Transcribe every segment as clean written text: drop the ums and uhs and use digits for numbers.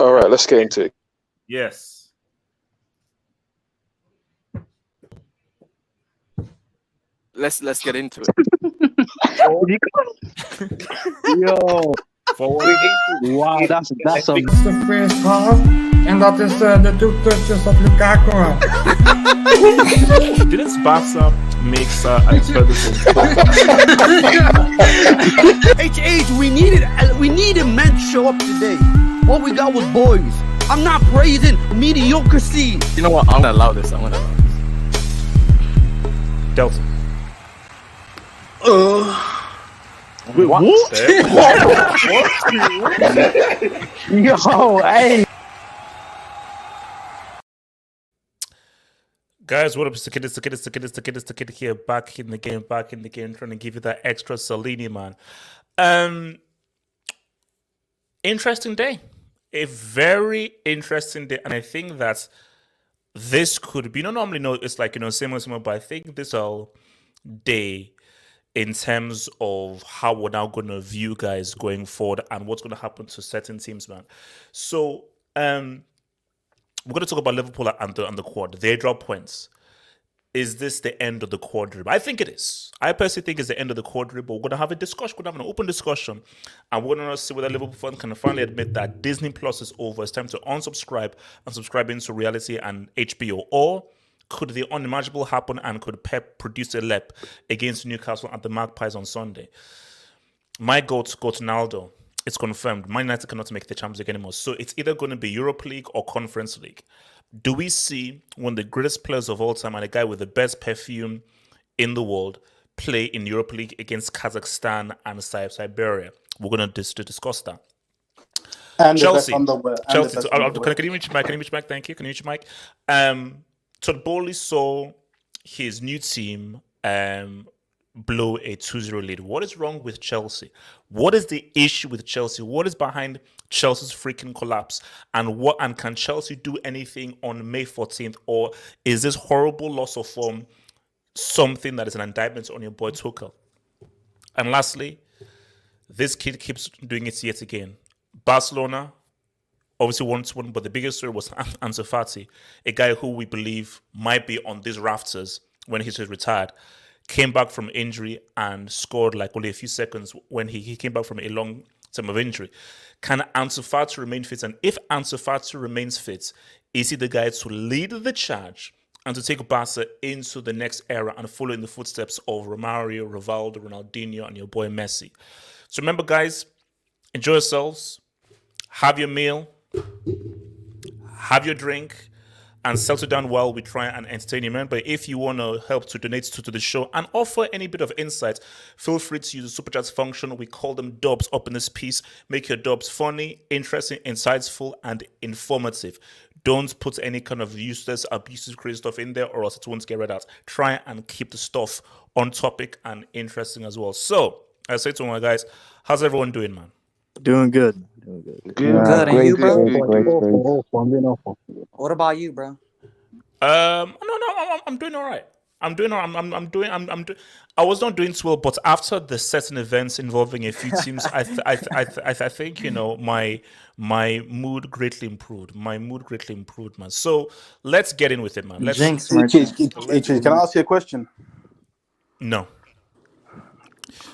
All right, let's get into it. Yes. Let's get into it. Yo, Forward. wow, that's a the first half, and that is the 2 touches of Lukaku. Didn't Barca make Alex Ferguson? HH, we needed men to show up today. What we got was boys. I'm not praising mediocrity. You know what? I'm gonna allow this. Delta. Wait, what? Yo, hey. Guys, what up? It's the kid here, back in the game, trying to give you that extra selenium, man. Interesting day. A very interesting day. And I think that this could be, normally, it's like, similar, but I think this whole day in terms of how we're now going to view guys going forward and what's going to happen to certain teams, man. So, we're going to talk about Liverpool and the quad. They drop points. Is this the end of the quadruple? I think it is. I personally think it's the end of the quadruple. We're going to have a discussion. We're going to have an open discussion. And we're going to see whether Liverpool fans can finally admit that Disney Plus is over. It's time to unsubscribe and subscribe into reality and HBO. Or could the unimaginable happen and could Pep produce a lep against Newcastle at the Magpies on Sunday? My goat Ronaldo. It's confirmed. Man United cannot make the Champions League anymore. So it's either going to be Europa League or Conference League. Do we see one of the greatest players of all time and a guy with the best perfume in the world play in Europa League against Kazakhstan and Siberia? We're going to discuss that. And Chelsea. Can you reach Mike? Thank you. Can you reach Mike? Todd Bowley saw his new team blow a 2-0 lead. What is wrong with Chelsea? What is the issue with Chelsea? What is behind Chelsea's freaking collapse? And can Chelsea do anything on May 14th? Or is this horrible loss of form something that is an indictment on your boy Tuchel? And lastly, this kid keeps doing it yet again. Barcelona obviously won, but the biggest story was Ansu Fati, a guy who we believe might be on these rafters when he's retired. Came back from injury and scored like only a few seconds when he came back from a long term of injury. Can Ansu Fati remain fit? And if Ansu Fati remains fit, is he the guy to lead the charge and to take Barca into the next era and follow in the footsteps of Romario, Rivaldo, Ronaldinho, and your boy Messi? So remember, guys, enjoy yourselves, have your meal, have your drink, and settle down while we try and entertain you, man. But if you want to help to donate to the show and offer any bit of insight, feel free to use the Super Chats function. We call them dubs up in this piece. Make your dubs funny, interesting, insightful, and informative. Don't put any kind of useless, abusive, crazy stuff in there or else it won't get read out. Try and keep the stuff on topic and interesting as well. So, I say to my guys, how's everyone doing, man? Doing good. Good, and you, bro? Great. What about you, bro? No, I'm doing all right. I'm doing. I was not doing too well, but after the certain events involving a few teams, I think my mood greatly improved. Man. So let's get in with it, man. Can I ask you a question? No.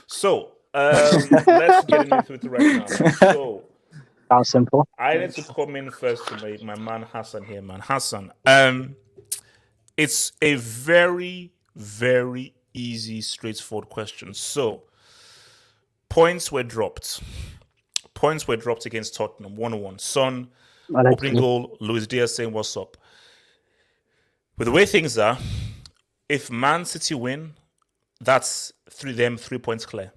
So let's get in with it right now. So. How simple. I need to come in first to my man Hassan here, man. Hassan, it's a very, very easy, straightforward question. So, points were dropped. Against Tottenham, 1-1. Son, opening goal, Luis Diaz saying, what's up? With the way things are, if Man City win, that's 3 points clear.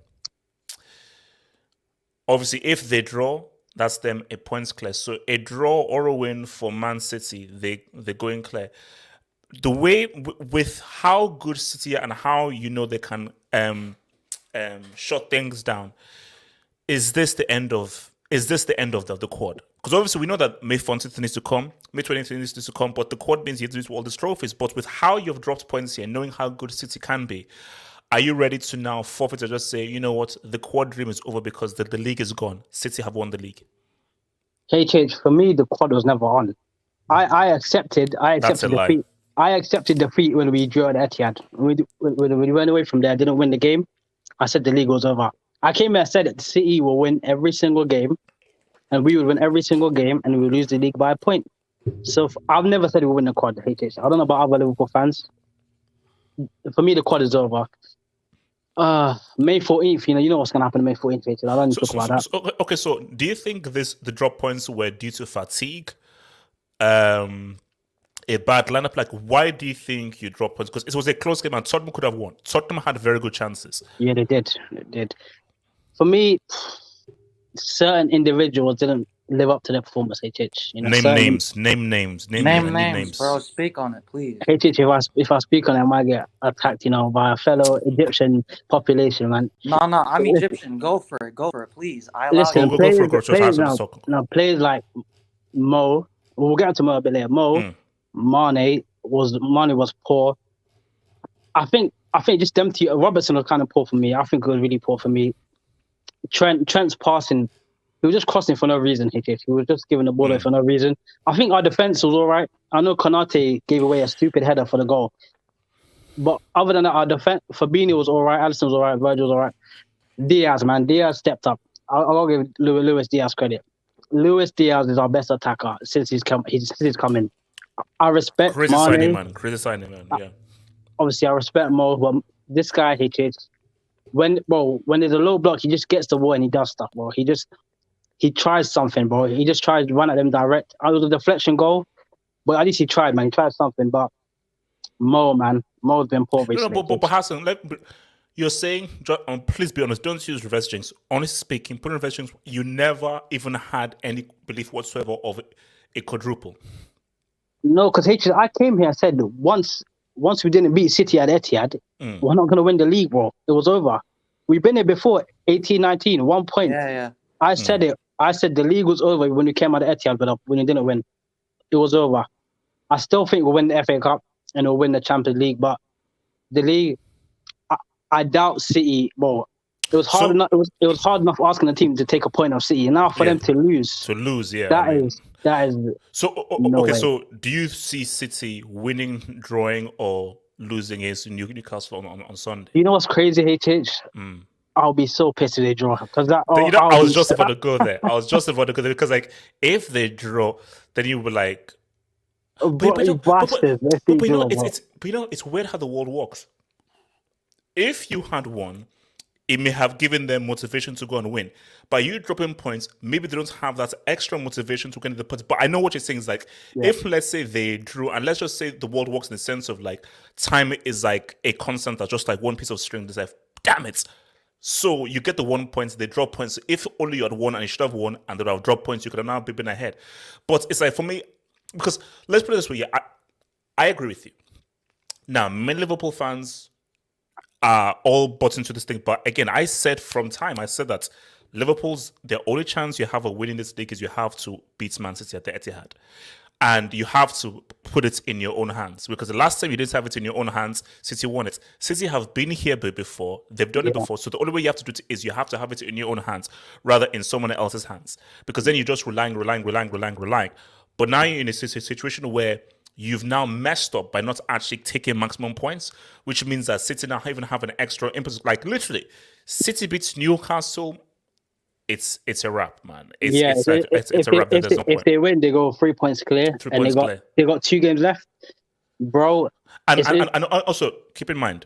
Obviously, if they draw, that's them a points clear. So a draw or a win for Man City, they're going clear. The way with how good City are and how they can shut things down, is this the end of the quad? Because obviously we know that May 14th needs to come, May 20th needs to come, but the quad means you have to do all these trophies. But with how you've dropped points here, knowing how good City can be, are you ready to now forfeit or just say, you know what, the quad dream is over because the league is gone? City have won the league. HH, for me, the quad was never on. I accepted That's a lie. defeat. I accepted defeat when we drew at Etihad. When we went away from there, didn't win the game. I said the league was over. I came here and said that City will win every single game, and we would win every single game, and we would lose the league by a point. So I've never said we would win the quad, HH. I don't know about other Liverpool fans. For me, the quad is over. May 14th, you know what's going to happen on May 14th, HH. I don't need to talk about that. Okay, so do you think the drop points were due to fatigue? A bad lineup? Like, why do you think you drop points? Because it was a close game and Tottenham could have won. Tottenham had very good chances. Yeah, they did. For me, certain individuals didn't live up to their performance, HH. Name names, bro. Speak on it, please. HH, if I speak on it, I might get attacked, by a fellow Egyptian population, man. No, I'm Egyptian. Go for it, please. Listen, go for it. Players like Mo. We'll get to Mo a bit later. Mane was poor. I think just them two. Robertson was kind of poor for me. I think it was really poor for me. Trent's passing, he was just crossing for no reason. He was just giving the ball away for no reason. I think our defense was all right. I know Konate gave away a stupid header for the goal, but other than that, our defense, Fabinho was all right. Alisson was all right. Virgil was all right. Diaz stepped up. I'll give Luis Diaz credit. Luis Diaz is our best attacker since he's come in. I respect Mane. Crazy signing, man. Yeah. Obviously, I respect Mo, but this guy, when there's a low block, he just gets the ball and he does stuff, bro. He tries something, bro. He just tries to run at them direct. It was a deflection goal, but at least he tried, man. He tried something, but Mo's been poor recently. No, but Hassan, you're saying, please be honest, don't use reverse jinx. Honestly speaking, putting reverse jinx, you never even had any belief whatsoever of a quadruple. No, because I came here and said once we didn't beat City at Etihad, we're not going to win the league, bro. It was over. We've been here before, 18-19, 1 point. Yeah. I said it. I said the league was over when we came out of Etihad, but when we didn't win, it was over. I still think we'll win the FA Cup and we'll win the Champions League, but the league, I doubt City. Well, it was hard enough. It was hard enough asking the team to take a point of City, and now for them to lose. That is. So no okay. way. So do you see City winning, drawing, or losing against Newcastle on Sunday? You know what's crazy, HH? I'll be so pissed if they draw because that. I was just about to go there. Because if they draw, then you were like, it's weird how the world works. If you had won, it may have given them motivation to go and win. By you dropping points, maybe they don't have that extra motivation to get the points. But I know what you're saying is if let's say they drew, and let's just say the world works in the sense of time is like a constant that's just like one piece of string. It's like, damn it. So you get the 1 point, they drop points. If only you had won and you should have won and they would have dropped points, you could have now been ahead. But it's like for me, because let's put it this way, I agree with you. Now, many Liverpool fans are all bought into this thing. But again, I said that the only chance you have of winning this league is you have to beat Man City at the Etihad. And you have to put it in your own hands. Because the last time you didn't have it in your own hands, City won it. City have been here before. They've done it before. So the only way you have to do it is you have to have it in your own hands rather in someone else's hands. Because then you're just relying. But now you're in a situation where you've now messed up by not actually taking maximum points, which means that City now even have an extra impetus. Like literally, City beats Newcastle, it's a wrap, man. It's a wrap. If they win, they go 3 points clear, they got 2 games left, bro. And also keep in mind,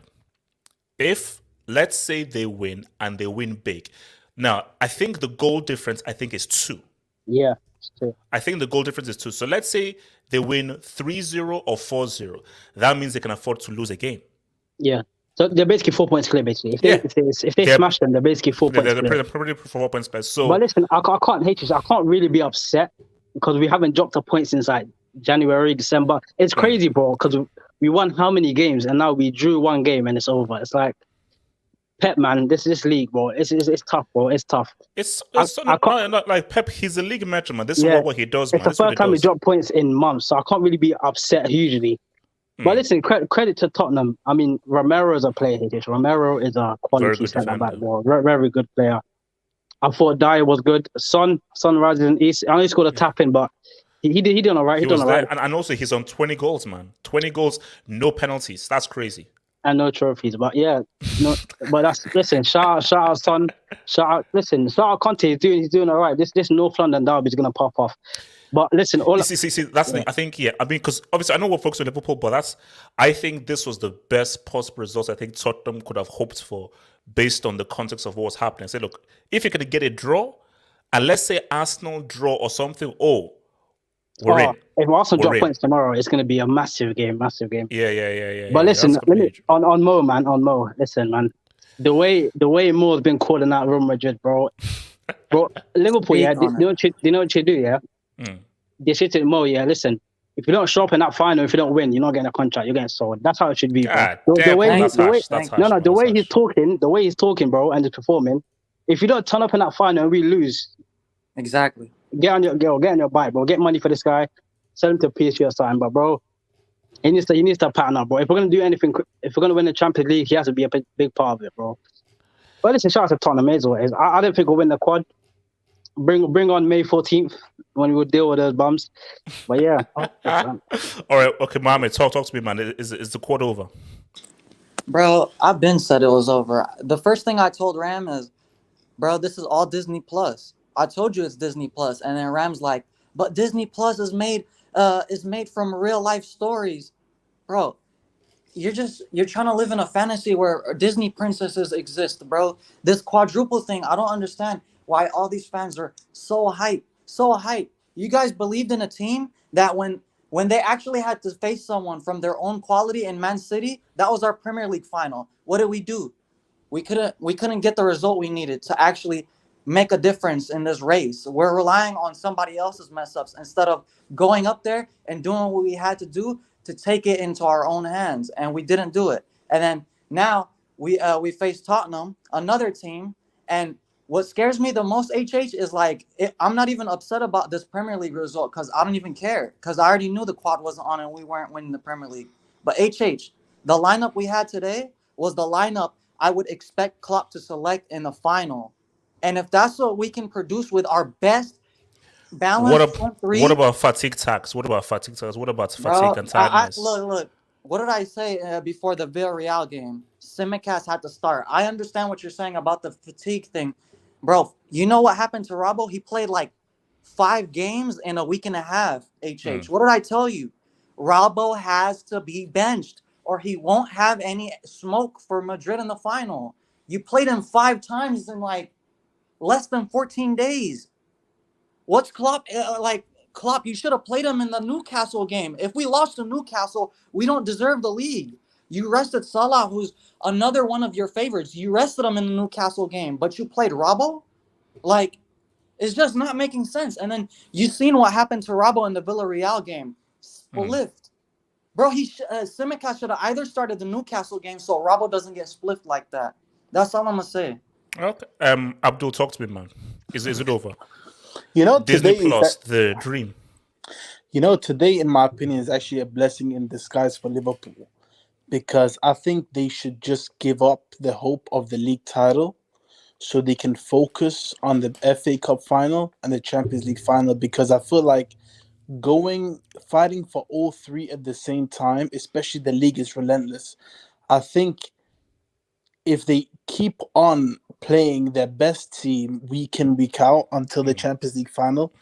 if let's say they win and they win big, now I think the goal difference is 2. Yeah. I think the goal difference is 2. So let's say they win 3-0 or 4-0. That means they can afford to lose a game. Yeah. So they're basically 4 points clear, basically. If they smash them, they're basically 4 points clear. They're probably 4 points clear. So, but listen, I can't hate you. I can't really be upset because we haven't dropped a point since January, December. It's crazy, bro, because we won how many games and now we drew 1 game and it's over. It's like, Pep, man, this league, bro. It's tough, bro. It's tough. It's not like Pep. He's a league manager, man. This is what he does, man. It's the first time we drop points in months, so I can't really be upset hugely. But listen, credit to Tottenham. I mean, Romero is a player. Romero is a quality centre back, bro. Very good player. I thought Dyer was good. Son rises in East. I know he scored a tap in, but he did all right. He He done was all there, right. and also he's on 20 goals, man. 20 goals, no penalties. That's crazy. And no trophies, but yeah, no. But that's listen. Shout out, Son. Shout out Conte. He's doing all right. This North London derby is gonna pop off. But listen, See, that's the thing. I think, I mean, because obviously I know we're focused on Liverpool, but I think this was the best possible results I think Tottenham could have hoped for based on the context of what was happening. I say, look, if you could get a draw, and let's say Arsenal draw or something, we're in. If Arsenal drop in. points tomorrow, it's going to be a massive game. Yeah. But listen, That's gonna be on Mo. Listen, man, the way Mo's been calling out Real Madrid, bro. Liverpool, yeah. Do you know what you do, yeah? They say to Mo, yeah. Listen, if you don't show up in that final, if you don't win, you're not getting a contract. You're getting sold. That's how it should be, bro. The way he's talking, bro, and he's performing. If you don't turn up in that final and we lose, Exactly. get on your bike, bro. Get money for this guy. Sell him to PSG or something, but bro, he needs to pattern up, bro. If we're gonna do anything, if we're gonna win the Champions League, he has to be a big part of it, bro. But listen, shout out to Tottenham as well. I don't think we'll win the quad. Bring on May 14th when we will deal with those bums. But yeah. all right, okay, Mohamed, talk to me, man. Is the quad over? Bro, I've been said it was over. The first thing I told Ram is, bro, this is all Disney Plus. I told you it's Disney Plus, and then Ram's like, but Disney Plus is made from real life stories, bro. You're trying to live in a fantasy where Disney princesses exist, bro. This quadruple thing, I don't understand why all these fans are so hyped. You guys believed in a team that when they actually had to face someone from their own quality in Man City, that was our Premier League final. What did we do? We couldn't get the result we needed to actually make a difference in this race. We're relying on somebody else's mess ups instead of going up there and doing what we had to do to take it into our own hands, and we didn't do it. And then now we face Tottenham, another team, and what scares me the most, HH, is I'm not even upset about this Premier League result because I don't even care because I already knew the quad wasn't on and we weren't winning the Premier League. But HH, the lineup we had today was the lineup I would expect Klopp to select in the final. And if that's what we can produce with our best balanced front three... What about fatigue tax? What about fatigue and tiredness? Look. What did I say before the Villarreal game? Tsimikas had to start. I understand what you're saying about the fatigue thing. Bro, you know what happened to Robbo? He played 5 games in a week and a half, HH. What did I tell you? Robbo has to be benched or he won't have any smoke for Madrid in the final. You played him 5 times in less than 14 days. What's Klopp Klopp, you should have played him in the Newcastle game. If we lost to Newcastle, we don't deserve the league. You rested Salah, who's another one of your favorites. You rested him in the Newcastle game, but you played Robbo? It's just not making sense. And then you seen what happened to Robbo in the Villarreal game. Spliffed. Bro, Tsimikas should have either started the Newcastle game so Robbo doesn't get spliffed like that. That's all I'm going to say. Okay. Abdul, talk to me, man. Is it over? Disney Plus, the dream. Today, in my opinion, is actually a blessing in disguise for Liverpool because I think they should just give up the hope of the league title so they can focus on the FA Cup final and the Champions League final because I feel like fighting for all 3 at the same time, especially the league, is relentless. I think if they keep on playing their best team week in, week out until the Champions League final,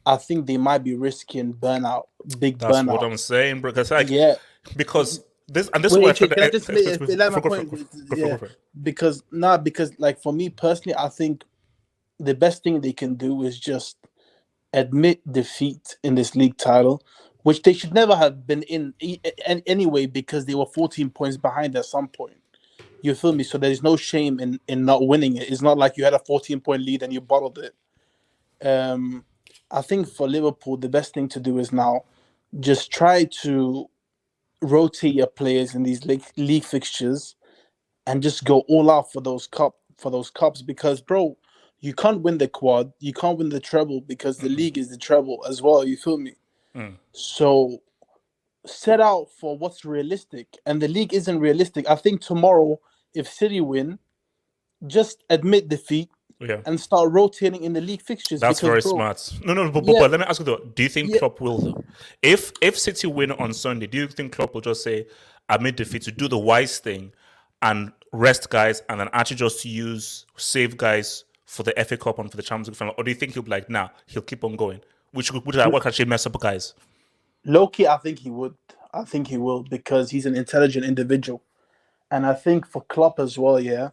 I think they might be risking burnout, big That's burnout. That's what I'm saying, bro. Because this Wait, is what can I just let my point? Because for me personally, I think the best thing they can do is just admit defeat in this league title, which they should never have been in anyway because they were 14 points behind at some point. You feel me? So there's no shame in not winning it. It's not like you had a 14-point lead and you bottled it. I think for Liverpool, the best thing to do is now just try to rotate your players in these league fixtures and just go all out for those cups because, bro, you can't win the quad, you can't win the treble because the league is the treble as well. You feel me? So set out for what's realistic, and the league isn't realistic. I think tomorrow, if City win, just admit defeat, and start rotating in the league fixtures. That's because, very bro, smart. No, but Yeah. let me ask you though: do you think Yeah. Klopp will though? If City win on Sunday, do you think Klopp will just say, "Amid defeat, to do the wise thing and rest guys, and then actually just save guys for the FA Cup and for the Champions League final"? Or do you think he'll be like, "Nah, he'll keep on going," which what actually mess up guys? Loki, I think he would. I think he will because he's an intelligent individual, and I think for Klopp as well. Yeah.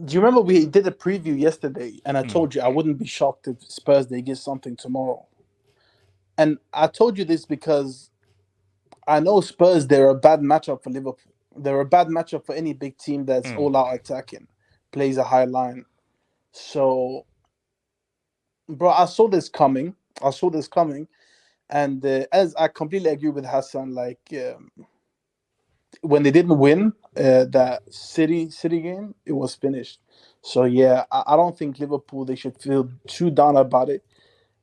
Do you remember we did a preview yesterday, and I told you I wouldn't be shocked if Spurs they get something tomorrow. And I told you this because I know Spurs, they're a bad matchup for Liverpool. They're a bad matchup for any big team that's all out attacking, plays a high line. So, bro, I saw this coming. And as I completely agree with Hassan, like when they didn't win that City game, it was finished. So yeah, I don't think Liverpool they should feel too down about it.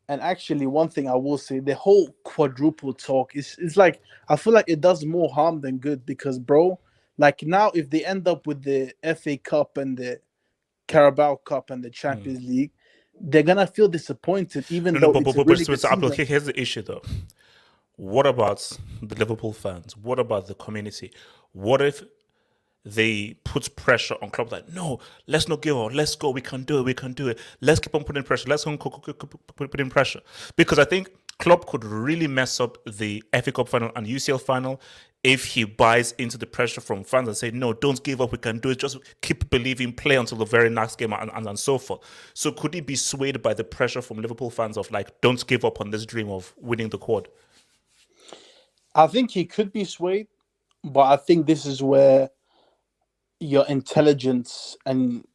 And actually, one thing I will say, the whole quadruple talk is like I feel like it does more harm than good because, bro, like now if they end up with the FA Cup and the Carabao Cup and the Champions League, they're gonna feel disappointed, even though it's a really good season. Here's the issue though. What about the Liverpool fans? What about the community? What if they put pressure on Klopp like, no, let's not give up. Let's go. We can do it. Let's keep on putting pressure. Let's put in pressure. Because I think Klopp could really mess up the FA Cup final and UCL final if he buys into the pressure from fans and say, no, don't give up. We can do it. Just keep believing, play until the very next game and so forth. So could he be swayed by the pressure from Liverpool fans of like, don't give up on this dream of winning the quad? I think he could be swayed, but I think this is where your intelligence and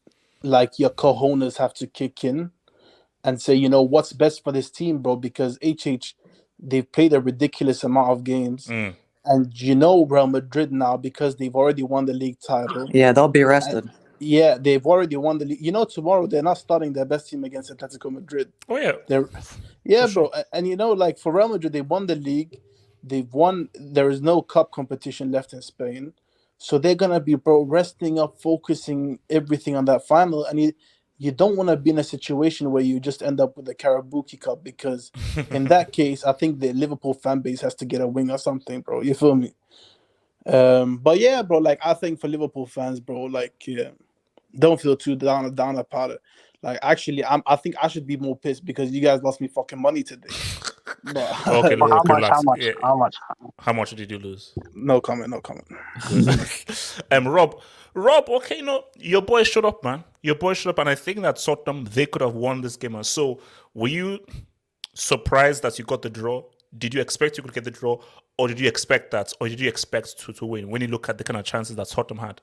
like your cojones have to kick in and say, you know, what's best for this team, bro? Because they've played a ridiculous amount of games. And you know Real Madrid now, because they've already won the league title. Yeah, they'll be rested. They've already won the league. You know, tomorrow they're not starting their best team against Atletico Madrid. Oh, yeah. Bro. Sure. And you know, like for Real Madrid, they won the league. They've won. There is no cup competition left in Spain. So they're going to be, bro, resting up, focusing everything on that final. And you don't want to be in a situation where you just end up with the Karabuki Cup because in that case, I think the Liverpool fan base has to get a wing or something, bro. You feel me? But yeah, bro, like I think for Liverpool fans, bro, like don't feel too down about it. Like actually, I think I should be more pissed because you guys lost me fucking money today. But, okay, How much did you lose? No comment. Rob, okay, your boy showed up, man. Your boy showed up, and I think that Tottenham, they could have won this game. And so, were you surprised that you got the draw? Did you expect you could get the draw, or did you expect that, or did you expect to win? When you look at the kind of chances that Tottenham had.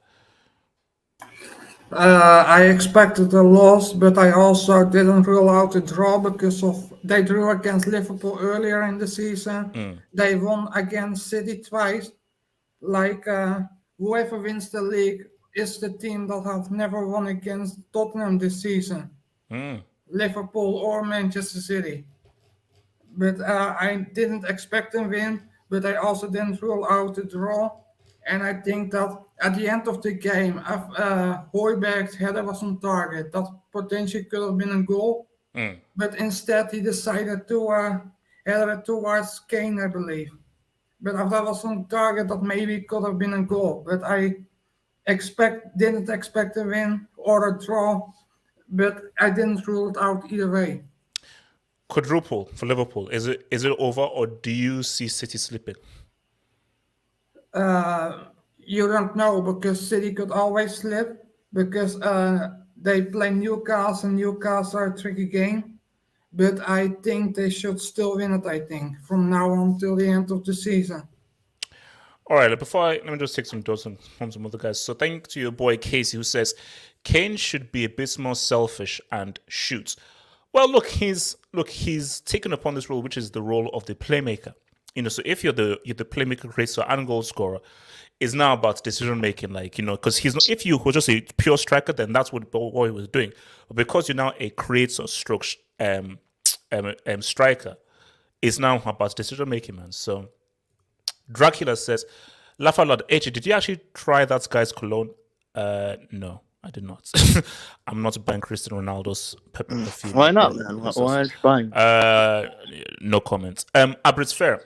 I expected a loss, but I also didn't rule out a draw because they drew against Liverpool earlier in the season. They won against City twice. Like whoever wins the league is the team that have never won against Tottenham this season. Liverpool or Manchester City. But I didn't expect them win, but I also didn't rule out a draw. And I think that at the end of the game, Højbjerg's header was on target. That potentially could have been a goal. But instead, he decided to header it towards Kane, I believe. But if that was on target, that maybe could have been a goal. But I didn't expect a win or a draw. But I didn't rule it out either way. Quadruple for Liverpool. Is it over, or do you see City slipping? You don't know because City could always slip because they play Newcastle. Newcastle are a tricky game, but I think they should still win it. I think from now on till the end of the season. All right, let me just take some thoughts from some other guys. So thank to your boy Casey who says Kane should be a bit more selfish and shoot. Well, look, he's taken upon this role, which is the role of the playmaker. So if you're the playmaker, creator and goal scorer, it's now about decision making. Like because he's not. If you were just a pure striker, then that's what he was doing. But because you're now a creator, stroke striker, it's now about decision making, man. So Dracula says, laugh out loud. Did you actually try that guy's cologne? No, I did not. I'm not buying Cristiano Ronaldo's perfume. Why not, man? Why aren't you buying? No comments. Abrit's fair.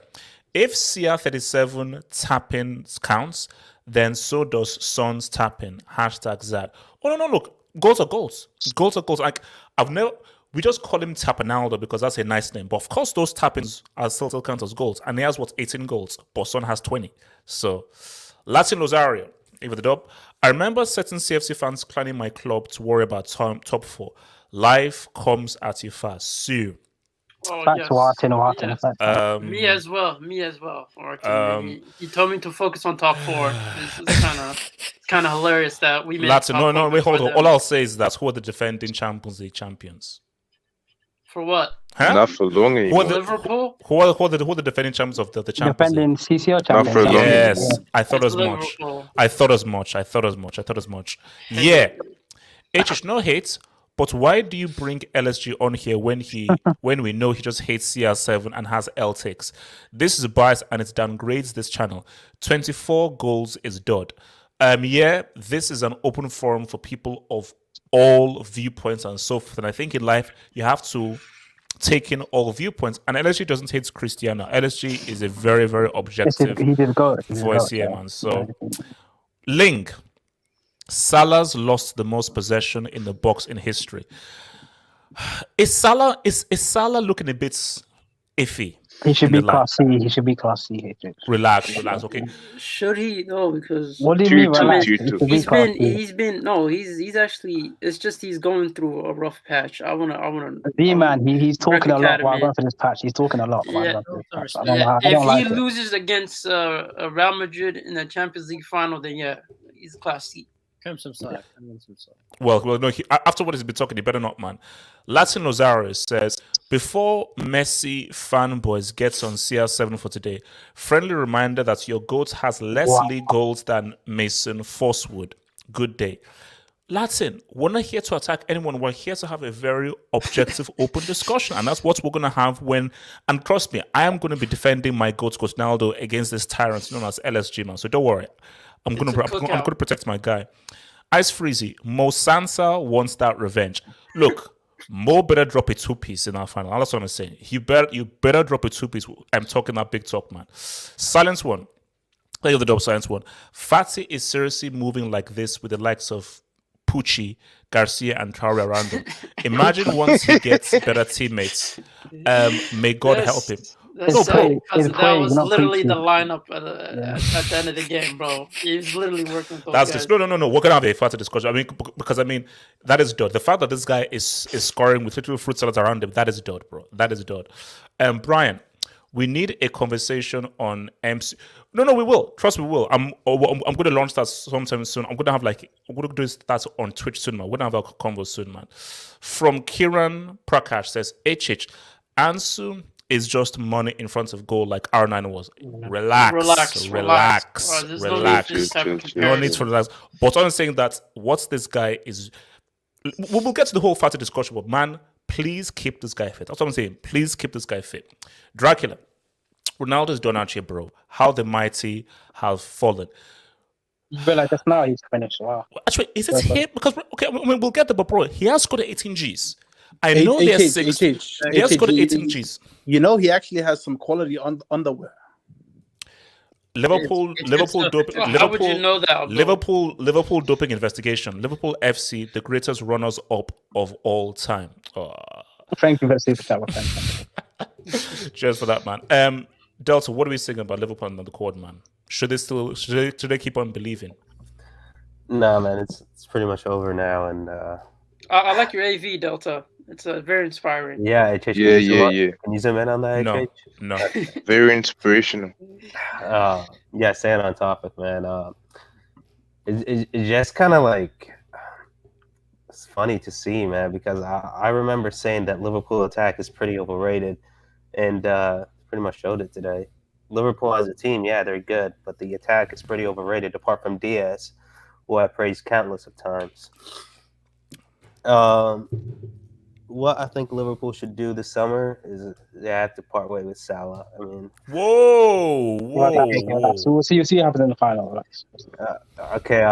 If CR37 tapping counts, then so does Son's tapping. #Zad. Oh no, look. Goals are goals. Goals are goals. Like we just call him Tapanaldo because that's a nice name. But of course, those tappings are still count as goals. And he has 18 goals, but Son has 20. So Latin Rosario, even the dub. I remember certain CFC fans planning my club to worry about top 4. Life comes at you fast. Sue. Oh, Back yes. to Martin. Yes. Me as well. Martin. He told me to focus on top 4. This is kind of hilarious that we made Latin. No, wait, hold on. them. All I'll say is that who are the defending Champions League champions? For what? Huh? Not for long anymore. Liverpool? Who are the defending champions of the Champions Defending League? CCO Not champions. for long Yes, anymore. I thought as much. I thought as much. Yeah. H no hate, but why do you bring LSG on here when we know he just hates CR7 and has L takes? This is bias and it downgrades this channel. 24 goals is dud. Yeah, this is an open forum for people of all viewpoints and so forth. And I think in life you have to take in all viewpoints. And LSG doesn't hate Cristiano. LSG is a very, very objective voice here, man. So Ling. Salah's lost the most possession in the box in history. Is Salah looking a bit iffy? He should be class C. Relax. Okay. Should he? No, because What do you mean? Relax? He's actually. It's just he's going through a rough patch. I wanna. Man, he's talking a lot while going for this patch. He's talking a lot. If he loses against Real Madrid in the Champions League final, then yeah, he's class C. Well, no. After what he's been talking, he better not, man. Latin Rosario says, before Messi fanboys gets on CR7 for today, friendly reminder that your GOAT has less league goals than Mason Forswood. Good day. Latin, we're not here to attack anyone. We're here to have a very objective, open discussion. And that's what we're going to have and trust me, I am going to be defending my GOAT, Ronaldo, against this tyrant known as LSG, man. So don't worry. I'm going to protect my guy. Ice Freezy, Mo Sansa wants that revenge. Look, Mo better drop a 2-piece in our final. That's what I'm saying. You better drop a 2-piece. I'm talking that big talk, man. Silence one. Thank you the double silence one. Fati is seriously moving like this with the likes of Pucci, Garcia, and Traore around him. Imagine once he gets better teammates. May God help him. That was literally the lineup at the end of the game, bro. He's literally working with those guys. No. We're gonna have a further discussion. Because that is dud. The fact that this guy is scoring with literal fruit salads around him, that is dud, bro. That is dud. Brian, we need a conversation on MC. No, we will. Trust me, we will. I'm going to launch that sometime soon. I'm going to do that on Twitch soon, man. We're going to have a convo soon, man. From Kiran Prakash says, Ansu is just money in front of goal like R9 was. Relax. No need to relax. But I'm saying that what this guy is... We'll get to the whole Fati discussion, but man, please keep this guy fit. That's what I'm saying. Please keep this guy fit. Dracula. Ronaldo's done out here, bro. How the mighty have fallen. But like just now he's finished. Wow. Actually, is it him? Because we'll get there, but bro, he has scored 18 Gs. I know there's 6. He has scored 18 Gs. You know he actually has some quality underwear. Liverpool doping. How would you know that? Liverpool doping investigation. Liverpool FC, the greatest runners up of all time. Thank you for the super chat. Cheers for that, man. Delta, what are we saying about Liverpool and the quad, man? Should they keep on believing? Nah, man, it's pretty much over now, and I like your AV, Delta. It's very inspiring. Yeah, HH. Yeah. Can you zoom in on that, HH? No. Very inspirational. Yeah, staying on topic, man. It's just kind of like it's funny to see, man, because I remember saying that Liverpool attack is pretty overrated, and pretty much showed it today. Liverpool as a team, yeah, they're good, but the attack is pretty overrated, apart from Diaz, who I praised countless of times. What I think Liverpool should do this summer is they have to part way with Salah. I mean, whoa. So we'll see what happens in the final. Okay,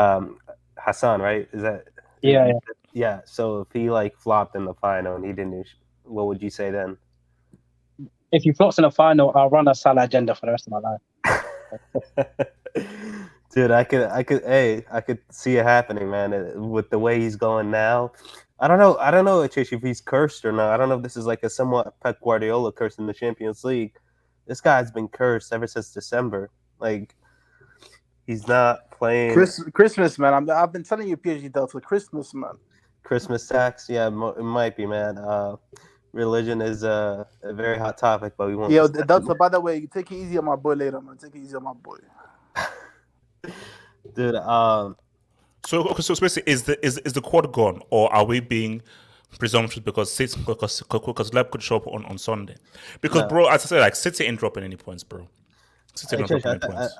Hassan, right? Is that Yeah. So if he like flopped in the final and he didn't, what would you say then? If he flops in the final, I'll run a Salah agenda for the rest of my life. Dude, I could see it happening, man. With the way he's going now, I don't know, Chish, if he's cursed or not. I don't know if this is like a somewhat Pep Guardiola curse in the Champions League. This guy's been cursed ever since December. Like, he's not playing. Christmas, man. I've been telling you, PSG Delta, Christmas, man. Christmas tax, yeah, it might be, man. Religion is a very hot topic, but we won't. Yeah, Delta. By the way, take it easy on my boy later, man. Take it easy on my boy. Dude, So basically, is the quad gone, or are we being presumptuous because Lab could show up on Sunday? Because bro, as I said, like City ain't dropping any points, bro.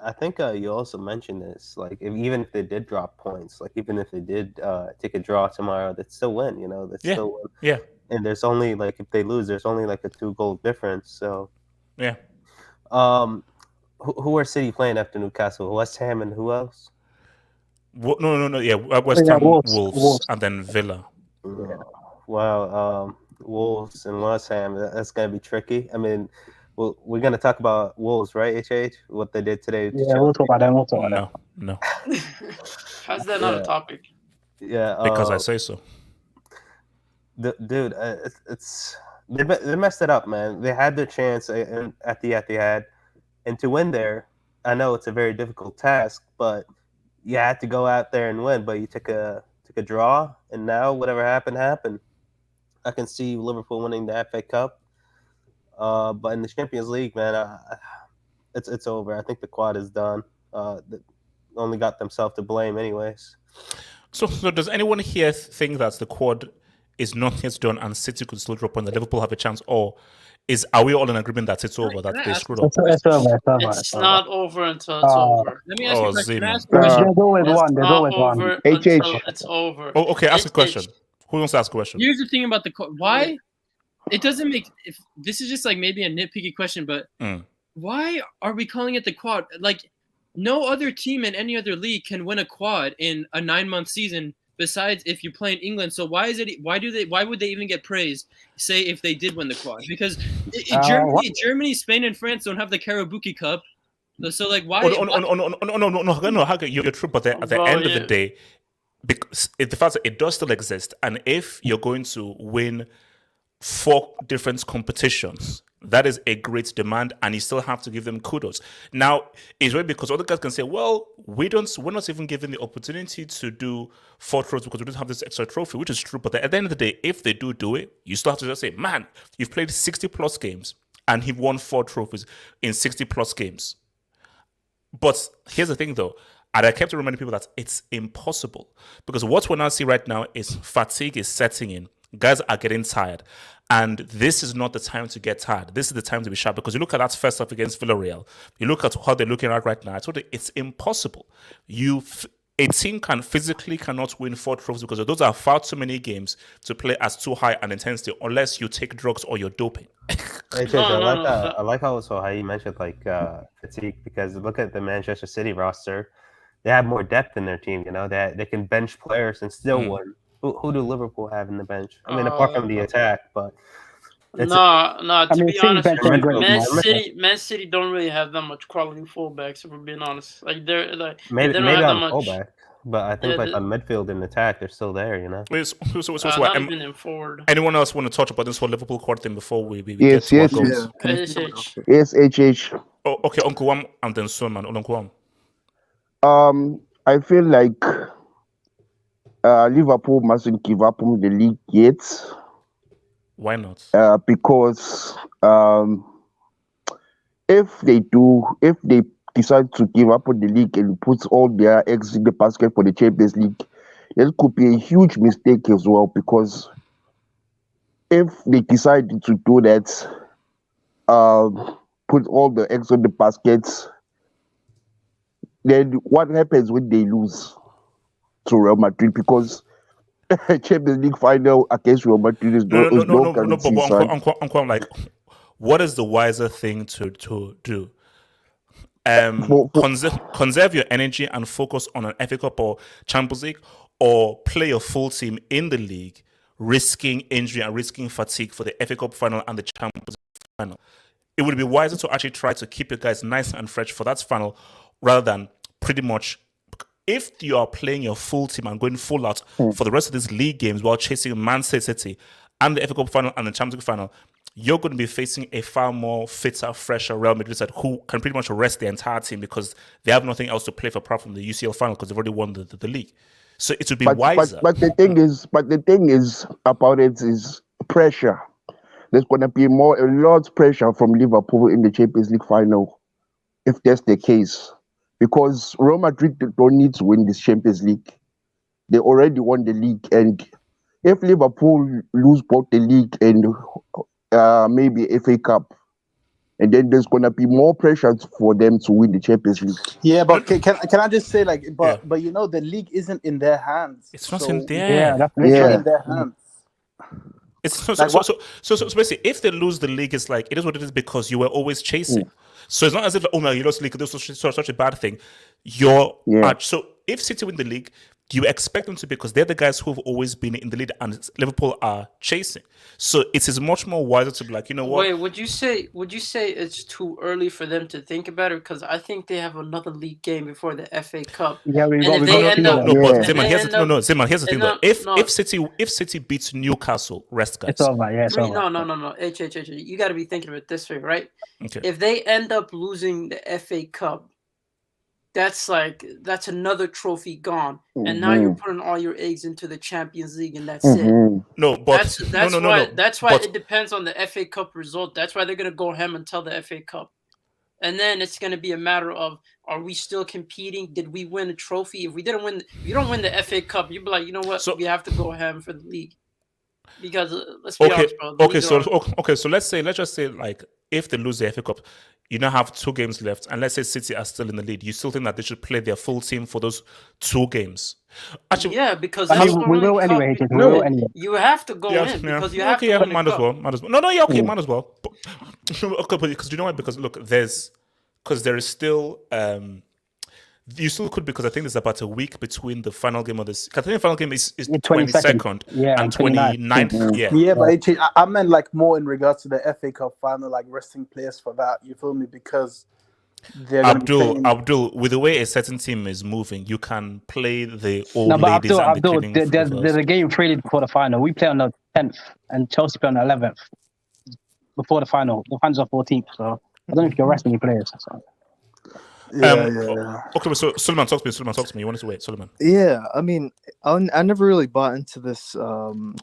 I think you also mentioned this. Like, even if they did drop points, like even if they did take a draw tomorrow, they'd still win. You know, still win. Yeah. And there's only like if they lose, there's only like a 2-goal difference. So yeah. Who are City playing after Newcastle? West Ham and who else? No. Yeah, West Ham, Wolves, and then Villa. Yeah. Wow. Wolves and West Ham. That's gonna be tricky. I mean, we're gonna talk about Wolves, right? HH, what they did today. Yeah, we'll talk about that. No. How's that not a topic? Yeah, because I say so. Dude, they messed it up, man. They had their chance at the Etihad, and to win there, I know it's a very difficult task, but you had to go out there and win. But you took a draw, and now whatever happened. I can see Liverpool winning the FA Cup, but in the Champions League, man, it's over. I think the quad is done. They only got themselves to blame, anyways. So does anyone here think that the quad is not yet done and City could still drop on the Liverpool have a chance, or are we all in agreement that it's over, that they screwed up? It's not over until it's over. Let me ask you a question. There's always one. It's over. Oh, okay, ask a question. Who wants to ask a question? Here's the thing about why it doesn't make, if this is just like maybe a nitpicky question, but why are we calling it the quad? Like, no other team in any other league can win a quad in a 9-month season besides if you play in England. So why would they even get praised, say, if they did win the quad? Because Germany, Spain, and France don't have the Karabuki Cup. So like, why? No, you're true, but at the end of the day, because the fact that it does still exist, and if you're going to win 4 different competitions, that is a great demand, and you still have to give them kudos. Now, it's right because other guys can say, well, we're not even given the opportunity to do 4 trophies because we don't have this extra trophy, which is true. But at the end of the day, if they do it, you still have to just say, man, you've played 60+ games and he won 4 trophies in 60+ games. But here's the thing, though. And I kept reminding people that it's impossible, because what we now see right now is fatigue is setting in. Guys are getting tired. And this is not the time to get tired. This is the time to be sharp, because you look at that first half against Villarreal. You look at how they're looking at right now. I told you it's impossible. A team cannot win 4 trophies because those are far too many games to play at too high an intensity unless you take drugs or you're doping. I like how you mentioned like fatigue, because look at the Manchester City roster. They have more depth in their team. You know, they can bench players and still win. Who do Liverpool have in the bench? I mean, apart from the attack, but to be honest, Man City don't really have that much quality fullbacks. If we're being honest, like they're like maybe they don't have on that much fullback, but I think on midfield and attack, they're still there. You know. Not even in forward. Anyone else want to touch about this whole Liverpool quad thing before we yes, get to yes, HH. Oh, okay, Uncle Wam and then Son, man. Uncle Wam. I feel like Liverpool mustn't give up on the league yet. Why not? Because if they decide to give up on the league and put all their eggs in the basket for the Champions League, it could be a huge mistake as well. Because if they decide to do that, put all the eggs on the baskets, then what happens when they lose to Real Madrid? Because Champions League final against Real Madrid is no guarantee. But Uncle, I'm like, what is the wiser thing to do? Conserve your energy and focus on an FA Cup or Champions League, or play a full team in the league, risking injury and risking fatigue for the FA Cup final and the Champions League final? It would be wiser to actually try to keep your guys nice and fresh for that final rather than pretty much, if you are playing your full team and going full out for the rest of these league games while chasing Man City and the FA Cup final and the Champions League final, you're going to be facing a far more fitter, fresher Real Madrid side who can pretty much rest the entire team because they have nothing else to play for apart from the UCL final because they've already won the league. So it would be wiser. But the thing is about it is pressure. There's going to be a lot of pressure from Liverpool in the Champions League final, if that's the case. Because Real Madrid don't need to win this Champions League. They already won the league. And if Liverpool lose both the league and maybe FA Cup, and then there's going to be more pressure for them to win the Champions League. Yeah, but can I just say, like, but you know, the league isn't in their hands. It's not in there. It's not in their hands. It's so basically, if they lose the league, it's like it is what it is because you were always chasing. So it's not as if oh no, you lost the league. This was such a bad thing. So if City win the league, you expect them to because they're the guys who have always been in the lead, and Liverpool are chasing. So it is much more wiser to be like, you know what? Wait, would you say it's too early for them to think about it? Because I think they have another league game before the FA Cup. Yeah, Here's the thing though. If City beats Newcastle, rest guys. It's over. Yeah, it's over. No. H. You got to be thinking of it this way, right? Okay. If they end up losing the FA Cup, that's another trophy gone, and now you're putting all your eggs into the Champions League, and that's it. No, but that's why it depends on the FA Cup result. That's why they're gonna go ham until the FA Cup, and then it's gonna be a matter of are we still competing? Did we win a trophy? If we didn't win, if you don't win the FA Cup, you'd be like, you know what? We have to go ham for the league because let's be honest, bro. So let's just say like if they lose the FA Cup, you now have 2 games left, and let's say City are still in the lead. You still think that they should play their full team for those 2 games? Actually, yeah, because we will anyway. You have to go in because you have to win might as well. Might as well. No, might as well. But because you know what? Because look, there is still you still could because I think there's about a week between the final game of this. I think the final game is 22nd and 29th. Yeah, but I meant like more in regards to the FA Cup final, like resting players for that. You feel me? Because they're Abdul, with the way a certain team is moving, you can play the old ladies and the cleaning. There's a game traded before the final. We play on the 10th, and Chelsea play on the 11th before the final. The finals are 14th, so I don't know if you're resting your players. So. Okay, so Suleiman, talk to me. You wanted to wait, Suleiman? Yeah, I mean, I never really bought into this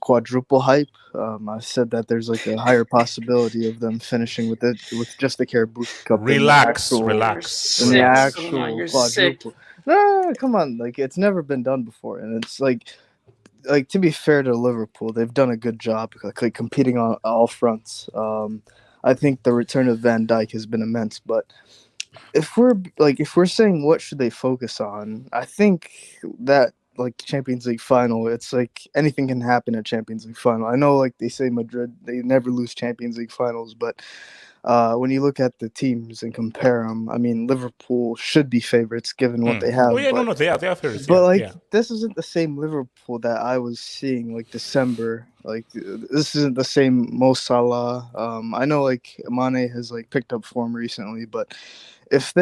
quadruple hype. I said that there's like a higher possibility of them finishing with just the Caribou Cup. Relax. Than the actual quadruple. No, come on, like it's never been done before, and it's like to be fair to Liverpool, they've done a good job, like competing on all fronts. I think the return of Van Dijk has been immense, but. If we're saying what should they focus on, I think that like Champions League final, it's like anything can happen at Champions League final. I know like they say Madrid, they never lose Champions League finals, but when you look at the teams and compare them, I mean Liverpool should be favorites given what they have. Oh yeah, no, they are favorites. But this isn't the same Liverpool that I was seeing like December. Like this isn't the same Mo Salah. I know like Mane has like picked up form recently, but if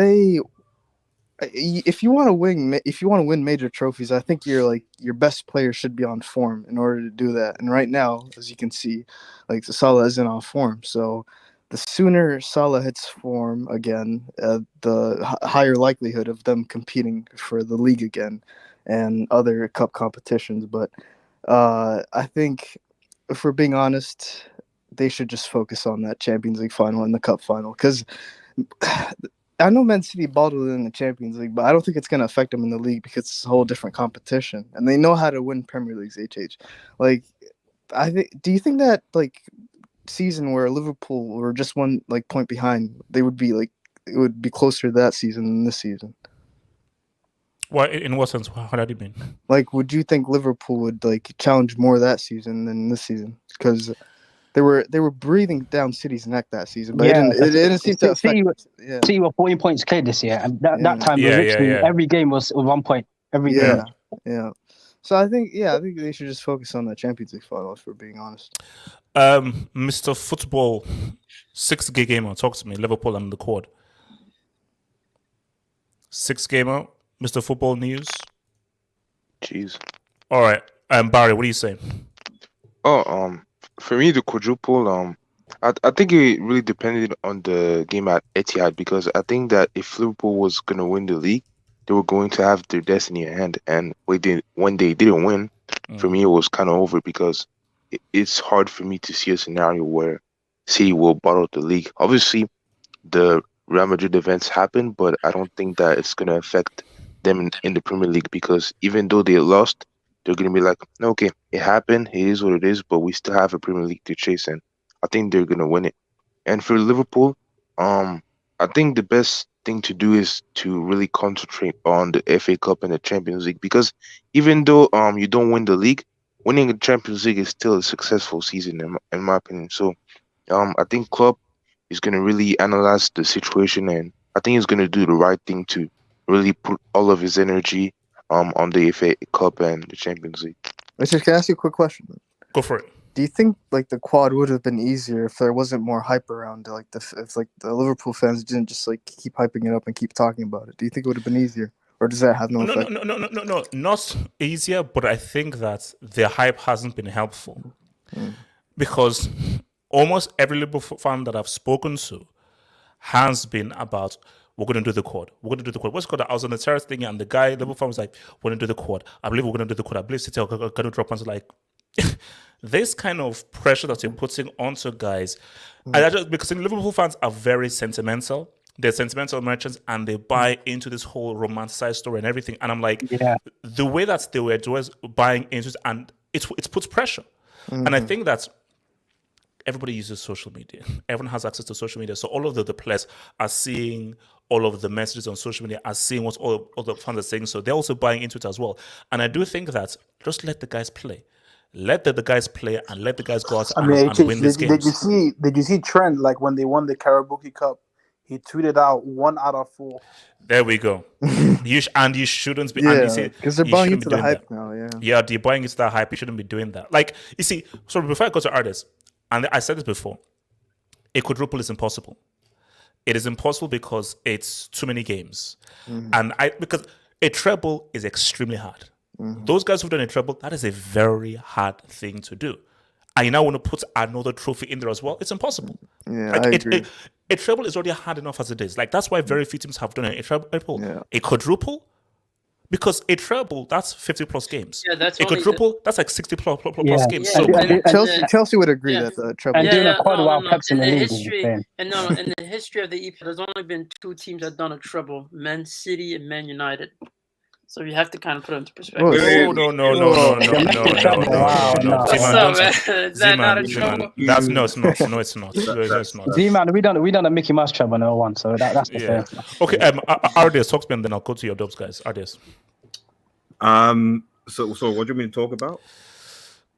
you want to win major trophies, I think your best player should be on form in order to do that. And right now, as you can see, like Salah isn't on form. So the sooner Salah hits form again, the higher likelihood of them competing for the league again and other cup competitions. But I think if we're being honest, they should just focus on that Champions League final and the cup final because. I know Man City bottled in the Champions League, but I don't think it's going to affect them in the league because it's a whole different competition, and they know how to win Premier Leagues. Like, do you think that like season where Liverpool were just one like point behind, they would be like it would be closer to that season than this season? What in what sense? How do you mean? Like, would you think Liverpool would like challenge more that season than this season? Because they were breathing down City's neck that season, but it didn't seem to affect. City were 14 points clear this year, and that time was literally every game was 1 point every game. Yeah. So I think they should just focus on the Champions League final, if we're being honest. Mr. Football, 6 gamer, talk to me. Liverpool and the quad. 6 gamer, Mr. Football News. Jeez. All right, Barry, what are you saying? Oh, for me, the quadruple, I think it really depended on the game at Etihad, because I think that if Liverpool was gonna win the league, they were going to have their destiny at hand. And when they didn't win, for me, it was kind of over, because it's hard for me to see a scenario where City will bottle the league. Obviously, the Real Madrid events happen, but I don't think that it's going to affect them in the Premier League, because even though they lost, they're going to be like, okay, it happened, it is what it is, but we still have a Premier League to chase, and I think they're going to win it. And for Liverpool, I think the best thing to do is to really concentrate on the FA Cup and the Champions League, because even though you don't win the league, winning the Champions League is still a successful season in my opinion. So I think Klopp is going to really analyze the situation, and I think he's going to do the right thing to really put all of his energy on the FA Cup and the Champions League. Richard, can I ask you a quick question? Go for it. Do you think like the quad would have been easier if there wasn't more hype around it? Like if like the Liverpool fans didn't just like keep hyping it up and keep talking about it? Do you think it would have been easier, or does that have no effect? No, not easier. But I think that the hype hasn't been helpful because almost every Liverpool fan that I've spoken to has been about, we're going to do the quad. We're going to do the quad. What's called? I was on the terrace thing, and the guy, Liverpool fan, was like, we're going to do the quad. I believe we're going to do the quad. I believe City are going to drop points. Like, this kind of pressure that you're putting onto guys, because Liverpool fans are very sentimental. They're sentimental merchants, and they buy into this whole romanticized story and everything. And I'm like, the way that they were just buying into it, and it puts pressure. And I think that everybody uses social media. Everyone has access to social media. So all of the players are seeing all of the messages on social media, are seeing what all the fans are saying. So they're also buying into it as well. And I do think that just let the guys play. Let the guys play and let the guys go out and win these games. Did you see Trent, like when they won the Carabao Cup? He tweeted out 1 out of 4. There we go. You shouldn't be. Yeah, because they're buying into the hype now. Yeah, they're buying into that hype. You shouldn't be doing that. Like, you see, so before I go to artists, and I said this before, a quadruple is impossible. It is impossible because it's too many games, because a treble is extremely hard. Those guys who've done a treble, that is a very hard thing to do. And you now want to put another trophy in there as well? It's impossible. Yeah, like, I agree. A treble is already hard enough as it is. Like, that's why very few teams have done a treble. Yeah. A quadruple, because a treble, that's 50 plus games. Yeah, that's a quadruple, that's like 60 plus games. Yeah, so Chelsea would agree that the treble. And doing a quad while Pep's in the league. In the history of the EPL, there's only been 2 teams that have done a treble: Man City and Man United. So you have to kind of put it into perspective. No. Is that not a trouble? That's no, it's not. Z-Man, we done a Mickey Mouse trouble no one, so that's the fair. Okay, Ardias, talk to me and then I'll go to your dubs, guys. Ardias. So what do you mean to talk about?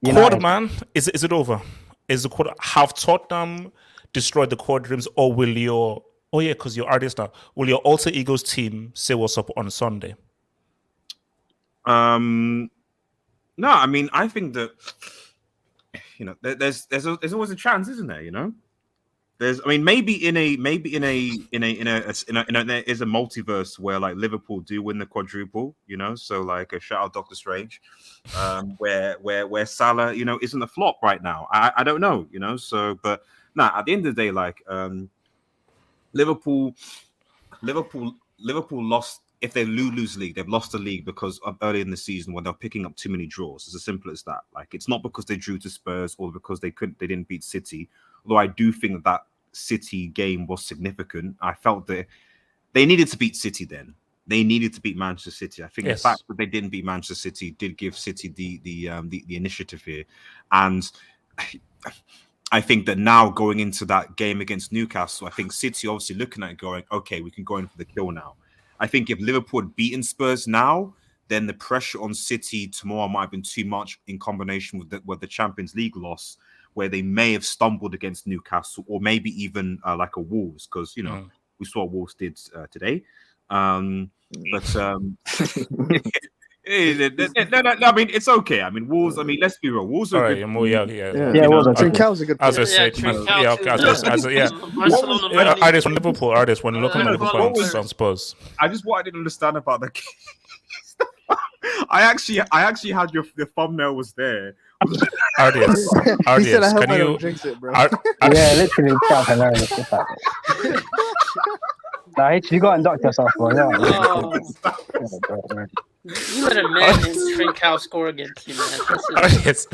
Quad, man. Is it over? Is the quad? Have Tottenham destroyed the quad dreams, or will your? Oh yeah, because you're Ardias now. Will your alter egos team say what's up on Sunday? No, I mean, I think that there's always a chance, isn't there? There's, I mean, maybe there is a multiverse where like Liverpool do win the quadruple, so like a shout out Doctor Strange, where Salah, isn't a flop right now. I don't know, so but at the end of the day, like Liverpool lost. If they lose league, they've lost the league because of early in the season when they're picking up too many draws. It's as simple as that. Like, it's not because they drew to Spurs or because they didn't beat City. Although I do think that City game was significant. I felt that they needed to beat City then. They needed to beat Manchester City. I think the fact that they didn't beat Manchester City did give City the initiative here. And I think that now going into that game against Newcastle, I think City obviously looking at it going, okay, we can go in for the kill now. I think if Liverpool had beaten Spurs now, then the pressure on City tomorrow might have been too much in combination with the Champions League loss, where they may have stumbled against Newcastle or maybe even like a Wolves, because, we saw what Wolves did today. No, I mean, it's okay. I mean, Wolves. I mean, let's be real. Wolves are All right, good. Trincão's a good player. As I said, Barcelona artists from Liverpool, artists when looking at Liverpool on Spurs. I just what I didn't understand about the. I actually had the thumbnail was there. Artists, He said, "I hope can I you? don't jinx it, bro." Yeah, literally, that's hilarious. Nah, you got to induct yourself, bro. You let a man named Trincao score against you, man. Artists,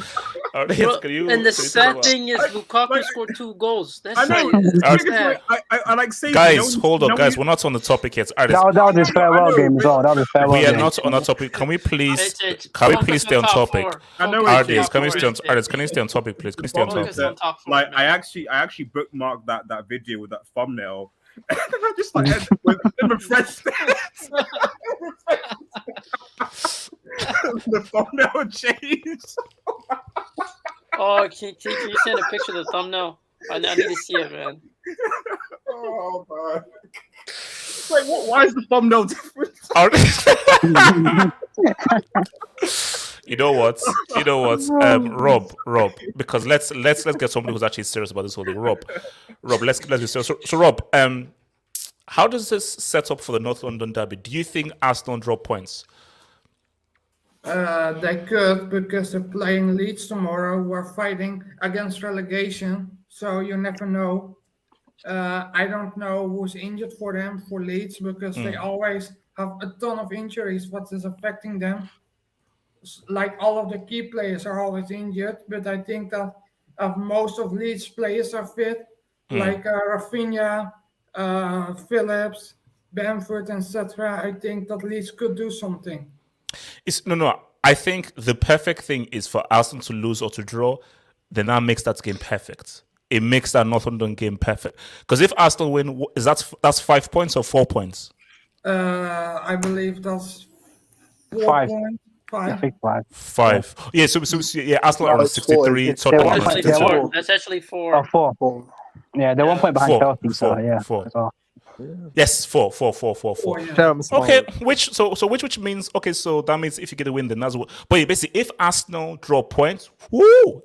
can you? And the sad thing is, Lukaku scored 2 goals. That's I know. sad. I like saying, guys, hold on, guys. We're not on the topic yet. Artists, That was his farewell game as well. That was his farewell we are game. not on that topic. Can we please stay on topic? Artists, can we stay on? Artists, can you stay on topic, please? Can you stay on topic? Like I actually bookmarked that video with that thumbnail. And I just like refreshed it. The thumbnail changed. Oh, can you send a picture of the thumbnail? I need to see it, man. Oh man! Like, why is the thumbnail different? You know what? Rob, because let's get somebody who's actually serious about this whole thing. Rob, let's be serious. So Rob, how does this set up for the North London derby? Do you think Arsenal drop points? They could, because they're playing Leeds tomorrow. We're fighting against relegation, so you never know. I don't know who's injured for them for Leeds, because they always have a ton of injuries. What is affecting them? Like all of the key players are always injured, but I think that most of Leeds players are fit, like Rafinha, Phillips, Bamford, etc. I think that Leeds could do something. I think the perfect thing is for Arsenal to lose or to draw. Then that makes that game perfect. It makes that North London game perfect. Because if Arsenal win, that's 5 points or 4 points? I believe that's 4 5. points. I think 5. 5. Yeah, so Arsenal are on 63. Tottenham are on 62. That's actually 4. 4. Yeah, they're 1 point behind Chelsea. So yeah. 4. Yes, 4. Okay, which means so that means if you get a win, then that's what. But basically, if Arsenal draw points,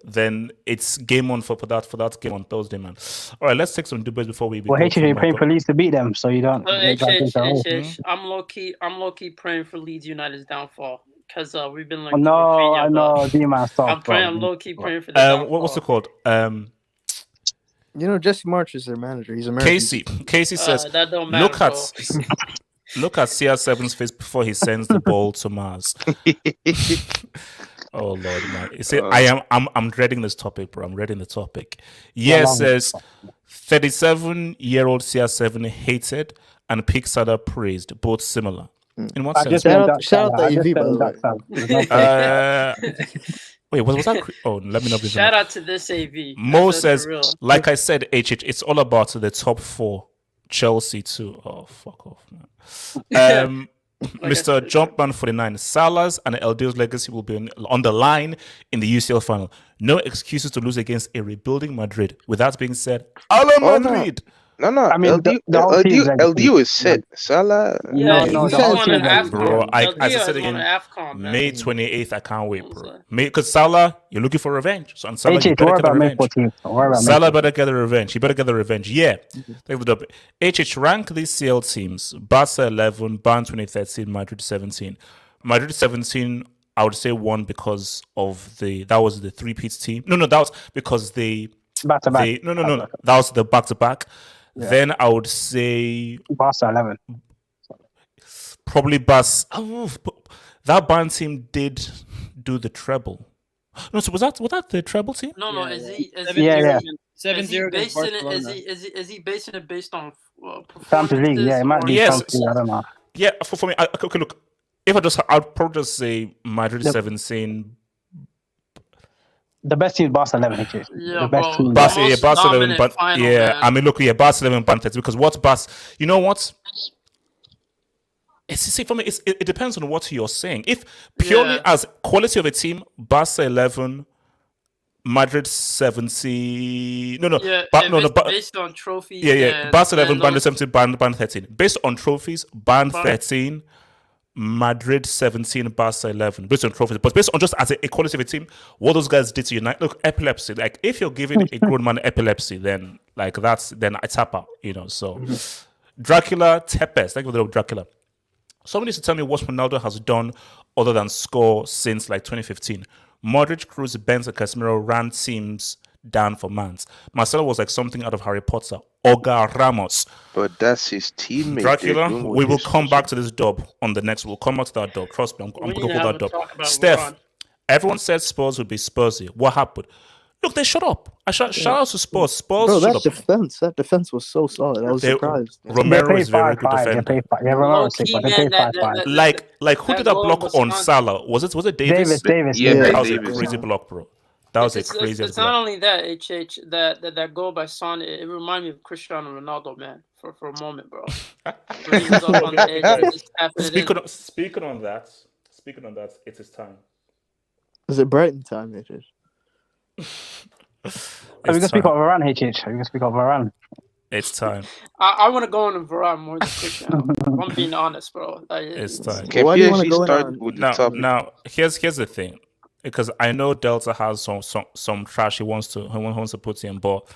then it's game on for that game on Thursday, man. All right, let's take some debates before we. Well, HJ, you're praying for Leeds to beat them, so you don't. I'm low key praying for Leeds United's downfall, because we've been like. I know, D-man, stop. I'm low key praying for the downfall. What's it called? Jesse March is their manager. He's American. Casey says, that don't matter, look at CR7's face before he sends the ball to Mars. Oh Lord, man! You see, I'm dreading this topic, bro. I'm dreading the topic. Yes, says 37-year-old CR7 hated and Pixar praised, both similar. In what sense? Shout out to EV, by the way. Wait, was that? Oh, let me not be. Shout out to this AV. Mo says, like I said, it's all about the top 4. Chelsea too. Oh, fuck off, man. Mr. Jumpman 49. Salah's and Eldio's legacy will be on the line in the UCL final. No excuses to lose against a rebuilding Madrid. With that being said, Madrid. No. I mean, LDU is set. Salah. Yeah, bro. As I said again, May 28th. I can't wait, bro. Because Salah, you're looking for revenge. So on Salah, you better get the revenge. Salah better get the revenge. He better get the revenge. Yeah. HH, rank these CL teams: Barca 11, Bayern 2013, Madrid 17. Madrid 17. I would say 1 because of that was the 3-peat team. No, that was because back-to-back. No. That was the back-to-back. Yeah. Then I would say Barca 11. Probably Barca. That Bayern team did do the treble. No, so was that the treble team? No. Is he 7-0 against Barcelona. Is he basing it based on Champions League? Yeah, it might be Champions League. I don't know. Yeah, for me, okay, look. If I'd probably just say Madrid 17. The best team is Barca 11, actually. Yeah, the best team. Barca 11, but I mean, look, Barca 11, Bayern 13, because what's Barca? You know what? For me, it depends on what you're saying. If purely as quality of a team, Barca 11, Madrid 17. Based on trophies. Barca 11, Bayern 17, Bayern 13. Based on trophies, Bayern 13. Madrid 17, Barca 11, based on trophies, but based on just as a quality of a team, what those guys did to United. Look, epilepsy. Like if you're giving a grown man epilepsy, then like then it's tapa, So Dracula Tepes, thank you for the Dracula. Somebody needs to tell me what Ronaldo has done other than score since like 2015. Modric, Cruz, Benz, and Casemiro ran teams down for Mans. Marcelo was like something out of Harry Potter. Olga Ramos. But that's his teammate. Dracula, we will come back to this dub on the next. We'll come back to that dub. Trust me, I'm going to hold that dub. Steph, everyone said Spurs would be Spursy. What happened? Look, they shut up. Shout out to Spurs. Spurs Bro, shut that defense was so solid. I was surprised. Romero is very good defender. Like who did that block on Salah? Was it Davis? Davis. Yeah, that was a Davis. crazy block, bro. That was a crazy It's block. not only that, that goal by Son, it reminded me of Cristiano Ronaldo, man, for a moment, bro. When he was up on the edge, just tapping it in. Speaking on that, it is time. Is it Brighton time, HH? Are we gonna speak about Varane, HH? Are we gonna speak about Varane? It's time. I want to go on Varane more than Cristiano. I'm being honest, bro. It's time. Can Why do you wanna PSG go start on- with the topic? Now, here's the thing, because I know Delta has some trash he wants to put in, but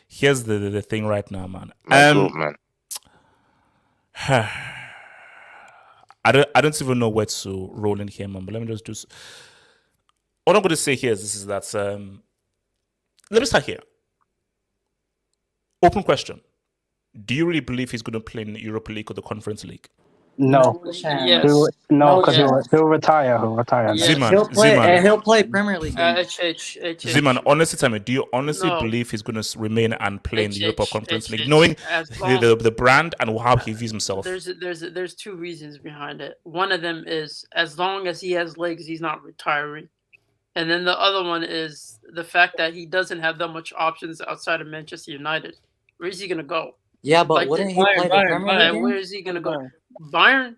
here's the thing right now, man. Man. I don't even know where to roll in here, man. But let me just do. What I'm going to say here is that let me start here. Open question: do you really believe he's going to play in the Europa League or the Conference League? No. Yes. Because he'll retire. He'll retire. Yes. He'll play Premier League games. Ziman, honestly, tell me, do you honestly believe he's going to remain and play in the Europa Conference League, knowing the brand and how he views himself? There's two reasons behind it. One of them is as long as he has legs, he's not retiring. And then the other one is the fact that he doesn't have that much options outside of Manchester United. Where is he going to go? Yeah, but wouldn't he play the Premier League? Where is he going to go? Bayern?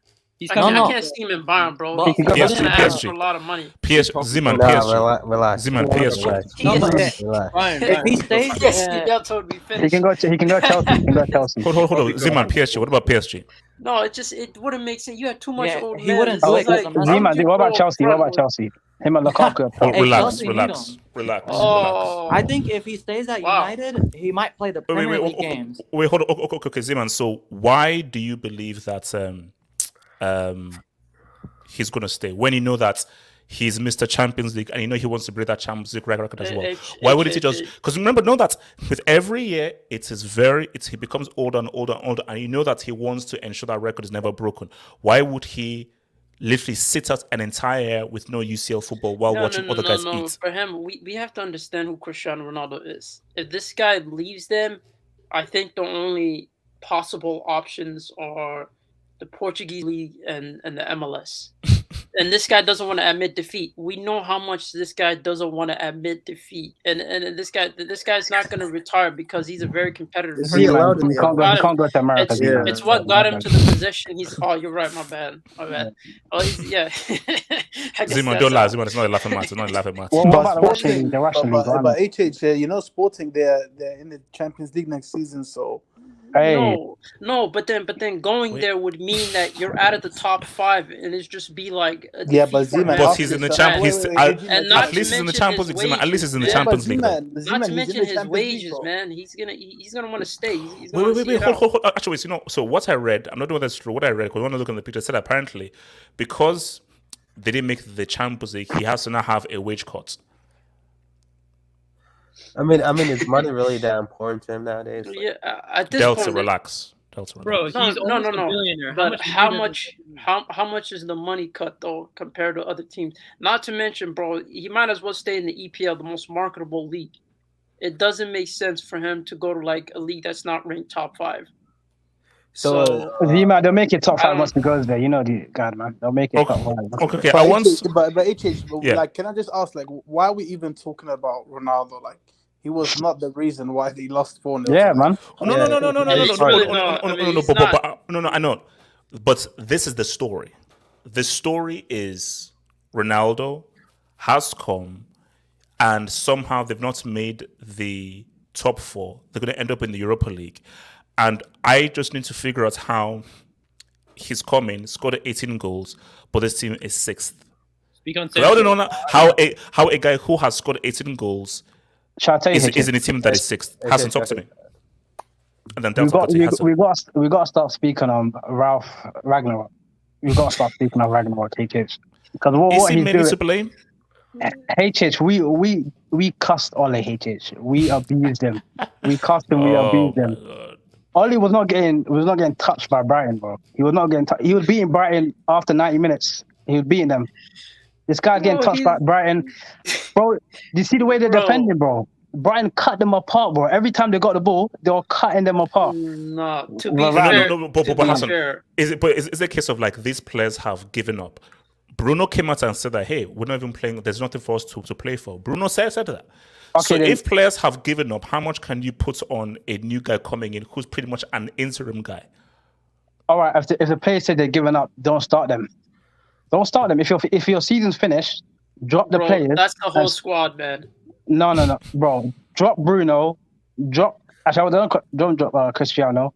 I can't see him in Bayern, bro. But He's going to ask PSG. for a lot of money. Ziman, Nah, relax. Ziman, PSG. Relax. If he stays, Y'all told me finish. He can go Chelsea. He can go Chelsea. Hold on. Ziman, PSG. What about PSG? No, it wouldn't make sense. You had too much old he men. wouldn't do it. Zima, what about Chelsea? What about Chelsea? Him and Lukaku. Relax. I think if he stays at United, he might play the Premier League games. Wait, hold on. Okay, Ziman. So why do you believe that he's going to stay when you know that he's Mr. Champions League and you know he wants to break that Champions League record as well? Why wouldn't he just? Because remember, know that with every year he becomes older and older and older, and you know that he wants to ensure that record is never broken. Why would he literally sit out an entire year with no UCL football while watching other guys eat? For him, we have to understand who Cristiano Ronaldo is. If this guy leaves them, I think the only possible options are the Portuguese league and the MLS. And this guy doesn't want to admit defeat. We know how much this guy doesn't want to admit defeat. And this guy's not going to retire because he's a very competitive player. He can't go to America. It's what got him to the position. You're right, my bad. Oh, Ziman, don't lie. Ziman, it's not a laughing matter. It's not a laughing matter. What about the Russian league? But HH, Sporting, they're in the Champions League next season, so. Hey. No, but then going there would mean that you're out of the top 5, and it's just be like but he's in the Champions. At least he's in the Champions League. At least he's in the Champions League. Not to mention his wages, man. He's gonna want to stay. Wait. Hold. Actually, so what I read, I'm not doing that's true. What I read, because when I look at the picture, said apparently because they didn't make the Champions League, he has to now have a wage cut. I mean, is money really that important to him nowadays? Yeah, at this Delta, point, relax. Bro, he's almost a billionaire. But how much is the money cut though compared to other teams? Not to mention, bro, he might as well stay in the EPL, the most marketable league. It doesn't make sense for him to go to like a league that's not ranked top 5. So they'll make it top 5 once he goes there. You know the God, man. They'll make it top 5. Okay. But HH, like, can I just ask, like, why are we even talking about Ronaldo? Like, he was not the reason why they lost 4-0. Yeah, man. No, I know. But this is the story. The story is Ronaldo has come and somehow they've not made the top 4. They're going to end up in the Europa League. And I just need to figure out how he's coming, scored 18 goals, but this team is 6th. Speak on 'Cause I don't know how a guy who has scored 18 goals Shall I tell you, is in a team that is 6th. Hasn't talked to me. And then we got to start speaking on Ralph Ragnarok. We got to start speaking on Ragnarok, HH. Because what he he's mainly doing, to blame? HH, we cussed Ole, HH. We abused him. We cussed him. We abused him. Ole was not getting touched by Brighton, bro. He was not getting touched. He was beating Brighton after 90 minutes. He was beating them. This guy's getting touched by Brighton, bro. Do you see the way they're defending, bro? Brighton cut them apart, bro. Every time they got the ball, they were cutting them apart. No, to be but fair, Hassan, is it a case of like these players have given up? Bruno came out and said that, hey, we're not even playing. There's nothing for us to play for. Bruno said that. Okay, so then, if players have given up, how much can you put on a new guy coming in who's pretty much an interim guy? All right, if the players say they're giving up, don't start them. Don't start them. If your season's finished, drop the players. That's the whole squad, man. No, bro. Drop Bruno. Actually, don't drop Cristiano.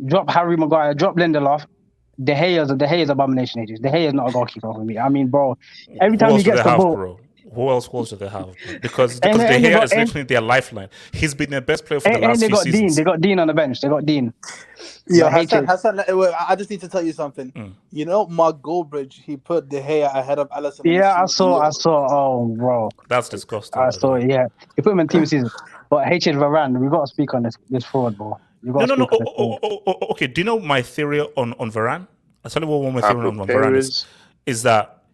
Drop Harry Maguire. Drop Lindelof. De Gea's abomination ages. De Gea is not a goalkeeper for me. I mean, bro, every time he gets the ball. Bro? Who else do they have? Bro? Because De Gea is literally their lifeline. He's been their best player for the last few seasons. They got Dean on the bench. Yeah, Hassan, I just need to tell you something. You know, Mark Goldbridge, he put De Gea ahead of Alisson. Yeah, I saw. Oh, bro, that's disgusting. I saw it. Yeah, he put him in team season. But HH Varane, we got to speak on this fraud, bro. No. Okay, do you know my theory on Varane? I'll tell you what my theory on Varane is that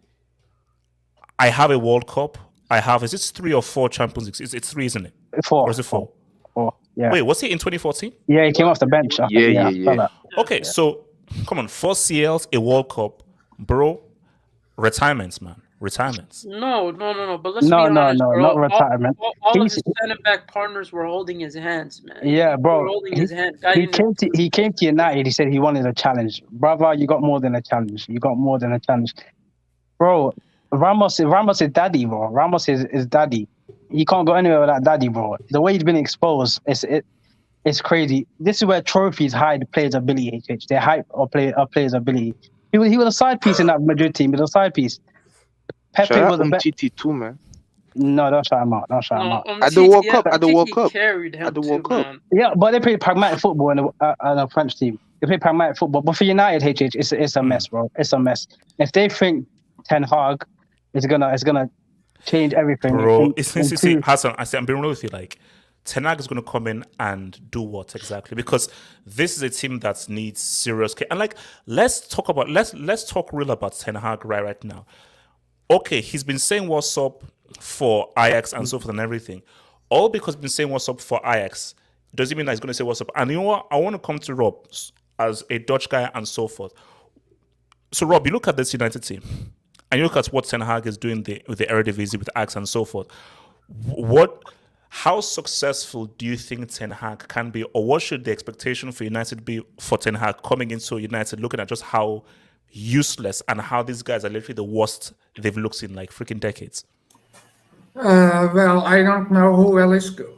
I have a World Cup. I have, is it 3 or 4 Champions Leagues? It's 3, isn't it? 4. Or is it 4? 4, yeah. Wait, was he in 2014? Yeah, he came off the bench. Yeah. Okay, so come on, 4 CLs, a World Cup, bro. Retirements, man. Retirements. No. But let's be honest, bro. Not retirement. All of his center back partners were holding his hands, man. Yeah, bro. Holding his hand. He came to United. He said he wanted a challenge. Brother, you got more than a challenge. Bro, Ramos is daddy, bro. Ramos is daddy. He can't go anywhere without daddy, bro. The way he's been exposed, it's crazy. This is where trophies hide players' ability, HH. They hype a player's ability. He was a side piece in that Madrid team. He was a side piece. Pepe was a Umtiti too, man. No, don't shout him out. At the World Cup. Yeah, but they play pragmatic football in a French team. They play pragmatic football. But for United, HH, it's a mess, bro. It's a mess. If they think Ten Hag is gonna change everything, bro. Hassan, I'm being real with you. Like, Ten Hag is gonna come in and do what exactly? Because this is a team that needs serious care. And like, let's talk real about Ten Hag right now. Okay, he's been saying what's up for Ajax and so forth and everything. All because he's been saying what's up for Ajax doesn't mean that he's going to say what's up. And you know what? I want to come to Rob as a Dutch guy and so forth. So, Rob, you look at this United team and you look at what Ten Hag is doing with the Eredivisie, with Ajax and so forth. How successful do you think Ten Hag can be, or what should the expectation for United be for Ten Hag coming into United, looking at just how useless and how these guys are literally the worst they've looked in like freaking decades? Well, I don't know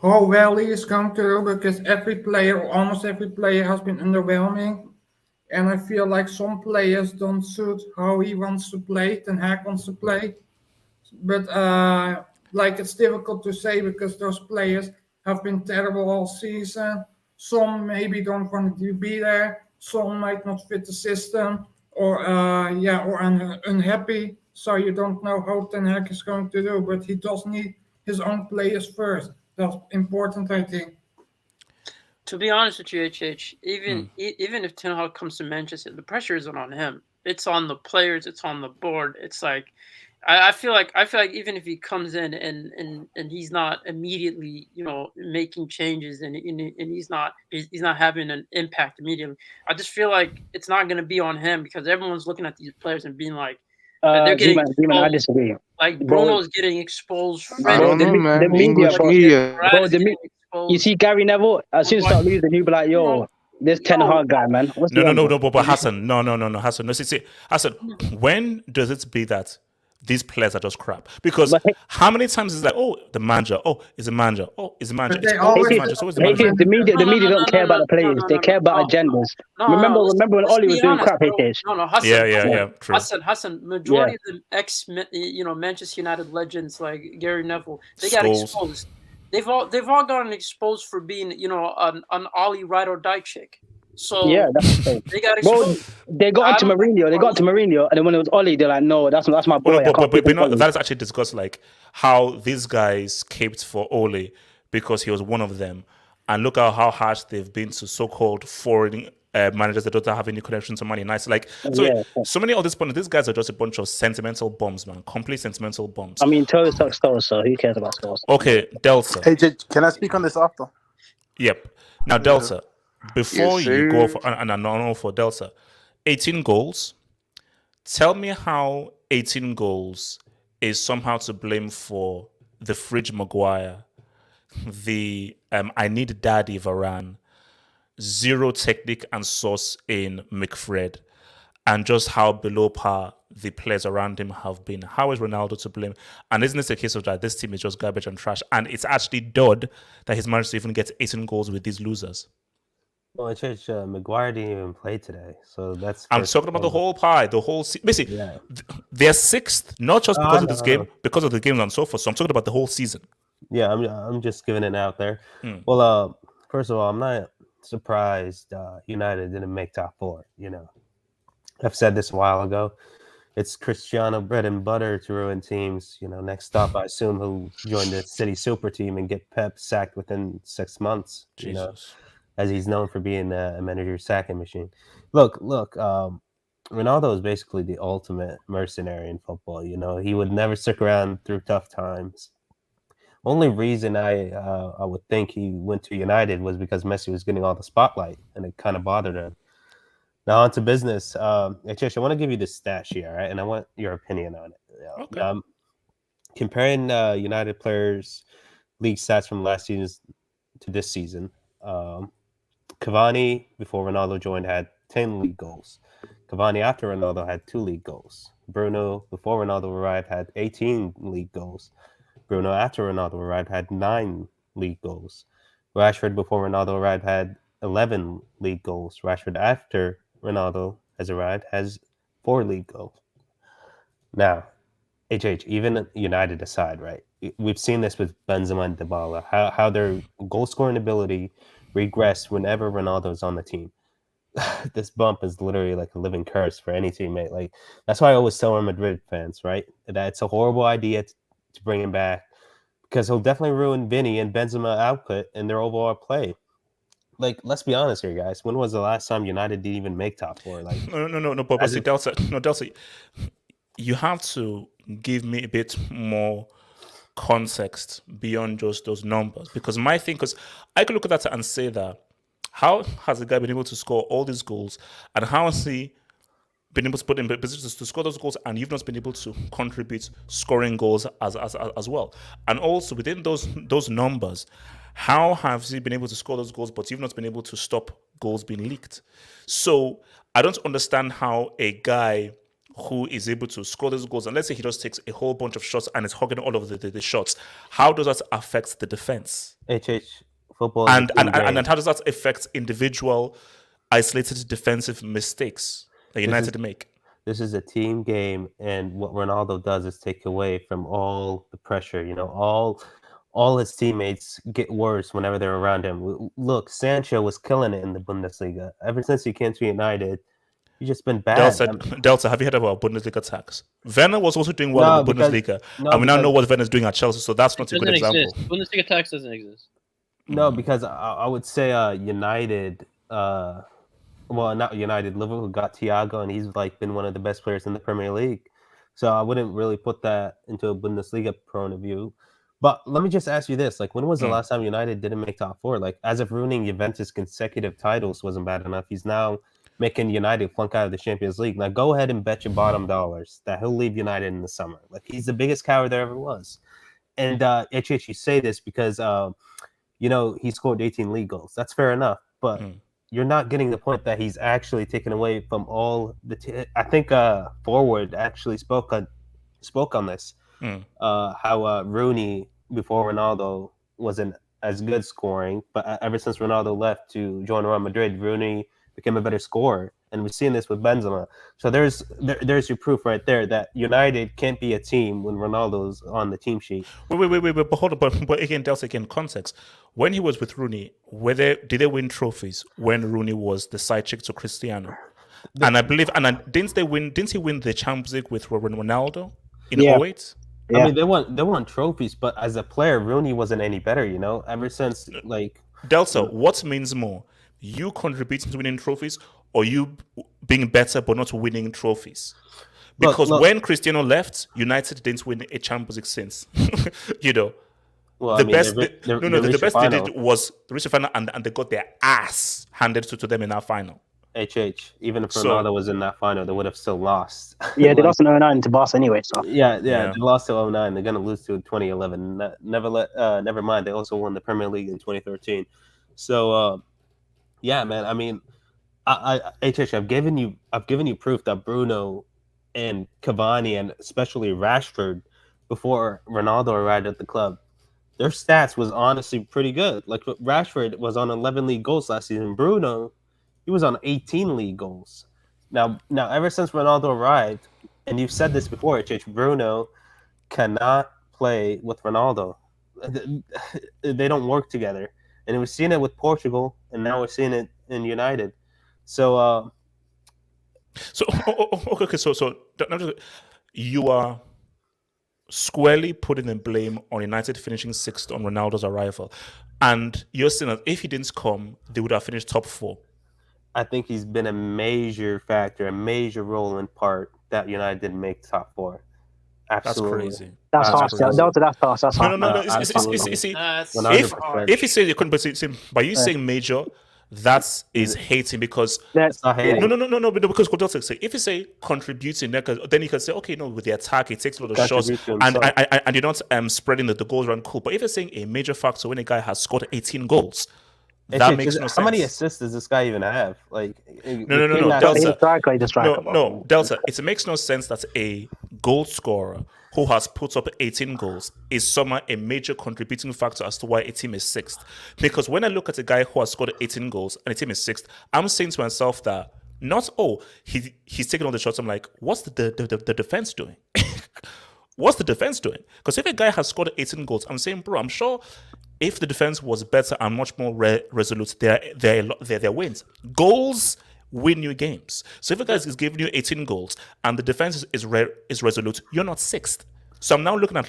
how well he is going to do, because almost every player has been underwhelming, and I feel like some players don't suit how he wants to play, Ten Hag wants to play. But like, it's difficult to say because those players have been terrible all season. Some maybe don't want to be there. Some might not fit the system, or unhappy. So you don't know how Ten Hag is going to do, but he does need his own players first. That's important, I think. To be honest with you, HH, even if Ten Hag comes to Manchester, the pressure isn't on him. It's on the players. It's on the board. It's like, I feel like even if he comes in and he's not immediately, making changes and he's not having an impact immediately, I just feel like it's not going to be on him, because everyone's looking at these players and being like, they're getting I disagree. Like, Bruno's getting exposed. The media, bro. You see Gary Neville, as soon as start losing, he'll be like, yo, this Ten Hag guy, man. No, but Hassan, no, Hassan. No, see, Hassan, when does it be that these players are just crap. Because how many times is that? Oh, the manager. Oh, is the manager. Oh, is the manager. But It's they always the always manager. It's always the say manager. The media don't care about the players. They care about agendas. Remember when let's Oli was be doing honest, crap, bro. HH? No, Hassan, True. Hassan. Majority of the Manchester United legends like Gary Neville, they got Scholes. exposed. They've all gotten exposed for being an Ollie ride or die chick. So Yeah, that's the thing. they got Bro, exposed. they got onto Mourinho. They got onto Mourinho, and then when it was Oli, they're like, "No, that's my boy." But that is actually discussed, like how these guys caped for Ole because he was one of them, and look at how harsh they've been to so-called foreign managers that don't have any connection to Man United. Like, so many of these guys are just a bunch of sentimental bombs, man. Complete sentimental bombs. I mean, Toes sucks Toes, so who cares about Toes? Okay, Delta. Hey, can I speak on this after? Yep. Now, Delta, before you go for for Delta, 18 goals. Tell me how 18 goals is somehow to blame for the Fridge Maguire, the I need daddy Varane, zero technique and source in McFred, and just how below par the players around him have been. How is Ronaldo to blame? And isn't this a case of that this team is just garbage and trash? And it's actually dud that he's managed to even get 18 goals with these losers. Well, Maguire didn't even play today, so that's. I'm talking about the whole pie, the whole. Basically, they're sixth, not just because of this game, because of the games and so forth. So I'm talking about the whole season. Yeah, I'm just giving it out there. Well, first of all, I'm not surprised United didn't make top four. You know, I've said this a while ago. It's Cristiano bread and butter to ruin teams. You know, next up, I assume he'll join the City super team and get Pep sacked within 6 months. Jesus. You know, as he's known for being a manager sacking machine. Look. Ronaldo is basically the ultimate mercenary in football. You know, he would never stick around through tough times. Only reason I would think he went to United was because Messi was getting all the spotlight, and it kind of bothered him. Now on to business. Achesh, I want to give you this stat sheet, all right? And I want your opinion on it. Okay. Comparing United players' league stats from last season to this season. Cavani, before Ronaldo joined, had 10 league goals. Cavani, after Ronaldo, had 2 league goals. Bruno, before Ronaldo arrived, had 18 league goals. Bruno, after Ronaldo arrived, had 9 league goals. Rashford, before Ronaldo arrived, had 11 league goals. Rashford, after Ronaldo has arrived, has 4 league goals. Now, even United aside, right? We've seen this with Benzema and Dybala, how their goal-scoring ability regressed whenever Ronaldo's on the team. This bump is literally like a living curse for any teammate. Like, that's why I always tell our Madrid fans, right, that it's a horrible idea to bring him back because he'll definitely ruin Vinny and Benzema output and their overall play. Like, let's be honest here, guys. When was the last time United didn't even make top four? Like, no. But see, Delta, you have to give me a bit more context beyond just those numbers, because my thing, because I could look at that and say that how has the guy been able to score all these goals, and how has he been able to put in positions to score those goals, and you've not been able to contribute scoring goals as well, and also within those numbers, how have he been able to score those goals, but you've not been able to stop goals being leaked? So I don't understand how a guy who is able to score those goals, and let's say he just takes a whole bunch of shots and is hogging all of the shots, how does that affect the defense? Football and how does that affect individual isolated defensive mistakes that United make? This is a team game, and what Ronaldo does is take away from all the pressure. You know, all his teammates get worse whenever they're around him. Look, Sancho was killing it in the Bundesliga. Ever since he came to United, he's just been bad. Delta, have you heard about Bundesliga tax? Werner was also doing well in the Bundesliga, and we now know what Werner's doing at Chelsea, so that's not a good example. Bundesliga tax doesn't exist. No, because I would say United, well, not United, Liverpool got Thiago, and he's like been one of the best players in the Premier League. So I wouldn't really put that into a Bundesliga point of view. But let me just ask you this: like, when was the last time United didn't make top four? Like, as of ruining Juventus' consecutive titles wasn't bad enough, he's now making United flunk out of the Champions League. Now, go ahead and bet your bottom dollars that he'll leave United in the summer. Like, he's the biggest coward there ever was. And you say this because you know, he scored 18 league goals. That's fair enough, but you're not getting the point that he's actually taken away from all the. I think Forward actually spoke on spoke on this. How Rooney before Ronaldo wasn't as good scoring, but ever since Ronaldo left to join Real Madrid, Rooney became a better scorer, and we've seen this with Benzema. So there's your proof right there that United can't be a team when Ronaldo's on the team sheet. Wait, but hold on, but again, Delta, again, context. When he was with Rooney, did they win trophies when Rooney was the side chick to Cristiano? And I believe, didn't he win the Champions League with Ronaldo in 08? I mean, they won trophies, but as a player, Rooney wasn't any better. Ever since Delta, what means more? You contributing to winning trophies, or you being better but not winning trophies? Because when Cristiano left, United didn't win a Champions League since. Well, the best they did was the reached the final, and they got their ass handed to them in that final. Even if Ronaldo was in that final, they would have still lost. Yeah, they lost in 09 to Barca anyway. So yeah, they lost to 09. They're gonna lose to 2011. Never mind. They also won the Premier League in 2013. So yeah, man. I mean, I've given you proof that Bruno and Cavani and especially Rashford, before Ronaldo arrived at the club, their stats was honestly pretty good. Like Rashford was on 11 league goals last season. Bruno, he was on 18 league goals. Now, ever since Ronaldo arrived, and you've said this before, Bruno cannot play with Ronaldo. They don't work together. And we've seen it with Portugal, and now we're seeing it in United. So, okay. So you are squarely putting the blame on United finishing sixth on Ronaldo's arrival, and you're saying that if he didn't come, they would have finished top 4. I think he's been a major factor, a major role in part that United didn't make top 4. Absolutely. That's crazy. That's harsh. That's harsh. That's harsh. No. If you say you couldn't, but by you saying major, that is hating because that's not hating. No. Because if you say contributing, then you can say, okay, no, with the attack, it takes a lot of shots, and you're not spreading the goals around. Cool, but if you're saying a major factor when a guy has scored 18 goals. That makes no sense. How many assists does this guy even have? Like, no, Delta. No, Delta. It makes no sense that a goal scorer who has put up 18 goals is somehow a major contributing factor as to why a team is sixth. Because when I look at a guy who has scored 18 goals and a team is sixth, I'm saying to myself that he's taking all the shots. I'm like, what's the defense doing? What's the defense doing? Because if a guy has scored 18 goals, I'm saying, bro, I'm sure if the defense was better and much more resolute, their wins. Goals win you games. So if a guy is giving you 18 goals and the defense is resolute, you're not sixth. So I'm now looking at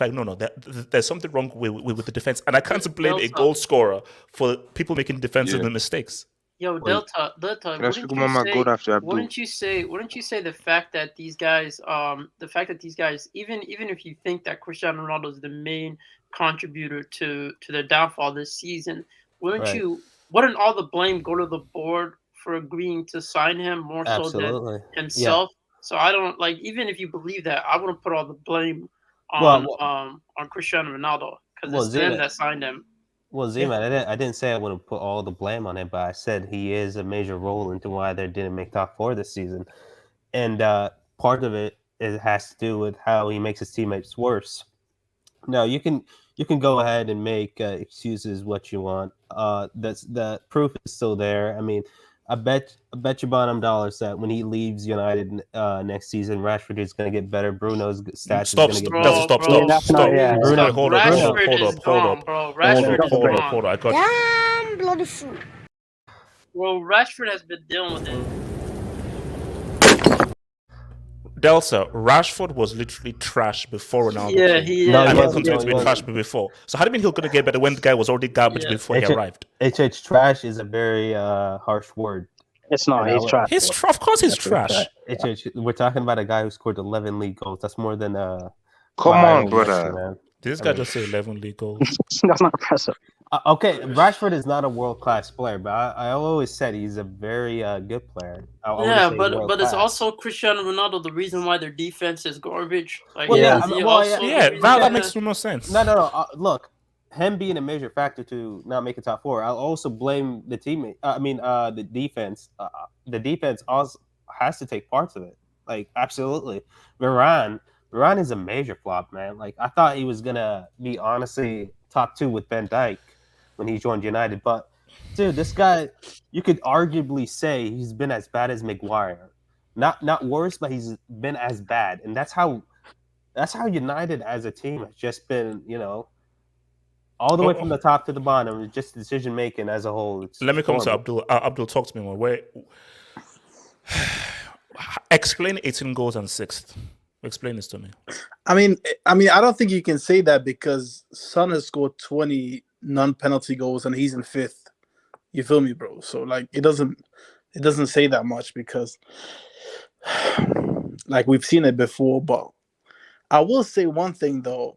there's something wrong with the defense, and I can't blame a goal scorer for people making defensive mistakes. Yo, Delta, wouldn't you say the fact that these guys, even if you think that Cristiano Ronaldo is the main contributor to their downfall this season, wouldn't all the blame go to the board for agreeing to sign him more so than himself? Yeah. So I don't even if you believe that, I wouldn't put all the blame on Cristiano Ronaldo because it's them that signed him. Well, Z-Man, I didn't say I would have put all the blame on him, but I said he is a major role into why they didn't make top 4 this season. And part of it has to do with how he makes his teammates worse. Now, you can go ahead and make excuses what you want. The proof is still there. I mean, I bet you bottom dollars that when he leaves United next season, Rashford is going to get better. Bruno's stats is going to get better. Stop. Bruno, hold up. I got damn bloody fool. Well, Rashford has been dealing with it. Delta, Rashford was literally trash before Ronaldo. Yeah, he is. And he continued to be trash before. So how do you mean he's going to get better when the guy was already garbage before he arrived? Trash is a very harsh word. It's not. He's trash. Of course he's trash. We're talking about a guy who scored 11 league goals. That's more than Come on, brother. Did this guy just say 11 league goals? That's not impressive. Okay, Rashford is not a world-class player, but I always said he's a very good player. But it's also Cristiano Ronaldo the reason why their defense is garbage. Like, that makes no sense. No. Look, him being a major factor to not make a top 4, I'll also blame the teammate. The defense. The defense also has to take parts of it. Like, absolutely. Varane Varane is a major flop, man. Like I thought he was gonna be honestly top 2 with Van Dijk when he joined United, but dude, this guy, you could arguably say he's been as bad as Maguire. Not worse, but he's been as bad, and that's how United as a team has just been, all the way from the top to the bottom. Just decision making as a whole. Let me come to Abdul. Abdul, talk to me more. Explain 18 goals and 6th. Explain this to me. I mean, I don't think you can say that because Son has scored 20 non-penalty goals and he's in 5th. You feel me, bro? So like, it doesn't say that much because, like, we've seen it before. But I will say one thing though,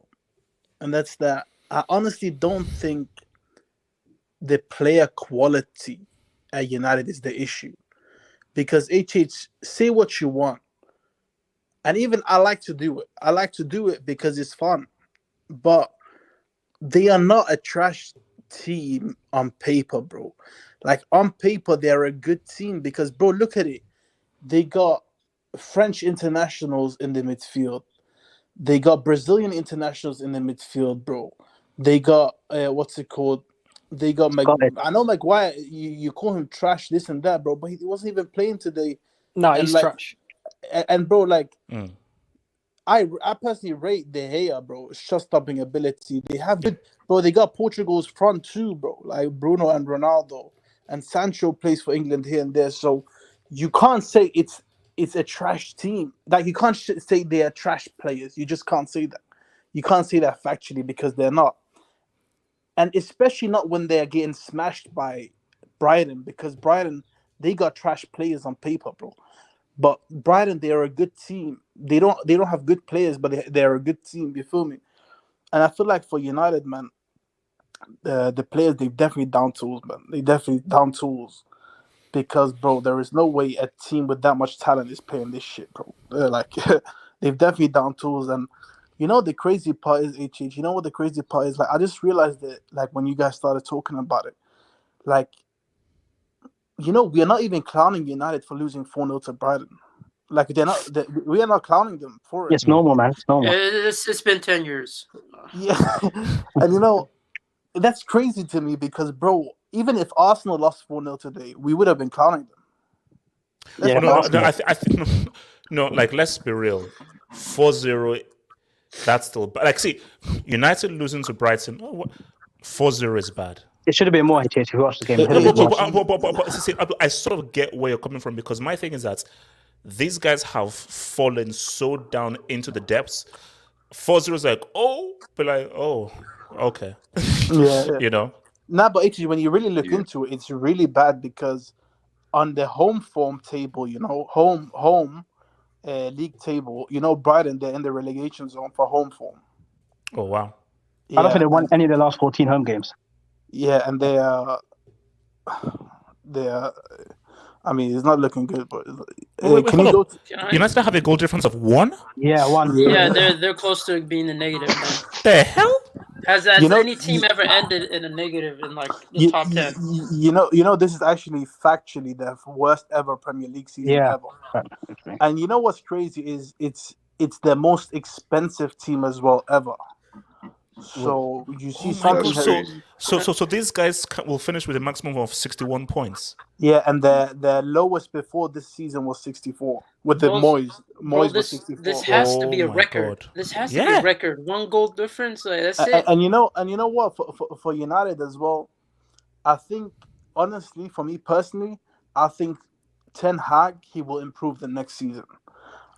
and that's that I honestly don't think the player quality at United is the issue. Because say what you want. And even I like to do it. I like to do it because it's fun. But they are not a trash team on paper, bro. Like, on paper, they're a good team because, bro, look at it. They got French internationals in the midfield. They got Brazilian internationals in the midfield, bro. They got, what's it called? They got I know Maguire, you call him trash, this and that, bro, but he wasn't even playing today. No, he's trash. And bro, like, I personally rate De Gea, bro, shot stopping ability. They have good, bro. They got Portugal's front too, bro, like Bruno and Ronaldo, and Sancho plays for England here and there. So you can't say it's a trash team. Like, you can't say they are trash players. You just can't say that. You can't say that factually because they're not. And especially not when they're getting smashed by Brighton, because Brighton, they got trash players on paper, bro. But Brighton, they are a good team. They don't have good players, but they're a good team. You feel me? And I feel like for United, man, the players, they've definitely down tools, man. They definitely down tools. Because, bro, there is no way a team with that much talent is playing this shit, bro. Like, they've definitely down tools. And you know the crazy part is, HH, you know what the crazy part is? Like, I just realized that, like, when you guys started talking about it, like, you know, we are not even clowning United for losing 4-0 to Brighton. Like, we are not clowning them for it. It's normal, man. It's normal. It's been 10 years. Yeah. And, you know, that's crazy to me because, bro, even if Arsenal lost 4-0 today, we would have been clowning them. I think no, like, let's be real. 4-0, that's still bad. Like, see, United losing to Brighton, 4-0 is bad. It should have been more, HH, if you watched the game. But I sort of get where you're coming from, because my thing is that these guys have fallen so down into the depths. 4-0 is like, okay. Yeah. You know? Nah, but actually, when you really look into it, it's really bad because on the home form table, you know, home league table, you know, Brighton, they're in the relegation zone for home form. Oh, wow. I don't think they won any of the last 14 home games. Yeah, and they are. I mean, it's not looking good, but can you go? United have a goal difference of 1? Yeah, 1. Yeah, they're close to being a negative, man. The hell? Has any team ever ended in a negative in like the top 10? You know, this is actually factually the worst ever Premier League season ever. And you know what's crazy is it's the most expensive team as well ever. So you see something. So these guys will finish with a maximum of 61 points. Yeah, and the lowest before this season was 64 with the Moyes. Moyes was 64. This has to be a record. This has to be a record. 1 goal difference. Like, that's it. And you know what? For United as well, I think honestly, for me personally, I think Ten Hag, he will improve the next season.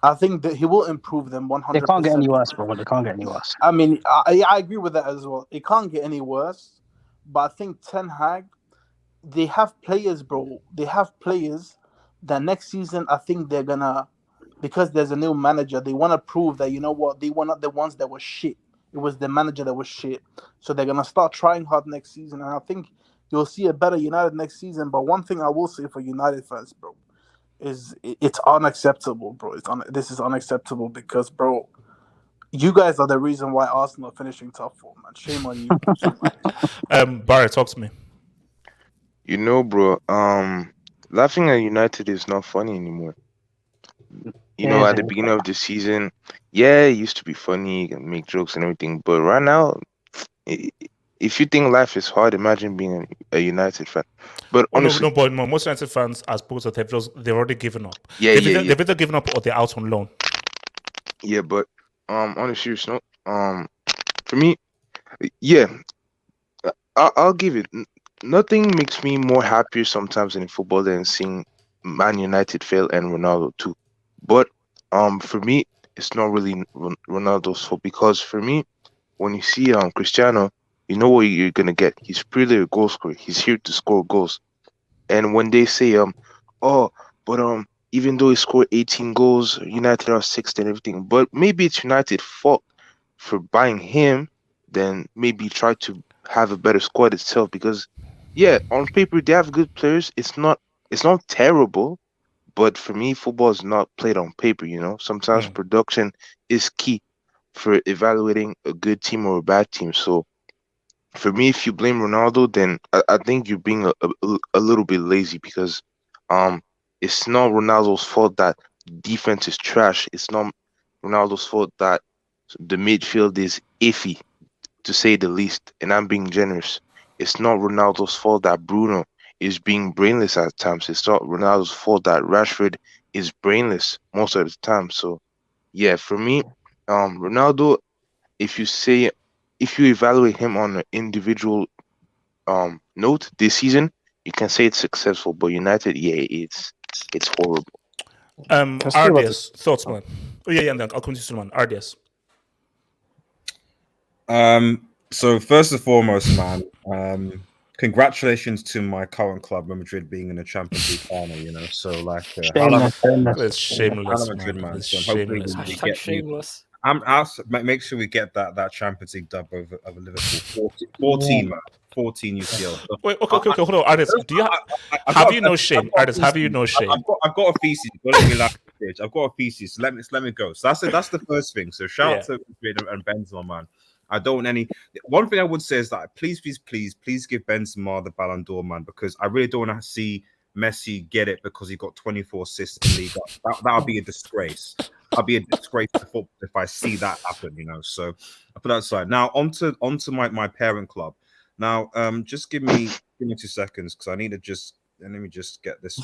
I think that he will improve them 100%. They can't get any worse, bro. They can't get any worse. I mean, I agree with that as well. It can't get any worse. But I think Ten Hag, they have players, bro. They have players that next season, I think they're going to, because there's a new manager, they want to prove that, you know what, they were not the ones that were shit. It was the manager that was shit. So they're going to start trying hard next season. And I think you'll see a better United next season. But one thing I will say for United fans, bro, is it's unacceptable, bro. This is unacceptable because, bro, you guys are the reason why Arsenal are finishing top 4, man. Shame on you. Barry, talk to me. You know, bro, laughing at United is not funny anymore. you know, at the beginning of the season, yeah, it used to be funny and make jokes and everything. But right now, if you think life is hard, imagine being a United fan. But honestly, but most United fans, as opposed to they've already given up. Yeah, they've either given up or they're out on loan. Yeah, but on a serious note, for me, yeah, I'll give it. Nothing makes me more happier sometimes in football than seeing Man United fail and Ronaldo too. But for me, it's not really Ronaldo's fault, because for me, when you see Cristiano, you know what you're gonna get. He's purely a goal scorer. He's here to score goals. And when they say but even though he scored 18 goals, United are sixth and everything, but maybe it's United's fault for buying him, then maybe try to have a better squad itself, because yeah, on paper they have good players. It's not terrible, but for me, football is not played on paper, you know. Sometimes production is key for evaluating a good team or a bad team. So for me, if you blame Ronaldo, then I think you're being a little bit lazy, because it's not Ronaldo's fault that defense is trash. It's not Ronaldo's fault that the midfield is iffy, to say the least. And I'm being generous. It's not Ronaldo's fault that Bruno is being brainless at times. It's not Ronaldo's fault that Rashford is brainless most of the time. So yeah, for me, Ronaldo, if you evaluate him on an individual note this season, you can say it's successful. But United, yeah, it's horrible. RDS, thoughts, man? Oh yeah, and then I'll come to you, man. RDS. So first and foremost, man, congratulations to my current club, Real Madrid, being in the Champions League final. You know, so like, It's shameless, man. It's shameless. Shameless. Make sure we get that Champions League dub over Liverpool. 14, man. 14 UCL. Wait, okay, hold on, Artist. Do you have you no shame? Artist, have you no shame? I've got a thesis. I've got a thesis. Let me go. So that's the first thing. So shout out to Madrid and Benzema, man. I don't want any. One thing I would say is that please give Benzema the Ballon d'Or, man, because I really don't want to see Messi get it because he got 24 assists in Liga. That would be a disgrace. I'll be a disgrace to football if I see that happen, you know. So I put that aside. Now onto my parent club. Now, just give me 2 seconds, because I need to just let me just get this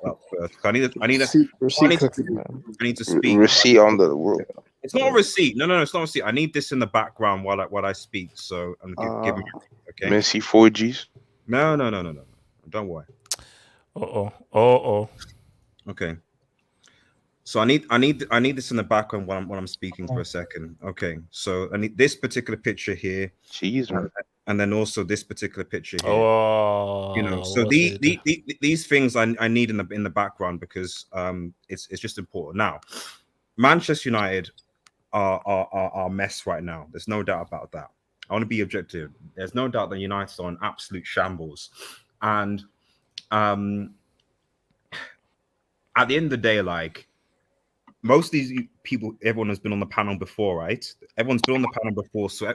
up first. I need to speak. Receipt on the world. It's not a receipt. No, it's not a receipt. I need this in the background while I speak. So I'm give me, okay. Messi 4Gs. No. Don't worry. Okay. So I need this in the background when I'm speaking for a second. Okay. So I need this particular picture here. Jeez, man. And then also this particular picture here. Oh, you know. So these things I need in the background, because it's just important. Now, Manchester United are a mess right now. There's no doubt about that. I want to be objective. There's no doubt that United are an absolute shambles. And at the end of the day, like, most of these people, everyone has been on the panel before, right? Everyone's been on the panel before. So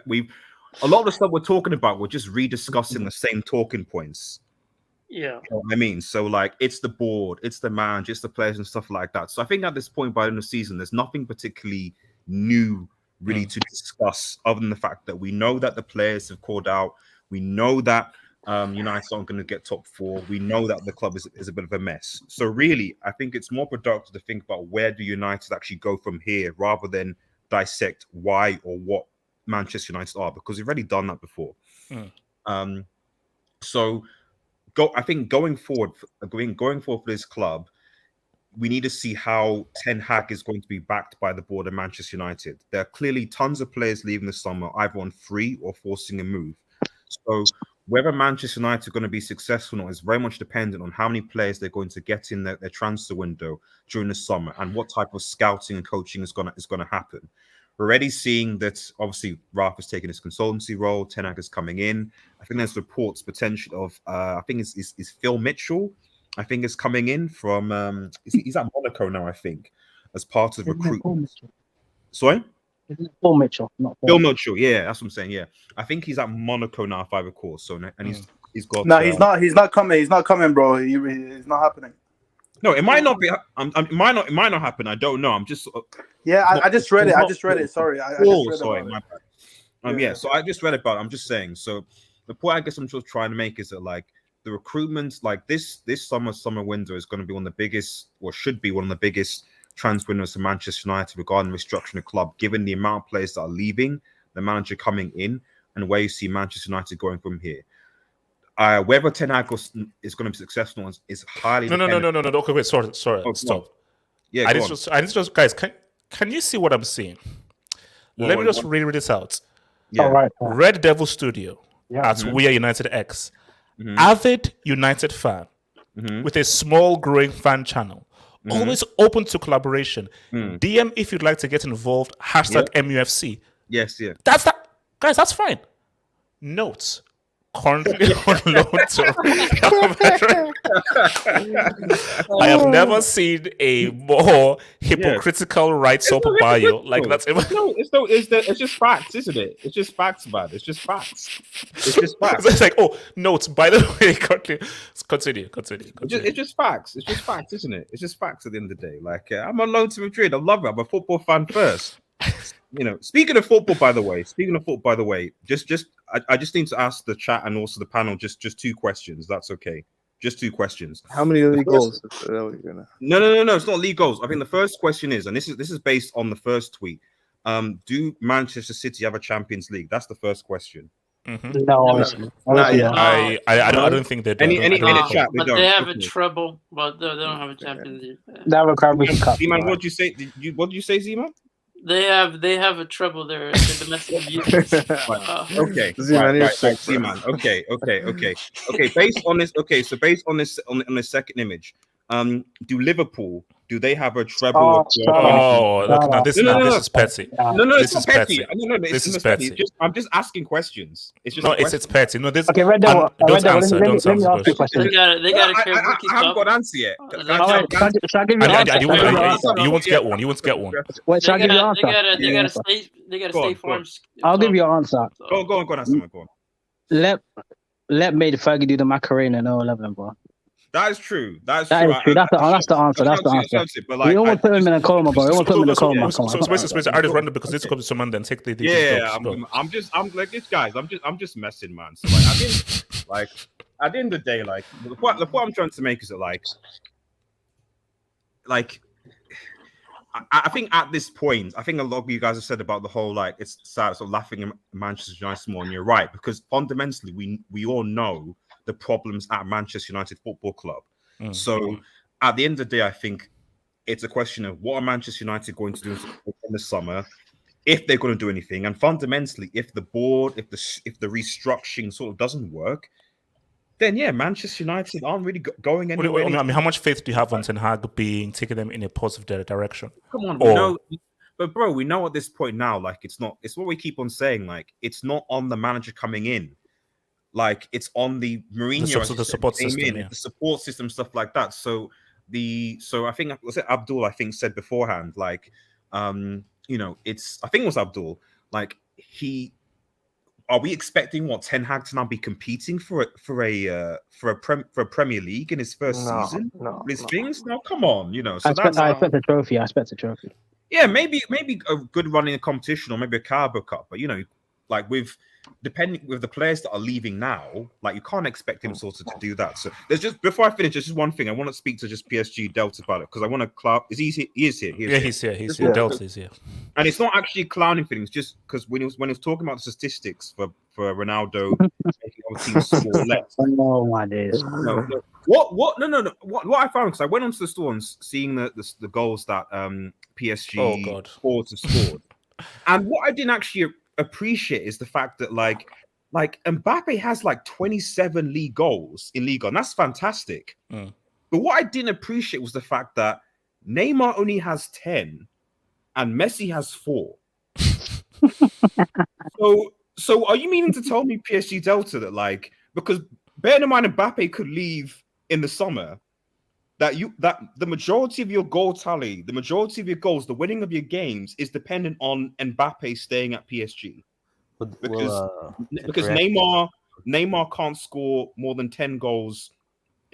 a lot of the stuff we're talking about, we're just rediscussing the same talking points. Yeah. You know what I mean? So, like, it's the board, it's the manager, it's the players and stuff like that. So I think at this point by the end of the season, there's nothing particularly new really to discuss, other than the fact that we know that the players have called out. We know that United aren't going to get top 4. We know that the club is a bit of a mess. So really, I think it's more productive to think about where do United actually go from here, rather than dissect why or what Manchester United are, because we've already done that before. I think going forward for this club, we need to see how Ten Hag is going to be backed by the board of Manchester United. There are clearly tons of players leaving this summer, either on free or forcing a move. So whether Manchester United are going to be successful or not is very much dependent on how many players they're going to get in their transfer window during the summer, and what type of scouting and coaching is going to happen. We're already seeing that, obviously, Ralph is taking his consultancy role. Ten Hag is coming in. I think there's reports potential of, I think it's Phil Mitchell. I think is coming in from, he's at Monaco now, I think, as part of recruitment. Sorry? Isn't it Phil Mitchell? Not Phil Mitchell, yeah, that's what I'm saying, yeah. I think he's at Monaco now, if I recall. So, and he's got... No, he's not coming. He's not coming, bro. He's not happening. No, it might not be. It might not happen. I don't know. I'm just. Yeah, I just read it. I just read it. Sorry, I just read sorry, about my it. bad. Yeah. So I just read about it. I'm just saying. So the point I guess I'm just trying to make is that like the recruitment, like this summer window is going to be one of the biggest, or should be one of the biggest transfer windows for Manchester United regarding restructuring the club, given the amount of players that are leaving, the manager coming in, and where you see Manchester United going from here. Whether Ten Hag is going to be successful is highly No. Okay, wait. Sorry. Stop. Yeah, I need to just guys. Can you see what I'm seeing? Let me just read this out. Yeah. All right. Red Devil Studio at We Are United X. Avid United fan with a small growing fan channel. Always open to collaboration. DM if you'd like to get involved. Hashtag MUFC. Yes, yeah. That's that, guys. That's fine. Notes. Currently on loan to I have never seen a more hypocritical rights up bio. Like that's it's just facts, isn't it? It's just facts, man. It's just facts. It's just facts. It's like, oh, notes. By the way, continue. It's just facts. It's just facts, isn't it? It's just facts at the end of the day. Like I'm on loan to Madrid. I love it. I'm a football fan first. Speaking of football, by the way, I just need to ask the chat and also the panel just 2 questions. That's okay. Just 2 questions. How many league goals? No. It's not league goals. I think the first question is, and this is based on the first tweet. Do Manchester City have a Champions League? That's the first question. No, honestly. I don't think they do. Any chat, but they have a treble, but they don't have a Champions League. They have a Caribbean Cup. Z-Man, what did you say? What did you say, Z-Man? They have a treble there. Domestic abuse. Okay, Z-Man. Okay. Based on this, on the second image, do Liverpool? Do they have a treble? This is petty. No, it's not petty. This is petty. I'm just asking questions. It's just it's petty. No, this. Okay, Red Devil. Don't answer. Let me ask you a question. They got I haven't got an answer yet. Shall I give you an answer? You won't get one. You won't get one. Wait, shall I give you an answer? They got a State Farm. I'll give you an answer. Go on, answer me. Go on. Let made Fergie do the Macarena in 011, bro. That is true. That's the answer. That's the answer. But like, you don't want to put him in a coma, bro. You don't want to put him in a coma. So I just random because this comes to someone, then take the I'm like this, guys. I'm just messing, man. So like, at the end of the day, like the point I'm trying to make is that like I think at this point, I think a lot of you guys have said about the whole like it's sad sort of laughing at Manchester United more, and you're right, because fundamentally we all know the problems at Manchester United Football Club. So at the end of the day, I think it's a question of what are Manchester United going to do in the summer, if they're going to do anything, and fundamentally, if the board, if the restructuring sort of doesn't work, then Manchester United aren't really going anywhere. I mean, how much faith do you have on Ten Hag taking them in a positive direction? Come on, we know, but bro, we know at this point now, like it's what we keep on saying, like it's not on the manager coming in. Like it's on the Mourinho, the support system, the support system, stuff like that. So I think was it Abdul? I think said beforehand, like, I think it was Abdul. Like are we expecting Ten Hag to now be competing for a Premier League in his first season? No, things? No, come on, So I expect a trophy. Yeah, maybe a good run in a competition or maybe a Carabao Cup, but like depending with the players that are leaving now, like you can't expect him sort of to do that. So there's just before I finish, there's just one thing I want to speak to just PSG Delta about it because I want to clown. He is here. He's here. Delta is here, and it's not actually clowning things. Just because when he was talking about the statistics for Ronaldo, making other teams score less. Oh my days! No. What? No. What I found because I went onto the store and seeing the goals that PSG scored, and what I didn't actually appreciate is the fact that like Mbappe has like 27 league goals in Liga, and that's fantastic. But what I didn't appreciate was the fact that Neymar only has 10 and Messi has 4. So are you meaning to tell me, PSG Delta, that like, because bear in mind Mbappe could leave in the summer, that the majority of your goal tally, the majority of your goals, the winning of your games is dependent on Mbappe staying at PSG. Because Neymar can't score more than 10 goals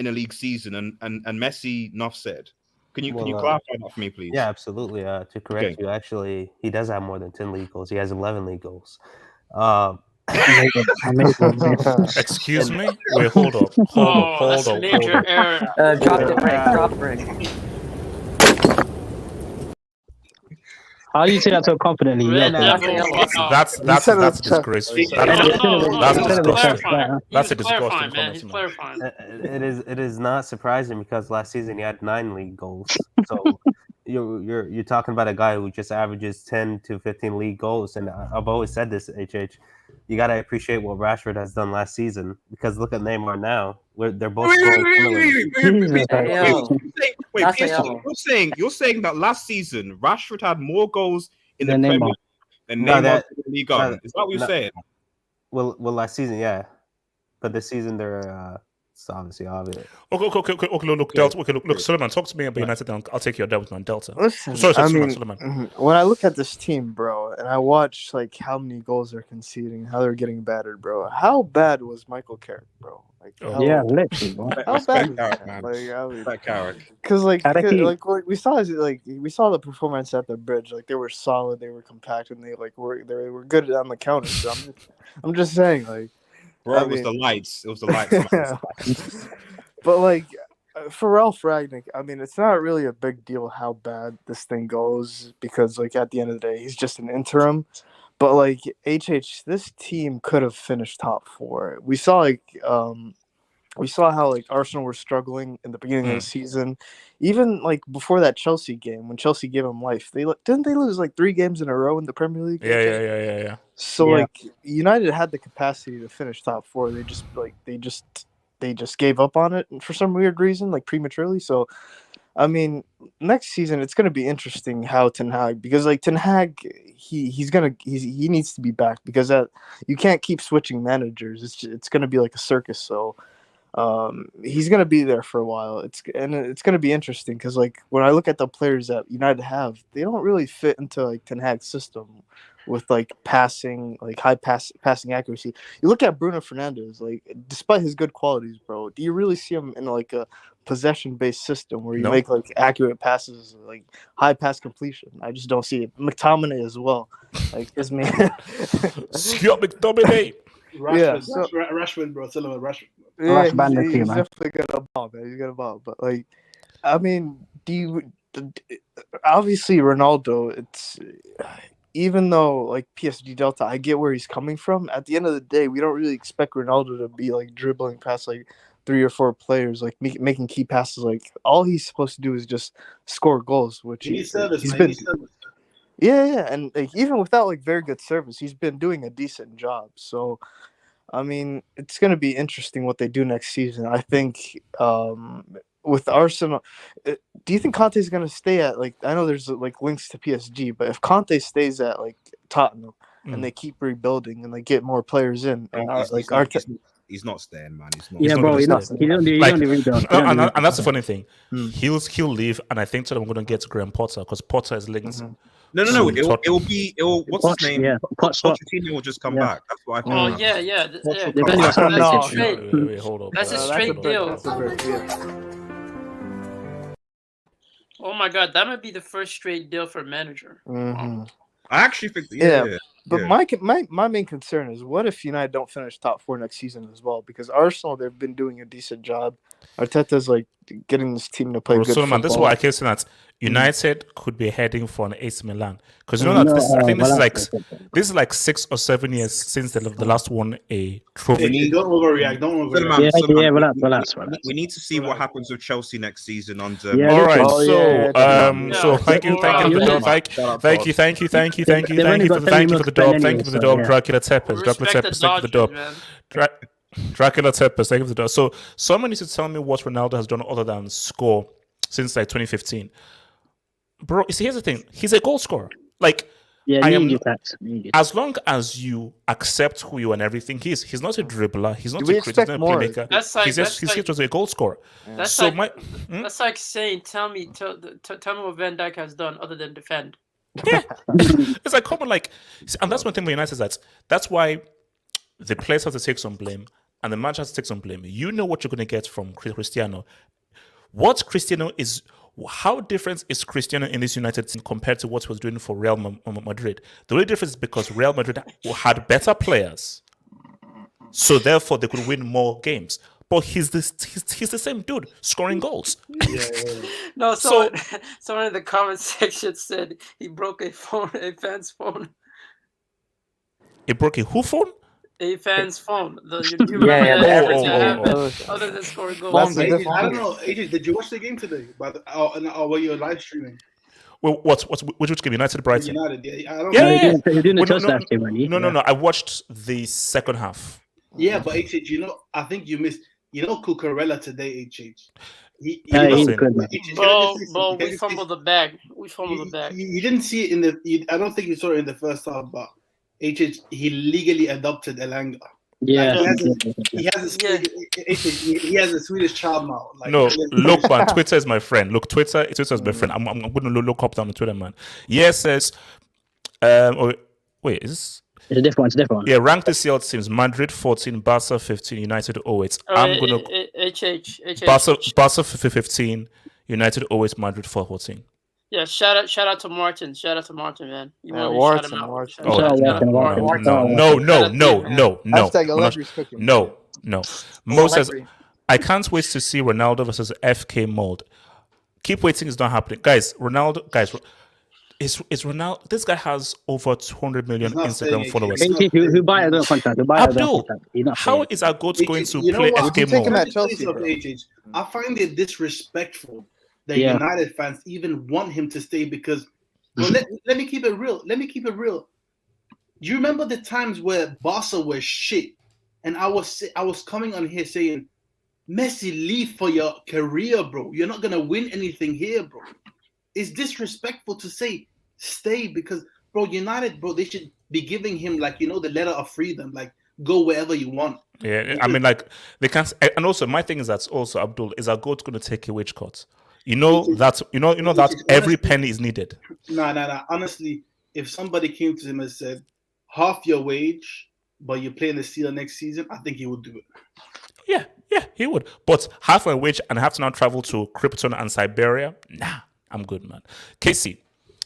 in a league season and Messi not said. Can you Well, clarify that for me, please? Yeah, absolutely. To correct you, actually, he does have more than 10 league goals. He has 11 league goals. Excuse me? Wait, hold up. That's a major error. Drop the break. Drop break. How do you say that so confidently? Red Yeah, Devil, wow. That's disgraceful. That's disgusting. That's a disgusting comment. He's clarifying. It is not surprising because last season he had 9 league goals. So you're talking about a guy who just averages 10 to 15 league goals, and I've always said this, HH. You got to appreciate what Rashford has done last season because look at Neymar now. They're both scoring similarly. You're saying that last season Rashford had more goals in the Premier League than Neymar in the Liga. Is that what you're saying? Well, last season, yeah, but this season they're it's obviously obvious. Okay, look, Delta. Okay, look, Suleiman, talk to me about United. I'll take your Delta, man. Delta. Listen, Suleiman. When I look at this team, bro, and I watch like how many goals they're conceding, how they're getting battered, bro. How bad was Michael Carrick, bro? Like, literally, bro. How bad was that, man? Because we saw the performance at the bridge. Like they were solid, they were compact, and they were good on the counter. So I'm just saying, like. Bro, it was the lights. It was the lights. But like for Ralph Ragnick, I mean, it's not really a big deal how bad this thing goes because like at the end of the day, he's just an interim. But like this team could have finished top 4. We saw how like Arsenal were struggling in the beginning of the season. Even like before that Chelsea game, when Chelsea gave them life, didn't they lose like 3 games in a row in the Premier League? Yeah. So like United had the capacity to finish top 4. They just gave up on it for some weird reason, like prematurely. So I mean, next season it's gonna be interesting how Ten Hag, because like Ten Hag, he needs to be back because you can't keep switching managers. It's gonna be like a circus. So he's gonna be there for a while. It's gonna be interesting because like when I look at the players that United have, they don't really fit into like Ten Hag's system with like passing, like high passing accuracy. You look at Bruno Fernandes, like despite his good qualities, bro, do you really see him in like a possession based system where you make like accurate passes, like high pass completion? I just don't see it. McTominay as well, like this man. Scott McTominay. Rashford, bro. Tell him Rashford. Yeah, he's definitely gonna ball, man. He's gonna ball. But like, I mean, obviously Ronaldo? It's even though like PSG Delta, I get where he's coming from. At the end of the day, we don't really expect Ronaldo to be like dribbling past like 3 or 4 players, like making key passes. Like all he's supposed to do is just score goals, which he's been. Yeah, and like, even without like very good service, he's been doing a decent job. So, I mean, it's going to be interesting what they do next season. I think with Arsenal, do you think Conte is going to stay at like? I know there's like links to PSG, but if Conte stays at like Tottenham and they keep rebuilding and they get more players in, and he's not staying, man. He's not. Yeah, bro, he's not. He don't do rebuild. And that's the funny thing. He'll leave, and I think Tottenham are going to get Graham Potter because Potter is linked. No. It will be. What's his name? Yeah, Pochettino will just come back. That's what I think. Oh yeah. Wait, hold up. That's a straight deal. Oh my god, that might be the first straight deal for a manager. I actually think. But my main concern is what if United don't finish top 4 next season as well? Because Arsenal, they've been doing a decent job. Arteta's like getting this team to play good football. This is why I keep saying that United could be heading for an AC Milan, because you know that this is like 6 or 7 years since the last won a trophy. Don't overreact. Relax. We need to see what happens with Chelsea next season. All right. So thank you for the dog. Thank you for the dog. Thank you for the dog. Dracula Tepes. Thank you for the dog. Dracula Tepes. Thank you for the dog. So someone needs to tell me what Ronaldo has done other than score since like 2015. Bro, you see, here's the thing. He's a goal scorer. Like, as long as you accept who you are and everything, he's not a dribbler. He's not a playmaker. He's just a goal scorer. That's like saying, tell me what Van Dijk has done other than defend. Yeah, it's like common, like, and that's one thing with United is that's why the players have to take some blame, and the manager has to take some blame. You know what you're going to get from Cristiano. What Cristiano is, how different is Cristiano in this United team compared to what he was doing for Real Madrid? The only difference is because Real Madrid had better players, so therefore they could win more games. But he's the same dude scoring goals. No, someone in the comment section said he broke a fan's phone. It broke a who phone? A fan's phone. Other than scoring goals. I don't know, AJ, did you watch the game today? Or were you live streaming? Well, which game? United Brighton. United, yeah. I don't know. No. I watched the second half. Yeah, but HH, I think you missed. Cucurella today, HH. He's good, man. Bro, we fumbled the bag. You didn't see it in the. I don't think you saw it in the first half, but HH, he legally adopted Elanga. Yeah, he has a Swedish child now. Look, man, Twitter is my friend. Look, Twitter is my friend. I'm going to look up down on Twitter, man. Yes, says. Wait, is this? It's a different one. Yeah, ranked the CL teams: Madrid 14, Barca 15, United 08. I'm gonna Barca 15, United 08, Madrid 14. Yeah, shout out to Martin. Shout out to Martin, man. You want to shout him out? No. Mo says, I can't wait to see Ronaldo versus FK Mold. Keep waiting, it's not happening. Guys, is Ronaldo? This guy has over 200 million Instagram followers. Who buy it? Abdul, how is our goat going to play FK Mold? I find it disrespectful that United fans even want him to stay because. Well, let me keep it real. Do you remember the times where Barca was shit, and I was coming on here saying, Messi, leave for your career, bro. You're not gonna win anything here, bro. It's disrespectful to say stay because, bro, United, bro, they should be giving him the letter of freedom, go wherever you want. Yeah, I mean, they can't. And also, my thing is that also Abdul is our goat going to take a wage cut. You know that every penny is needed. Nah. Honestly, if somebody came to him and said half your wage, but you're playing the Serie next season, I think he would do it. Yeah, he would. But half my wage and I have to now travel to Krypton and Siberia. Nah. I'm good, man. Casey,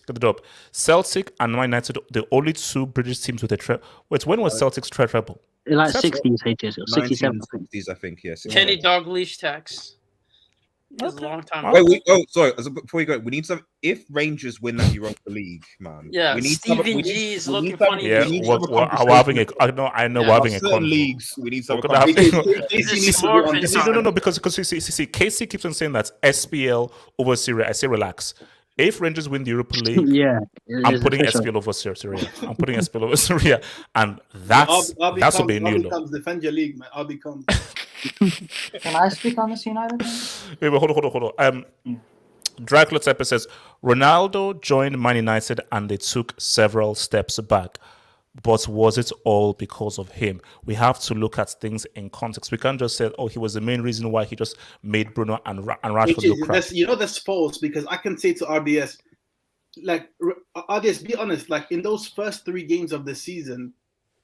get it up. Celtic and Man United, the only two British teams with a treble. Wait, when was Celtic's treble? In 60s, HS, or 67. 60s, I think, yes. Kenny Dalglish tax. That's a long time. Wait, sorry. Before you go, we need some. If Rangers win that Europa League, man. Yeah, we need Stevie G is looking funny. Yeah, we're having a. I know we're having a certain leagues. We need some. No, because you see, Casey keeps on saying that SPL over Serie. I say relax. If Rangers win the Europa League, I'm putting SPL over Serie. I'm putting SPL over Serie, and that's will be new. Defend your league, man. I'll become. Can I speak on this United? Wait, hold on. Dracula Tepe says Ronaldo joined Man United and they took several steps back. But was it all because of him? We have to look at things in context. We can't just say, "Oh, he was the main reason why he just made Bruno and Rashford look crap." That's false because I can say to RDS, RDS, be honest. In those first 3 games of the season,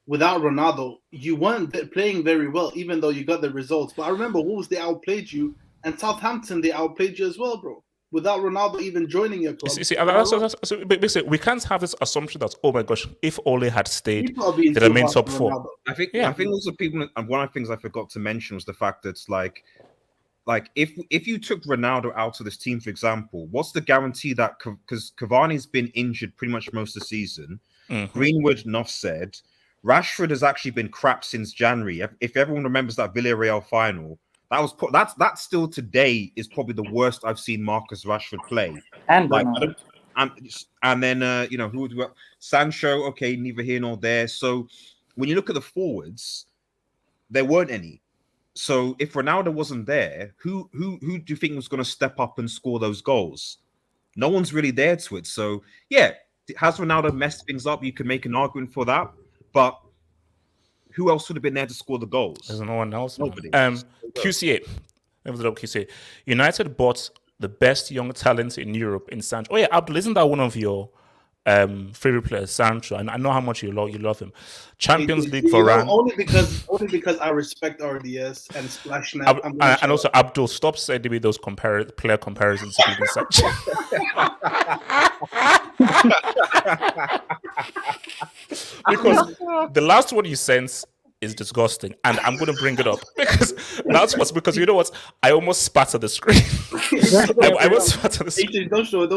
without Ronaldo, you weren't playing very well, even though you got the results. But I remember Wolves, they outplayed you, and Southampton, they outplayed you as well, bro. Without Ronaldo even joining your club. Basically, we can't have this assumption that, oh my gosh, if Ole had stayed, they'd have made top 4. I think also people, and one of the things I forgot to mention was the fact that if you took Ronaldo out of this team, for example, what's the guarantee that because Cavani's been injured pretty much most of the season, Greenwood, enough said. Rashford has actually been crap since January. If everyone remembers that Villarreal final, that still today is probably the worst I've seen Marcus Rashford play. And then who would Sancho? Okay, neither here nor there. So when you look at the forwards, there weren't any. So if Ronaldo wasn't there, who do you think was going to step up and score those goals? No one's really there to it. So yeah, has Ronaldo messed things up? You can make an argument for that. But who else would have been there to score the goals? There's no one else. Nobody. QCA. QCA. United bought the best young talent in Europe in Sancho. Oh yeah, Abdul, isn't that one of your favorite player Sancho, and I know how much you love him. Champions League for only because I respect RDS and Splash now. And also Abdul, stop sending me those player comparisons. Because the last one you sent is disgusting, and I'm going to bring it up because you know what? I almost spat at the screen. I almost spat at the screen. Don't show it.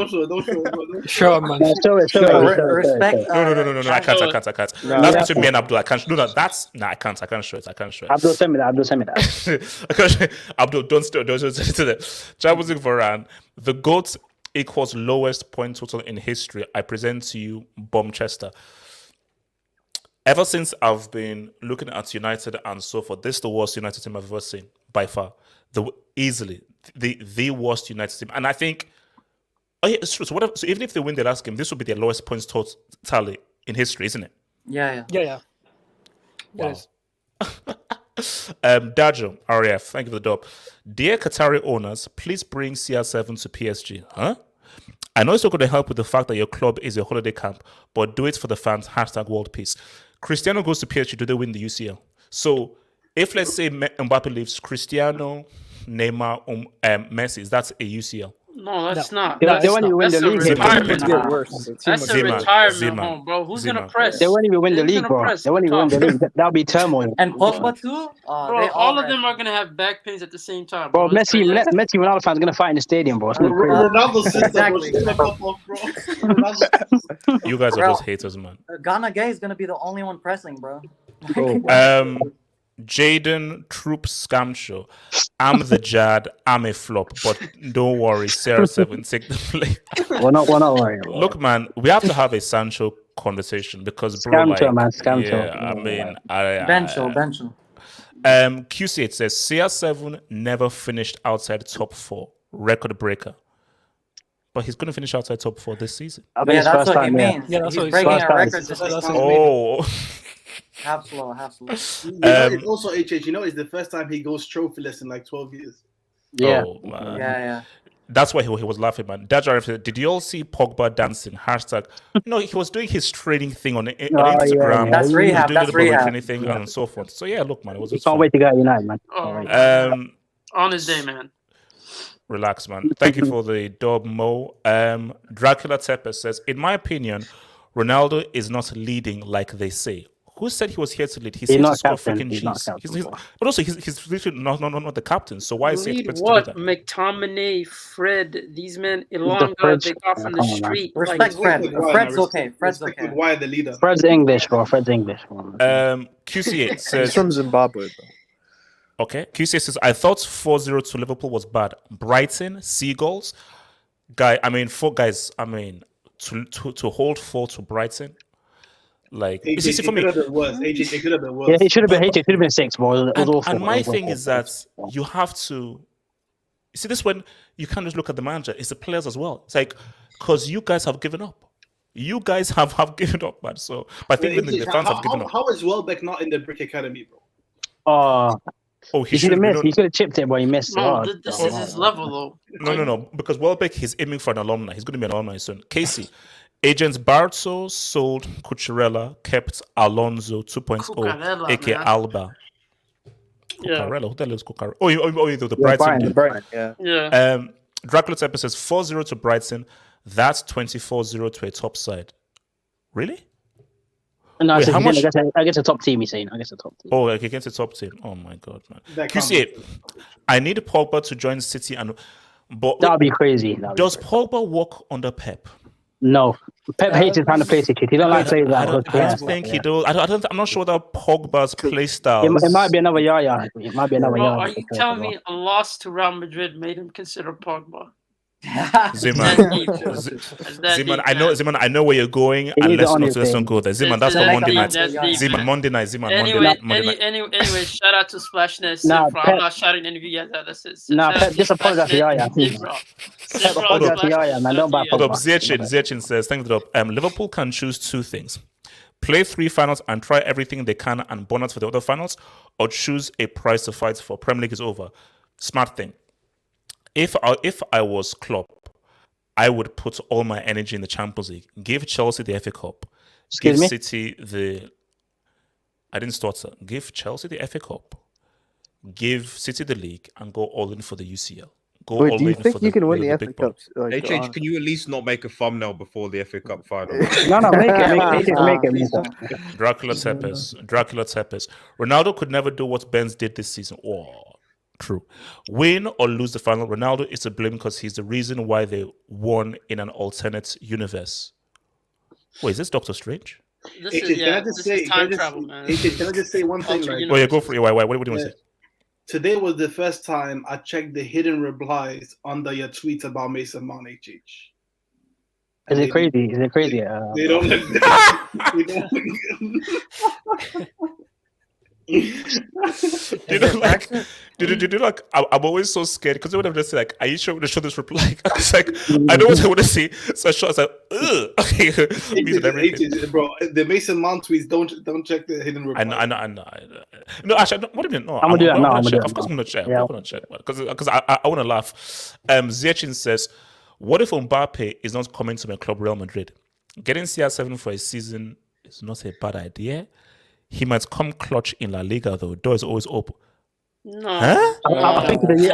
Sure, man. Respect. No. I can't. That's between me and Abdul. I can't. No, I can't. I can't show it. Abdul, send me that. Abdul, don't do that. Champions League Varane. The GOAT equals lowest point total in history. I present to you Bomchester. Ever since I've been looking at United and so forth, this is the worst United team I've ever seen, by far. Easily the worst United team. And I think, it's true. So even if they win the last game, this will be their lowest points tally in history, isn't it? Yeah. Wow. Dajo, RAF, thank you for the dub. Dear Qatari owners, please bring CR7 to PSG. Huh? I know it's not going to help with the fact that your club is a holiday camp, but do it for the fans. #World Peace. Cristiano goes to PSG, do they win the UCL? So if, let's say, Mbappe leaves, Cristiano, Neymar, Messi, that's a UCL. No, that's not. They won't even win the league. That's a retirement home, bro. Who's going to press? They won't even win the league, bro. They won't even win the league. That'll be turmoil. And Pogba too? Bro, all of them are going to have back pains at the same time. Bro, Messi Ronaldo fans going to fight in the stadium, bro. Ronaldo's sister, Exactly. You guys are just haters, man. Ghana Gay is gonna be the only one pressing, bro. Jaden Troop Scam Show. I'm the Jad. I'm a flop, but don't worry, CR7 take the play. We're not worrying. Look, man, we have to have a Sancho conversation because bro, Scam show. I mean, Bencho. QC8 says CR7 never finished outside top 4, record breaker. But he's going to finish outside top 4 this season. That's what he means. Yeah, that's he's what breaking he's a record this season. Oh. Half slow. It's also HH. It's the first time he goes trophyless in like 12 years. Yeah. Oh, man. Yeah. That's why he was laughing, man. Dajar, did you all see Pogba dancing? No, he was doing his training thing on Instagram. Yeah. That's rehab. He was doing the training thing and so forth. So yeah, look, man, it was. You can't wait to get United, man. On his day, man. Relax, man. Thank you for the dub, Mo. Dracula Tepes says, in my opinion, Ronaldo is not leading like they say. Who said he was here to lead? He's here to score freaking cheese. But also, he's literally not the captain. So why is he expected to do that? McTominay, Fred, these men, Ilonga, they got from the street. Respect Fred. Fred's okay. Why the leader? Fred's English, bro. QC8 says... He's from Zimbabwe, bro. Okay. QC8 says, I thought 4-0 to Liverpool was bad. Brighton, Seagulls. To hold 4 to Brighton... Like, it's easy for me. It could have been worse. It could have been worse. Yeah, it should have been 6, bro. And my thing is that you have to see this when you can't just look at the manager, it's the players as well. It's like, because you guys have given up. You guys have given up, man. So, but I think even the fans have given up. How is Welbeck not in the Brick Academy, bro? He should have missed. He could have chipped it, but he missed. No, this is his level, though. No. Because Welbeck, he's aiming for an alumni. He's going to be an alumni soon. Casey. Agents Barto sold Cucurella, kept Alonso 2.0, aka Alba. Cucurella, who the hell is Cucurella? The Brighton. Yeah. Dracula Tepper says 4-0 to Brighton. That's 24-0 to a top side. Really? No, how much? I guess a top team. He's saying. I guess a top team. Oh, like against a top team. Oh my god, man. QC8. I need Pogba to join City, but that'd be crazy. Does Pogba work under Pep? No, Pep hates his kind of play security. He don't like saying that. I don't think he does. I'm not sure that Pogba's play style. It might be another Yaya. Are you telling me a loss to Real Madrid made him consider Pogba? Ziman, I know where you're going, and let's not go there. Ziman, that's for Monday night. Ziman, Monday night. Anyway, shout out to Splashnet. I'm not shouting any of you guys out. That's it. Pep, just apologize to Yaya. Pep, apologize to Yaya, man. Don't buy Pogba. Zirchin says, thank you. Liverpool can choose 2 things. Play 3 finals and try everything they can and bonus for the other finals, or choose a prize to fight for. Premier League is over. Smart thing. If I was Klopp, I would put all my energy in the Champions League. Give Chelsea the FA Cup. Excuse Give me? City the. I didn't start. Sir. Give Chelsea the FA Cup. Give City the league and go all in for the UCL. Go Wait, all do you in think for you can win the the big FA ball. Cups? Like, HH, can you at least not make a thumbnail before the FA Cup final? No, make it. Please Make don't, it. please don't. Dracula Tepes. Ronaldo could never do what Benz did this season. Oh, true. Win or lose the final, Ronaldo is to blame because he's the reason why they won in an alternate universe. Wait, is this Doctor Strange? This is time travel, man. Can I just say one thing? Like, Oh yeah, go for it. Why? What do you want to say? Today was the first time I checked the hidden replies under your tweets about Mason Mount, HH. Is it crazy? Is it crazy? They don't look I'm always so scared because when I'm just like, are you sure to show this reply? It's like I know what I want to see, so I was like, ugh. Okay, bro, the Mason Mount tweets don't check the hidden replies. I know. No, actually, what do you mean? No, I'm gonna do that now. Of course, I'm gonna check. I'm gonna check because I want to laugh. Zechin says, "What if Mbappe is not coming to my club, Real Madrid? Getting CR7 for a season is not a bad idea. He might come clutch in La Liga, though. Door is always open." No, huh? I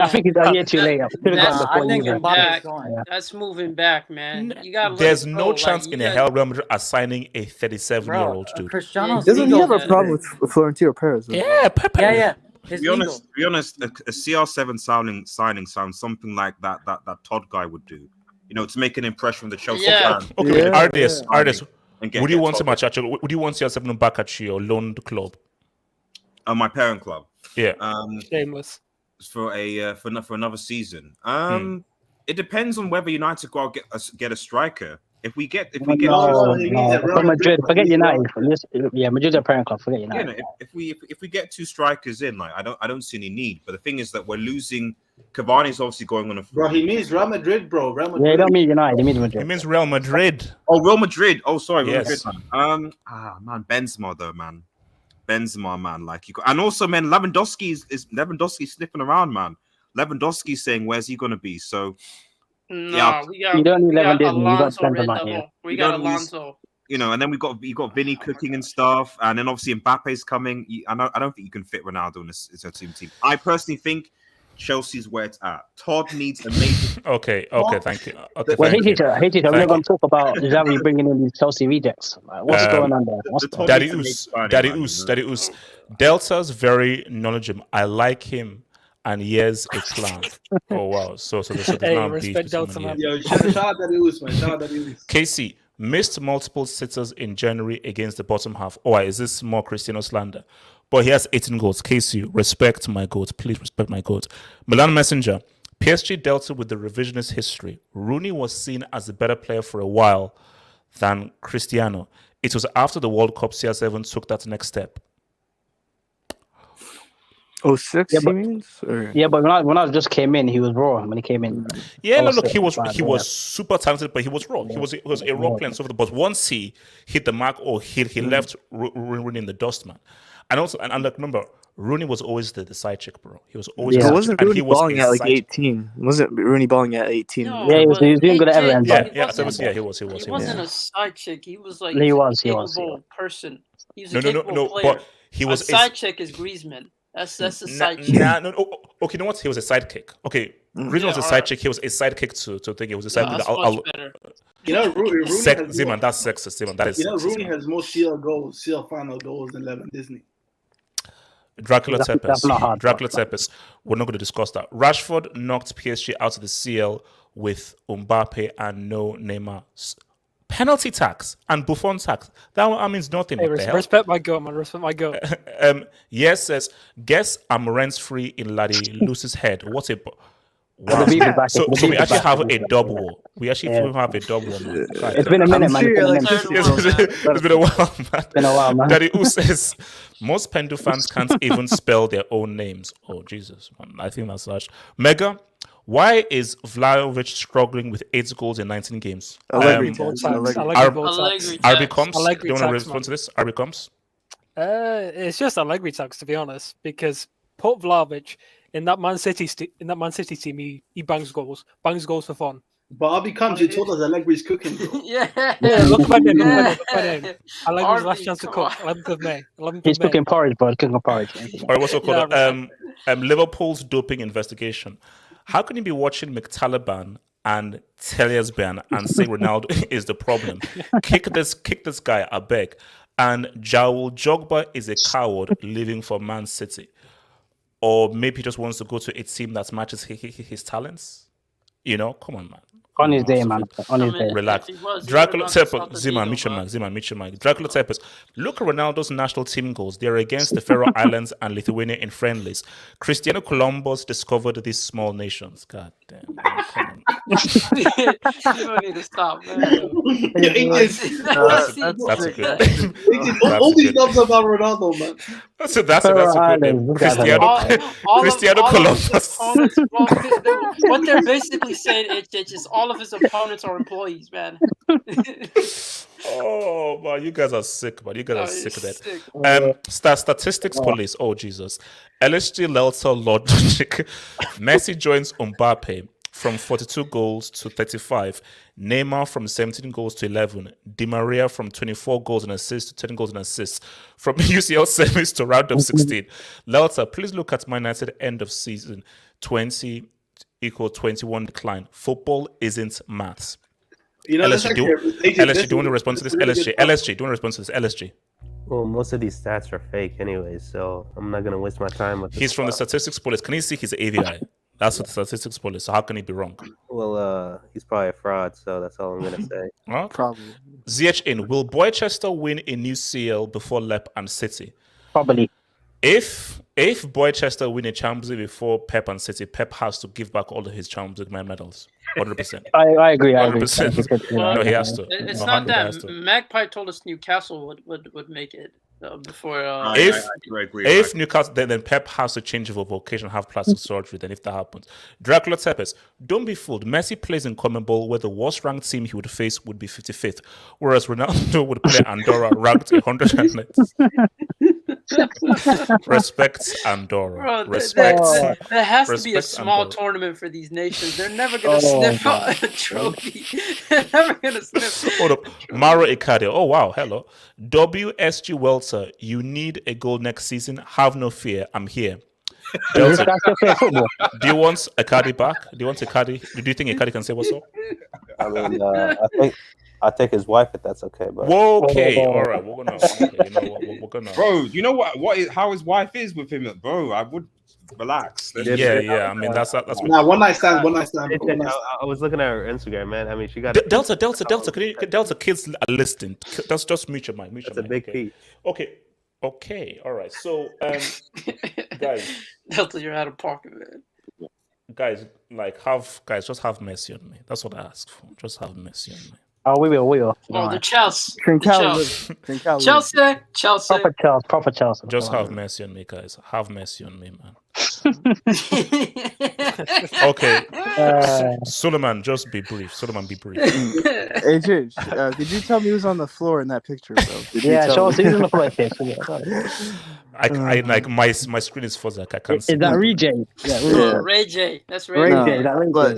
think it's a year too late. I think Mbappe's going. That's moving back, man. You got. There's no chance in hell Real Madrid are signing a 37-year-old dude. Cristiano's Doesn't he ego have a is problem big. with Florentino Perez? Though? Yeah, Pepe. Yeah. To be honest, a CR7 signing sounds something like that Todd guy would do. You know, to make an impression on the Chelsea fan. Okay, Artis. Would you want him at Chelsea? Would you want CR7 back at your loaned club? My parent club. Yeah. Shameless. For another season. It depends on whether United go out get a striker. If we get Madrid, forget United. Madrid's a parent club. Forget United. Yeah, if we get two strikers in, like I don't see any need. But the thing is that we're losing. Cavani's obviously going on a. Bro, he means Real Madrid, bro. Real Madrid. Yeah, he don't mean United. He means Madrid. He means Real Madrid. Oh, Real Madrid. Oh, sorry, Real Yes. Madrid. Man, Benzema though, man. Benzema, man. Like you got, and also, man, Lewandowski is sniffing around, man. Lewandowski's saying, "Where's he gonna be?" So. No, you don't need Alonso. We got Alonso. You know, and then you got Vinny cooking and stuff, and then obviously Mbappe's coming. I don't think you can fit Ronaldo in a team. I personally think Chelsea's where it's at. Todd needs a major. Okay, thank you. Okay, Well, thank you. we're not going to talk about Xavi bringing in these Chelsea rejects. Like, what's going on there? Daddy Us. Delta's very knowledgeable. I like him. And here's a clown. Oh wow! So there's now respect Delta, man. Yo, shout out Daddy Us, man. Shout out Daddy Us. Casey missed multiple sitters in January against the bottom half. Oh, is this more Cristiano slander? But he has 18 goals. Casey, respect my goat. Please respect my goat. Milan Messenger. PSG dealt with the revisionist history. Rooney was seen as a better player for a while than Cristiano. It was after the World Cup CR7 took that next step. 06, he means? Or? Yeah, but when I just came in, he was raw when he came in. Yeah, look, he was super talented, but he was raw. He was a raw player. But once he hit the mark, or he left Rooney in the dust, man. And also, and look, remember, Rooney was always the side chick, bro. He was always. Yeah, the wasn't Rooney balling at like 18? Wasn't Rooney balling at 18? No, he was doing good at Everton. He was. He wasn't a side chick. He was like he was. Person. He was a capable player. But he was a side chick is Griezmann. That's a side chick. Okay, you know what? He was a sidekick. Okay, Griezmann was a side chick. He was a sidekick to think he was a sidekick. That's much better. You know, Rooney that's sexist, Simon. That is. You know, Rooney has more CL final goals than Levin Disney. Dracula Tepes. We're not going to discuss that. Rashford knocked PSG out of the CL with Mbappe and no Neymar. Penalty tax and Buffon tax. That means nothing. Hey, respect my goat, man. Respect my goat. Yes says, guess I'm rent-free in Laddie Luce's head. What a... Wow. So we actually have a double. We actually have a double. Man. It's been a minute, man. It's been a while, man. It's been a while, man. Daddy U says, most Pendu fans can't even spell their own names. Oh, Jesus, man. I think that's such. Mega, why is Vlahovic struggling with 8 goals in 19 games? Allegri comes. Do You want to respond to this? RB comes? It's just Allegri tax, to be honest, because put Vlahovic in that Man City team, he bangs goals for fun. Bobby comes, you told us Allegri's cooking, bro. Yeah, look at my name. Look at my name. Allegri's last Arby, chance to come cook. on. 11th of May. 11th He's of May. cooking porridge, bro. Cooking porridge. All right, what's it called? Yeah, Liverpool's doping investigation. How can you be watching McTaliban and Teliasban and say Ronaldo is the problem? Kick this guy, I beg. And Joel Jogba is a coward leaving for Man City. Or maybe he just wants to go to a team that matches his talents. You know, come on, man. On his day, man. On his day. Relax. Dracula Tepes, Zima, Michel. Dracula Tepes. Look at Ronaldo's national team goals. They're against the Faroe Islands and Lithuania in friendlies. Cristiano Columbus discovered these small nations. God damn. Man, come on. You don't need to stop, man. That's a good. All these dubs about Ronaldo, man. That's a good name. Cristiano Columbus. What they're basically saying is all of his opponents are employees, man. Oh man, you guys are sick, man. You guys are sick of that. Statistics police. Oh Jesus. LSG Lelta Logic. Messi joins Mbappe from 42 goals to 35. Neymar from 17 goals to 11. Di Maria from 24 goals and assists to 10 goals and assists. From UCL semis to round of 16. Lelta, please look at Man United end of season 20 equal 21 decline. Football isn't maths. You know, LSG, do you want to respond to this? LSG, do you want to respond to this? LSG. Well, most of these stats are fake anyway, so I'm not going to waste my time with this. He's from the statistics police. Can you see his AVI? That's what the statistics police. So how can he be wrong? Well, he's probably a fraud, so that's all I'm going to say. Huh? Probably. ZH in. Will Boychester win a new CL before Lep and City? Probably. If Boychester win a Champions League before Pep and City, Pep has to give back all of his Champions League medals. 100%. I agree. 100%. Well, No, he has to. It's No, not that. has to. Magpie told us Newcastle would make it before. If Newcastle, then Pep has to change of a vocation, have plastic surgery. Then if that happens, Dracula Tepes, don't be fooled. Messi plays in common ball where the worst ranked team he would face would be 55th, whereas Ronaldo would play Andorra ranked 109th. Respect Andorra. Bro, Respect. there has to be a Respect small Andorra. tournament for these nations. They're never gonna sniff out a trophy. They're never gonna sniff. Hold up, Maro Icardi. Oh wow, hello. WSG Welter, you need a goal next season. Have no fear, I'm here. Delta, do you want Icardi back? Do you want Icardi? Do you think Icardi can say what's up? I mean, I'll take his wife if that's okay. But Okay, all right, we're gonna. Okay, you know what? We're gonna. Bro, you know how his wife is with him, bro. I would relax. Yeah. I mean, that's. Now, one night stand. I was looking at her Instagram, man. I mean, she got Delta. Delta, kids are listening. Just mute your mic. That's a big piece. Okay. All right. So, guys. Delta, you're out of pocket, man. Guys, just have mercy on me. That's what I ask for. Just have mercy on me. Oh, we will. Oh, the Chelsea. Chelsea. Proper Chelsea. Just have mercy on me, guys. Have mercy on me, man. Okay. Suleiman, just be brief. Be brief. AJ, could you tell me who's on the floor in that picture, bro? Chelsea is on the floor. I like my screen is fuzzy. I can't see. Is that Ray J? Ray J. That's Ray J. But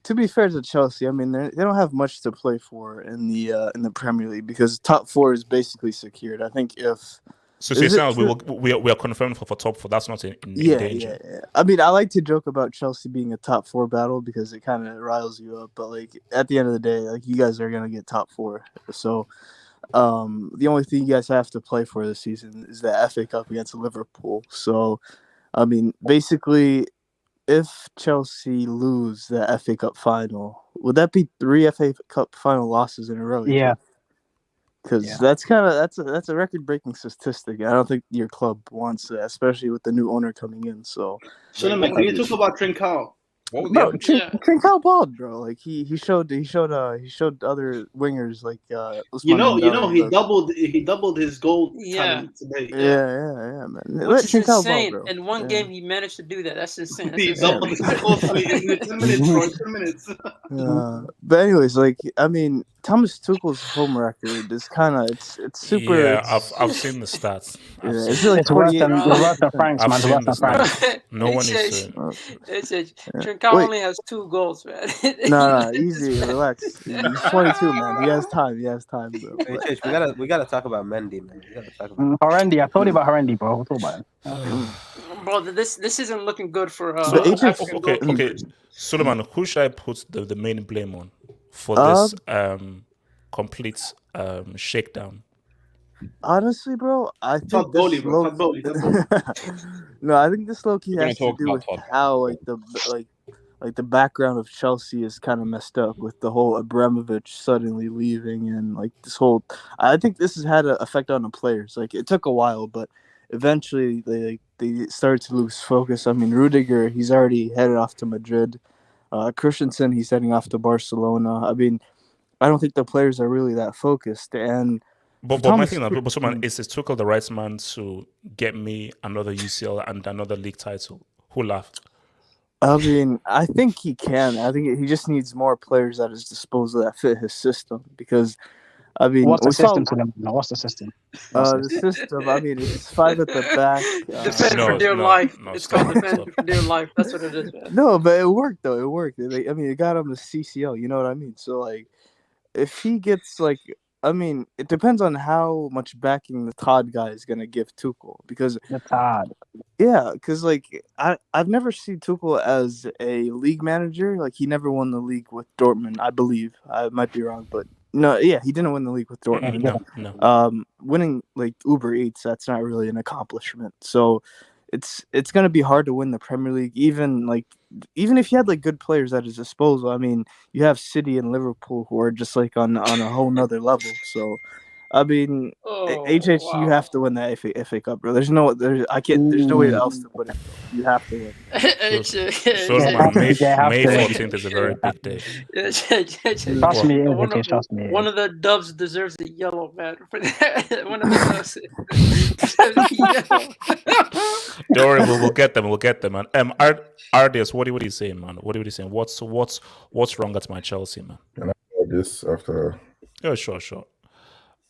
to be fair to Chelsea, I mean they don't have much to play for in the Premier League because top four is basically secured. I think if we are confirmed for top four. That's not in danger. Yeah. I mean, I like to joke about Chelsea being a top four battle because it kind of riles you up. But like at the end of the day, like you guys are gonna get top four. So the only thing you guys have to play for this season is the FA Cup against Liverpool. So I mean, basically, if Chelsea lose the FA Cup final, would that be 3 FA Cup final losses in a row? Yeah. Because that's a record-breaking statistic. I don't think your club wants that, especially with the new owner coming in. So, can you talk about Trincao? Trincao balled, bro. Like he showed other wingers like he doubled his goal talent today. Yeah, man. Which is insane. Ball, in one game, he managed to do that. That's insane. He doubled his goal in 10 minutes, 10 minutes. But anyways, like I mean, Thomas Tuchel's home record is kind of it's super. Yeah, I've seen the stats. It's like worse than Frank's, man. No one is. Falcao only has 2 goals, man. No, easy, relax. He's 22, man. He has time. He has time, bro. Hey, Chich, we gotta talk about Mendy, man. We gotta talk about Harendi. I told you about Harendi, bro. We'll talk about him. Bro, this isn't looking good for But African okay, goalkeepers. Suleiman, who should I put the main blame on for this complete shakedown? Honestly, bro, I think Top goalie, bro. Top goalie. No, I think this low-key We're has gonna to talk do about with Todd. how like the background of Chelsea is kind of messed up with the whole Abramovich suddenly leaving and like this whole. I think this has had an effect on the players. Like it took a while, but eventually they started to lose focus. I mean, Rudiger, he's already headed off to Madrid. Christensen, he's heading off to Barcelona. I mean, I don't think the players are really that focused. And But my thing is Tuchel the right man to get me another UCL and another league title? Who laughed? I mean, I think he can. I think he just needs more players at his disposal that fit his system. Because, I mean, What's the system to them? What's the system? The system. I mean, it's 5 at the back. Defend for dear life. It's called defend for dear life. That's what it is, man. No, but it worked though. It worked. I mean, it got him the CCL. You know what I mean? So like, if he gets like. I mean, it depends on how much backing the Todd guy is gonna give Tuchel because the Todd. Yeah, because like I've never seen Tuchel as a league manager. Like he never won the league with Dortmund, I believe. I might be wrong, but no, yeah, he didn't win the league with Dortmund. No. Winning like Uber Eats, that's not really an accomplishment. So it's gonna be hard to win the Premier League, even if you had like good players at his disposal. I mean, you have City and Liverpool who are just like on a whole nother level. So, I mean, you have to win that FA Cup, bro. There's no way else to put it. Bro. You have to win. May 14th is a very big day. Trust me, one of the Doves deserves the yellow, man. For that, one of the Doves deserves the yellow. Don't worry, we'll get them. We'll get them, man. Ardias, what are you saying, man? What are you saying? What's wrong at my Chelsea, man? Can I hear this after? Yeah, sure.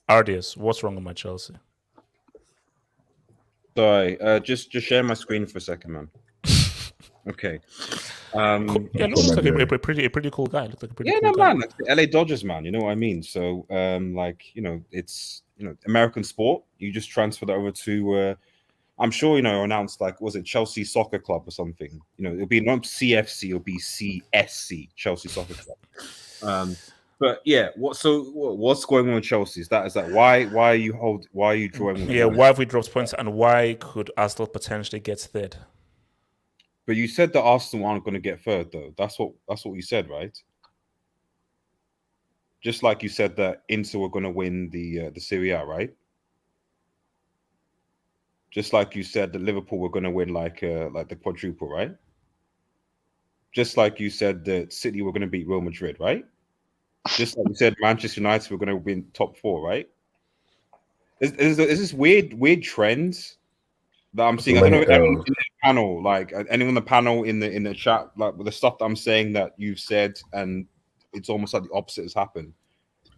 Ardias, what's wrong with my Chelsea? Sorry, just share my screen for a second, man. Okay. Cool. Yeah, looks like a pretty cool guy. Looks like a pretty cool guy. Man, like the LA Dodgers, man. You know what I mean? So, it's American sport. You just transfer that over to. I'm sure announced like was it Chelsea Soccer Club or something? It'll be not CFC, it'll be CSC, Chelsea Soccer Club. But yeah, what's going on with Chelsea? Is that why are you drawing? Yeah, why have we dropped points and why could Arsenal potentially get third? But you said that Arsenal aren't going to get third, though. That's what you said, right? Just like you said that Inter were going to win the Serie A, right? Just like you said that Liverpool were going to win like the quadruple, right? Just like you said that City were going to beat Real Madrid, right? Just like you said Manchester United were going to win top 4, right? Is this weird trends that I'm seeing? I don't know if anyone in the panel, like anyone on the panel in the chat, like with the stuff that I'm saying that you've said, and it's almost like the opposite has happened.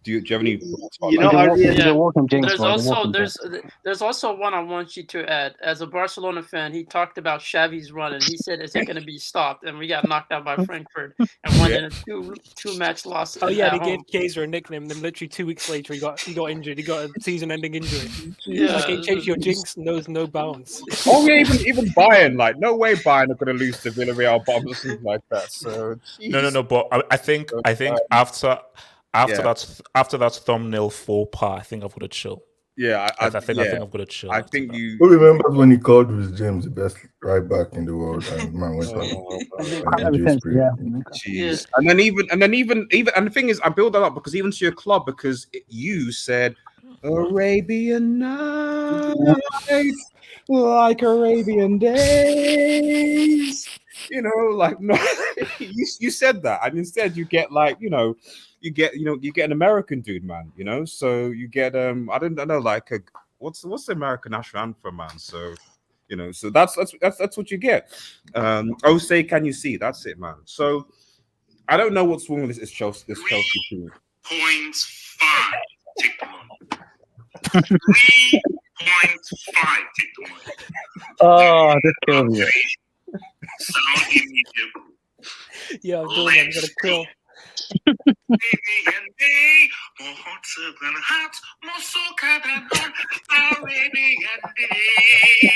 Do you have any thoughts about that? There's also one I want you to add. As a Barcelona fan, he talked about Xavi's run, and he said it's going to be stopped, and we got knocked out by Frankfurt and won in a two-match loss. Oh yeah, they gave Kaiser a nickname. Then literally 2 weeks later, he got injured. He got a season-ending injury. Yeah, like change your jinx knows no bounds. Oh yeah, even Bayern, like no way Bayern are going to lose to Villarreal, but something like that. So no. But I think after that thumbnail faux pas, I think I've got to chill. Yeah, I think I've got to chill. I think you. Who remembers when he called Rhys James the best right back in the world, and man went Jeez. And then even and the thing is, I build that up because even to your club, because you said Arabian Nights, like Arabian Days. Like no, you said that, and instead you get like you get an American dude, man. So you get I don't know like what's the American national anthem, man. So so that's what you get. Oh, say can you see? That's it, man. So I don't know what's wrong with this Chelsea team. 3.5 tick the money. 3.5 tick the money. Oh, this kills me. Sound immediate. Yeah, I'm doing it. I'm gonna quill. Baby and day, more hotter than hot, more soca than hot, baby and day.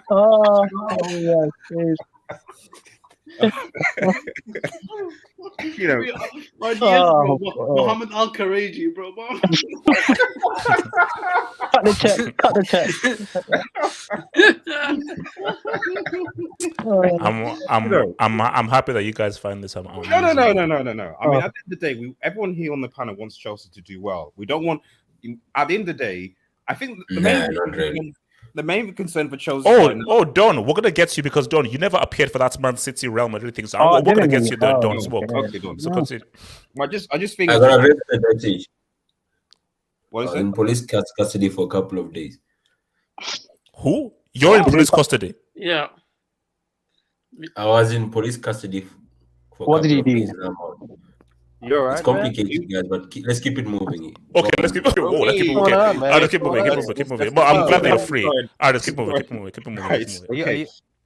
Oh yes. You know, bro. Muhammad Al Karaji, bro. Cut the check. Cut the check. I'm happy that you guys find this. No. I mean, at the end of the day, everyone here on the panel wants Chelsea to do well. We don't want. At the end of the day, I think the main concern for Chelsea. Don, we're gonna get you because Don, you never appeared for that Man City Real Madrid thing. So we're gonna get you there, Don. Okay, Don. So continue. I just think. I gotta raise the advantage. What is it? In police custody for a couple of days. Who? You're in police custody? Yeah. I was in police custody for what did you do? You're right. It's complicated, guys, but let's keep it moving. Okay, let's keep moving. Let's keep moving. But I'm glad that you're free. Let's keep moving.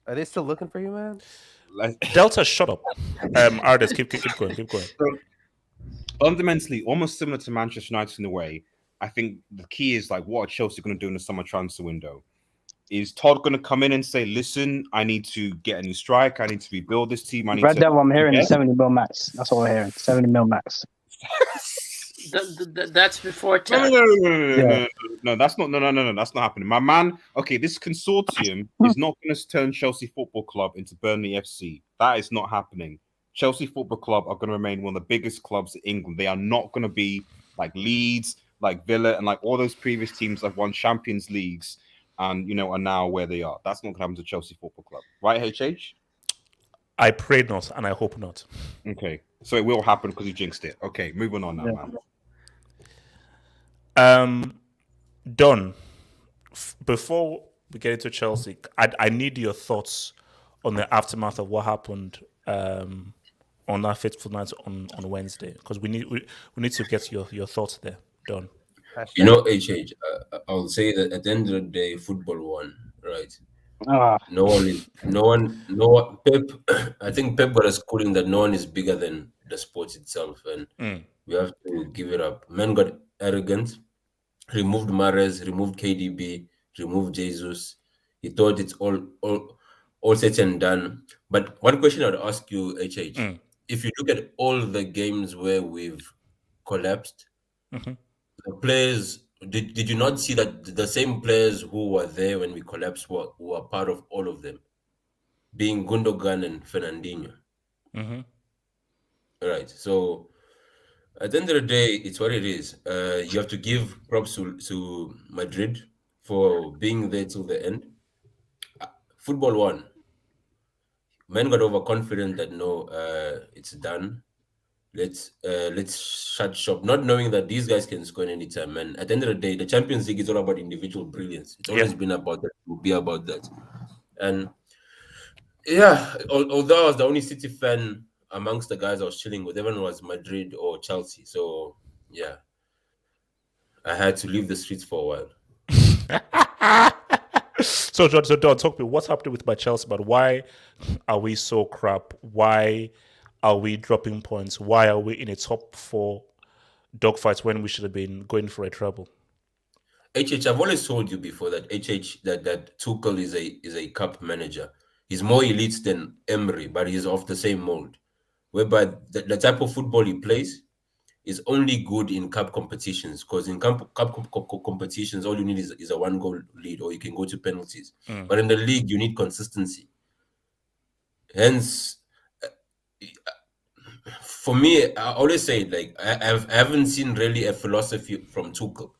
Are they still looking for you, man? Delta, shut up. Let's keep going. So, fundamentally, almost similar to Manchester United in a way. I think the key is like, what are Chelsea going to do in the summer transfer window? Is Todd going to come in and say, "Listen, I need to get a new striker. I need to rebuild this team. I need Red Devil, I'm hearing 70 mil max. That's all I'm hearing. 70 mil max. That's before tax. No, that's not. No, that's not happening. My man. Okay, this consortium is not going to turn Chelsea Football Club into Burnley FC. That is not happening. Chelsea Football Club are going to remain one of the biggest clubs in England. They are not going to be like Leeds, like Villa, and like all those previous teams that have won Champions Leagues and are now where they are. That's not going to happen to Chelsea Football Club, right? HH. I pray not, and I hope not. Okay, so it will happen because you jinxed it. Okay, moving on now, man. Don, before we get into Chelsea, I need your thoughts on the aftermath of what happened on that fateful night on Wednesday, because we need to get your thoughts there, Don. HH, I'll say that at the end of the day, football won, right? No one. Pep. I think Pep got a schooling that no one is bigger than the sport itself, and we have to give it up. Man got arrogant, removed Mahrez, removed KDB, removed Jesus. He thought it's all said and done. But one question I'd ask you, HH, if you look at all the games where we've collapsed, the players, did you not see that the same players who were there when we collapsed were part of all of them, being Gundogan and Fernandinho? Right. So at the end of the day, it's what it is. You have to give props to Madrid for being there till the end. Football won. Men got overconfident that no, it's done. Let's shut shop, not knowing that these guys can score any time. And at the end of the day, the Champions League is all about individual brilliance. It's always been about that. It will be about that. And although I was the only City fan amongst the guys I was chilling with, everyone was Madrid or Chelsea. So I had to leave the streets for a while. So Don, talk to me. What's happening with my Chelsea? But why are we so crap? Why are we dropping points? Why are we in a top 4 dogfights when we should have been going for a treble? HH, I've always told you before that that Tuchel is a cup manager. He's more elite than Emery, but he's of the same mold. Whereby the type of football he plays is only good in cup competitions, because in cup competitions, all you need is a 1-goal lead, or you can go to penalties. But in the league, you need consistency. Hence, for me, I always say, like, I haven't seen really a philosophy from Tuchel.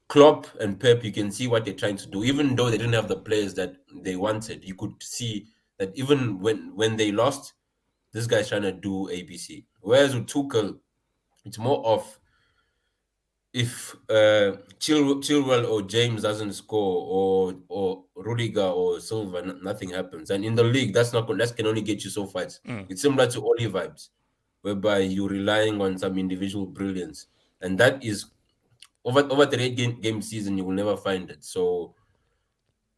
Klopp and Pep, you can see what they're trying to do. Even though they didn't have the players that they wanted, you could see that even when they lost, this guy's trying to do ABC. Whereas with Tuchel, it's more of, if Chilwell or James doesn't score, or Rudiger or Silva, nothing happens. And in the league, that can only get you so far. It's similar to Oli vibes, whereby you're relying on some individual brilliance, and that is over the 8-game season, you will never find it. So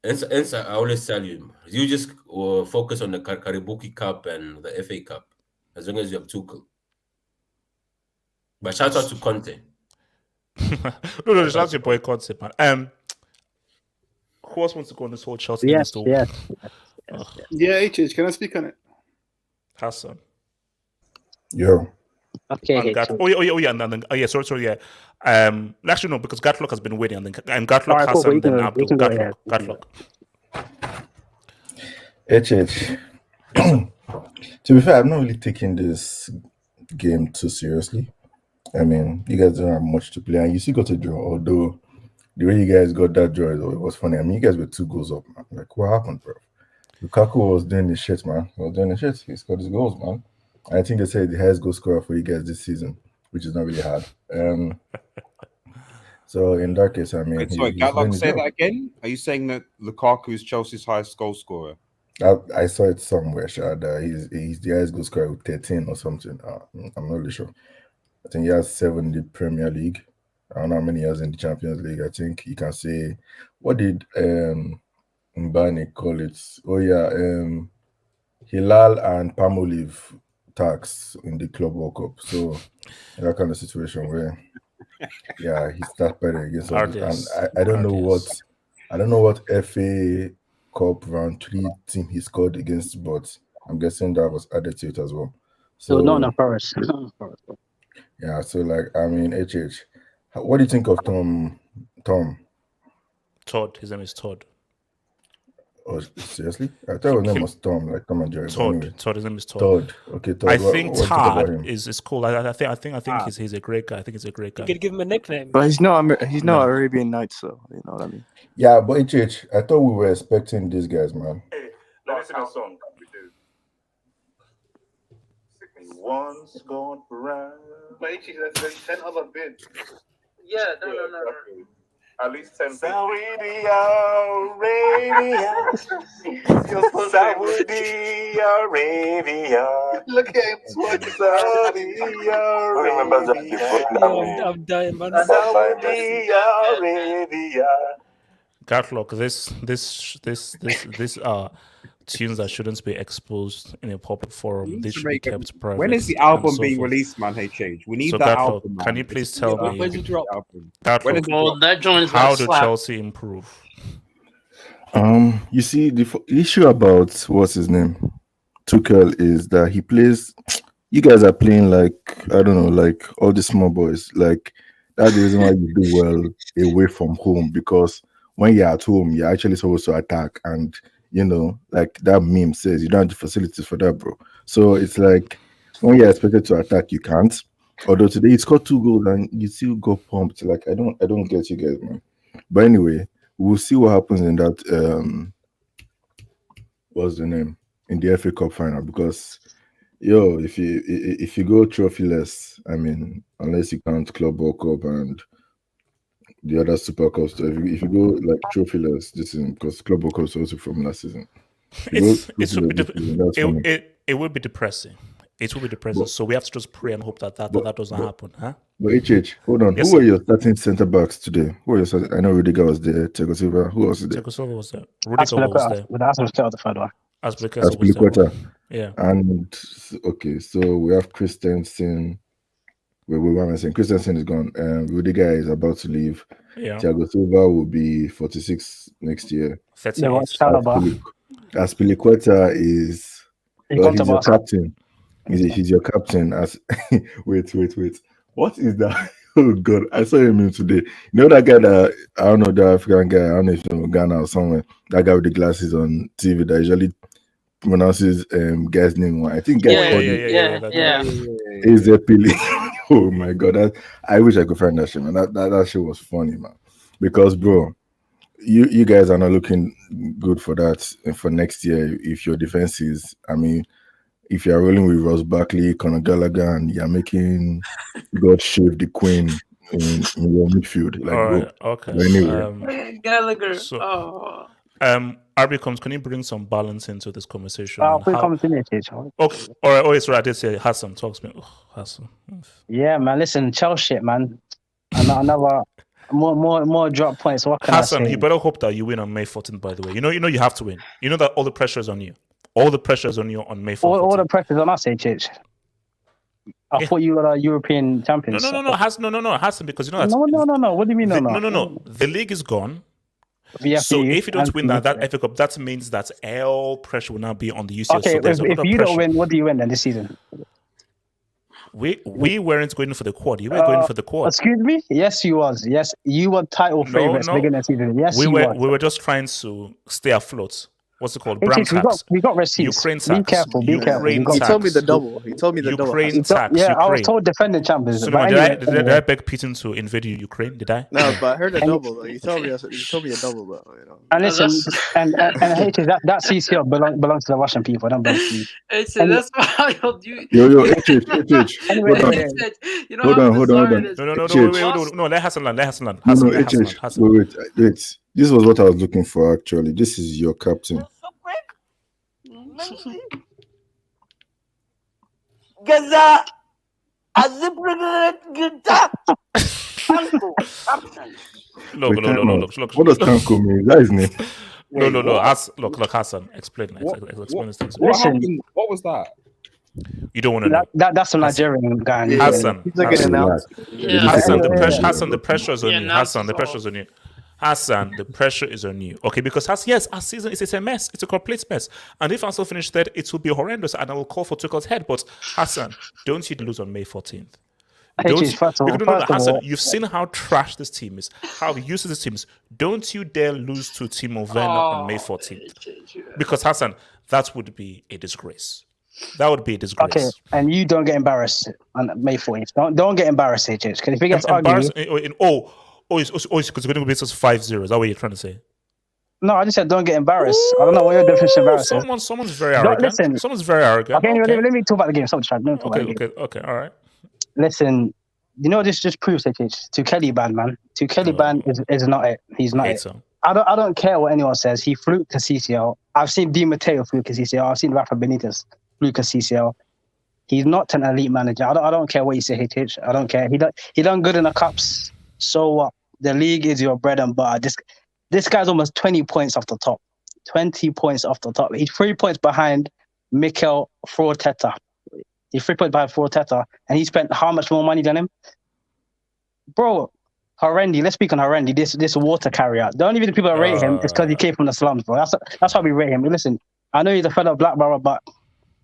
Ensa, I always tell you, you just focus on the Karibuki Cup and the FA Cup, as long as you have Tuchel. But shout out to Conte. no, shout out to your boy Conte, man. Who else wants to go on this whole Chelsea Yes, thing? yes. Yeah, HH, can I speak on it? Hassan. Yo. Okay. Sorry, yeah. Actually, no, because Gatlock has been winning, and Gatlock Alright, cool, Hassan, you can then go, Abdul. you can go ahead. Gatlock. HH. To be fair, I'm not really taking this game too seriously. I mean, you guys don't have much to play, and you still got a draw. Although the way you guys got that draw, it was funny. I mean, you guys were 2 goals up, man. Like, what happened, bro? Lukaku was doing the shit, man. He was doing the shit. He scored his goals, man. I think they said the highest goal scorer for you guys this season, which is not really hard. So in that case, I mean, Wait, sorry, Gatlock, say that again. Are you saying that Lukaku is Chelsea's highest goal scorer? I saw it somewhere, Shad. He's the highest goal scorer with 13 or something. I'm not really sure. I think he has 7 in the Premier League. I don't know how many he has in the Champions League. I think you can say, what did Mbani call it? Oh yeah, Hilal and Palmolive tax in the Club World Cup. So that kind of situation where, yeah, he started against all this. And I don't know what FA Cup round 3 team he scored against, but I'm guessing that was added to it as well. So not enough for us. Yeah, so like, I mean, HH, what do you think of Tom? Todd. His name is Todd. Oh, seriously? I thought his name was Tom, like Tom and Jerry. Todd. Anyway. Todd. His name is Todd. Todd. Okay, Todd. I think what Todd is cool. I think he's a great guy. I think he's a great guy. You could give him a nickname. But he's not Arabian Nights, though. You know what I mean? Yeah, but HH, I thought we were expecting these guys, man. Hey, let me sing a song. We do. Once gone forever. But HH, there's 10 other bits. Yeah, no. At least 10 Saudi Arabia. Saudi Arabia. Look at him twerking. Saudi Arabia. I'm dying, man. Saudi Arabia. Gatlock, this tunes that shouldn't be exposed in a public forum. They should be kept private. When is the album being released, man? HH, we need that Gatlock, album. Man. Can you please tell me? Gatlock, that joint is how gonna do slap. Chelsea improve? You see, the issue about what's his name, Tuchel, is that he plays. You guys are playing like, I don't know, like all the small boys. Like that's the reason why you do well away from home, because when you're at home, you're actually supposed to attack, and you know, like that meme says, you don't have the facilities for that, bro. So it's like when you're expected to attack, you can't. Although today he scored 2 goals and you still go pumped. Like I don't get you guys, man. But anyway, we'll see what happens in that what's the name? In the FA Cup final, because if you go trophyless, I mean, unless you count Club World Cup and the other Super Cup stuff, if you go like trophyless this season, because Club World Cup is also from last season. It would be depressing. It will be depressing. So we have to just pray and hope that doesn't happen, huh? But HH, hold on. Yes, who were your starting centre backs today? I know Rudiger was there. Thiago Silva. Who else is there? Thiago Silva was there. Rudiger was there. With Azpilicueta, the third one. Azpilicueta. Yeah. And okay, so we have Christensen. What am I saying? Christensen is gone. Rudiger is about to leave. Yeah. Thiago Silva will be 46 next year. 38. Azpilicueta is he's your captain. He's your captain. Wait. What is that? Oh God, I saw him today. You know that guy that I don't know, the African guy. I don't know if he's in Ghana or somewhere. That guy with the glasses on TV that usually pronounces guy's name. I think guy called it. Ezepili. Oh my God, I wish I could find that shit, man. That shit was funny, man. Because bro, you guys are not looking good for that for next year. If your defense is, I mean, if you're rolling with Ross Barkley, Conor Gallagher, and you're making God Shave the Queen in your midfield, like, all right, bro. okay. But anyway, Gallagher. RB comes. Can you bring some balance into this conversation? Okay. All right. So I did say Hassan talks me. Hassan. Yeah, man. Listen, Chelsea, man. Another More drop points. What can Hassan, I say? you better hope that you win on May 14th, by the way. You know you have to win. You know that all the pressure is on you. All the pressure is on you on May 14th. All the pressure is on us, HH. I thought you were a European champions. No, Hassan, because you know that. No. What do you mean, No. The league is gone. So if you don't win that FA Cup, that means that all pressure will now be on the UCL. Okay, so if you don't win, what do you win then this season? We weren't going for the quad. You were going for the quad. Excuse me? Yes, you was. Yes, you were title favorites beginning of the season. Yes, we was. were just trying to stay afloat. What's it called? We got receipts. Ukraine tax. Be careful. He told me the double. Ukraine tax. Yeah, I was told defending champions. So did I beg Putin to invade Ukraine? Did I? No, but I heard a double though. You told me a double though. You know. And listen, and HH, that CCL belongs to the Russian people. Don't belong to you. That's why you'll do. Yo, HH. Hold on. No, let Hassan land. Wait. This was what I was looking for, actually. This is your captain. Gaza, Look. What does Kanko mean? Is that his name? No. Look, Hassan, explain this thing. What was that? You don't want to know. That's a Nigerian guy. Hassan, Hassan, the pressure is on you. Hassan, the pressure is on you. Hassan, the pressure is on you. Okay, because our season is a mess. It's a complete mess. And if Arsenal finish third, it will be horrendous, and I will call for Tuchel's head. But Hassan, don't you lose on May 14th. Hassan, you've seen how trash this team is, how useless this team is. Don't you dare lose to Timo Werner on May 14th. Because Hassan, that would be a disgrace. That would be a disgrace. Okay, and you don't get embarrassed on May 14th. Don't get embarrassed, HH. Because if he gets argued... because you're going to beat us 5-0. Is that what you're trying to say? No, I just said don't get embarrassed. I don't know what your definition of embarrassed is. Someone's very arrogant. Listen. Someone's very arrogant. Okay, let me talk about the game. Okay, all right. Listen, you know this just proves it. Tuchel ban, man. Tuchel ban is not it. He's not it. I don't care what anyone says. He fluked to CCL. I've seen Di Matteo fluke to CCL. I've seen Rafa Benitez fluke to CCL. He's not an elite manager. I don't care what you say, HH. I don't care. He done good in the cups. So what? The league is your bread and butter. This guy's almost 20 points off the top. 20 points off the top. He's 3 points behind Mikel Arteta. He's 3 points behind Arteta, and he spent how much more money than him? Bro, Harendi, let's speak on Harendi, this water carrier. The only reason people rate him is because he came from the slums, bro. That's why we rate him. Listen, I know he's a fellow Black Borough, but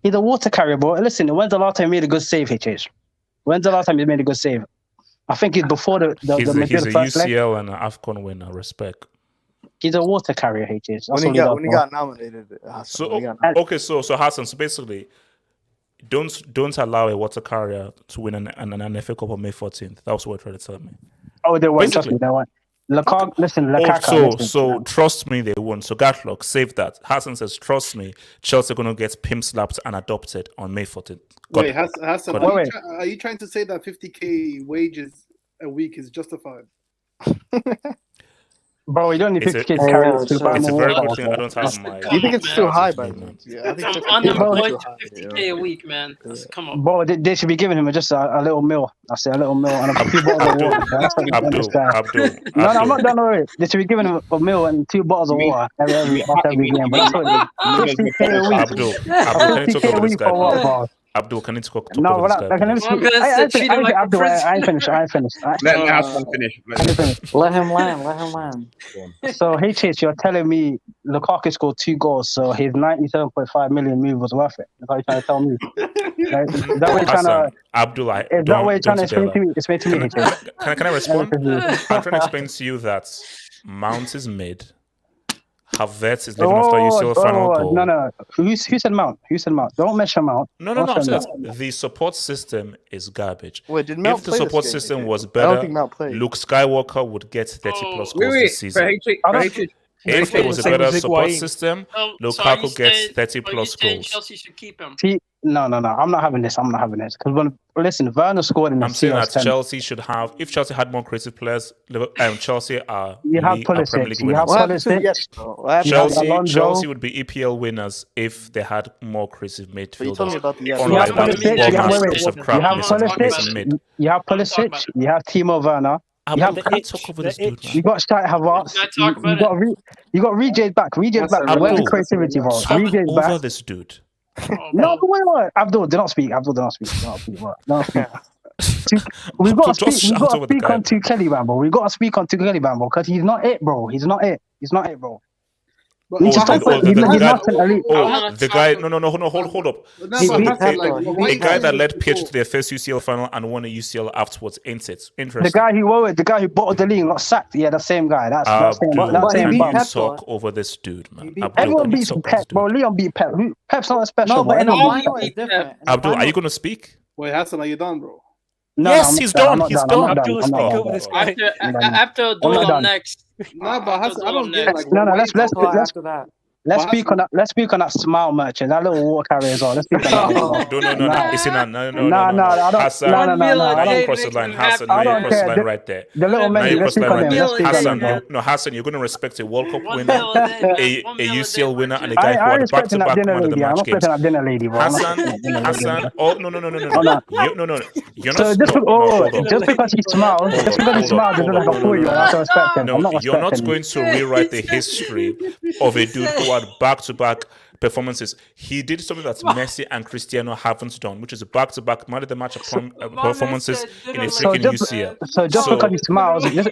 he's a water carrier, bro. Listen, when's the last time he made a good save, HH? When's the last time he made a good save? I think it's before he's a UCL and an AFCON winner. Respect. He's a water carrier, HH. When he got nominated. So Hassan, so basically, don't allow a water carrier to win an FA Cup on May 14th. That was what you're trying to tell me. Oh, they won't. Trust me, they won't. Lukaku. So trust me, they won't. So Gatlock, save that. Hassan says, trust me, Chelsea are going to get pimp slapped and adopted on May 14th. Hassan, are you trying to say that 50k wages a week is justified? Bro, you don't need 50k to carry it. It's a very good thing I don't have my... You think it's too high, by the way? Yeah, I think it's unemployed to 50k a week, man. Come on. Bro, they should be giving him just a little meal. I say a little meal and a few bottles of water. Abdul. No, I'm not done already. They should be giving him a meal and 2 bottles of water every game. But that's what 50k a week. Abdul, can you talk about this guy? What, bro? Abdul, can you talk about this guy? I ain't finished. Let Hassan finish. Let him land. So, HH, you're telling me Lukaku scored 2 goals, so his 97.5 million move was worth it? That's what you're trying to tell me. Right? Is that what you're trying to... Abdul, is that what you're trying to explain to me? Explain to me, HH. Can I respond? I'm trying to explain to you that Mount is mid. Havertz is living after UCL final goal. No. Who said Mount? Don't mention Mount. No. I'm saying the support system is garbage. Wait, did Mount if the support system was better, I don't think Mount played. Luke Skywalker would get 30 plus goals this season. If there was a better support system, Lukaku gets 30 plus goals. Chelsea should keep him. No. I'm not having this. Because listen, Werner scored in the I'm saying that Chelsea should have. If Chelsea had more creative players, Chelsea are. You have Pulisic. You have Pulisic. Chelsea would be EPL winners if they had more creative midfielders. You have Pulisic. You have Timo Werner. You have Can you talk over this dude, man? You got Shite Havertz. You got Reejay's back. Reejay's back. Where's the creativity, bro? Talk Reejay's over back. this dude. No, wait. Abdul, do not speak. Abdul, do not speak. Do not speak. Bro. Do not speak. We've got to speak. We've got to speak on Tuchel, man, bro. We've got to speak on Tuchel, man, bro, because he's not it, bro. He's not it, bro. The guy. No. Hold up. So, a guy that led PSG to their first UCL final and won a UCL afterwards, ain't it? Interesting. The guy who bottled the league and got sacked. Yeah, the same guy. That's same. Can you talk over this dude, man? Everyone beats Pep, bro. Leon beat Pep. Pep's not special. No, but in the Anyone final it's different. Abdul, are you going to speak? Wait, Hassan, are you done, bro? No, yes, he's done. He's done. After Abdul next. No, but Hassan, I don't get like. No, let's speak on that. Let's speak on that smile merchant, that little water carrier as well. Let's speak on that. No. It's in no. Hassan, now you cross the line. Hassan, now you cross the line right there. The little man. Let's speak on him. Hassan, you're going to respect a World Cup winner, a UCL winner, and a guy who had back-to-back man of the match games. Hassan. Oh no. No. You're not. Just because he smiles, doesn't like a fool. You have to respect him. No, you're not going to rewrite the history of a dude who had back-to-back performances. He did something that Messi and Cristiano haven't done, which is a back-to-back man of the match performances in a freaking UCL. So just because he smiles, just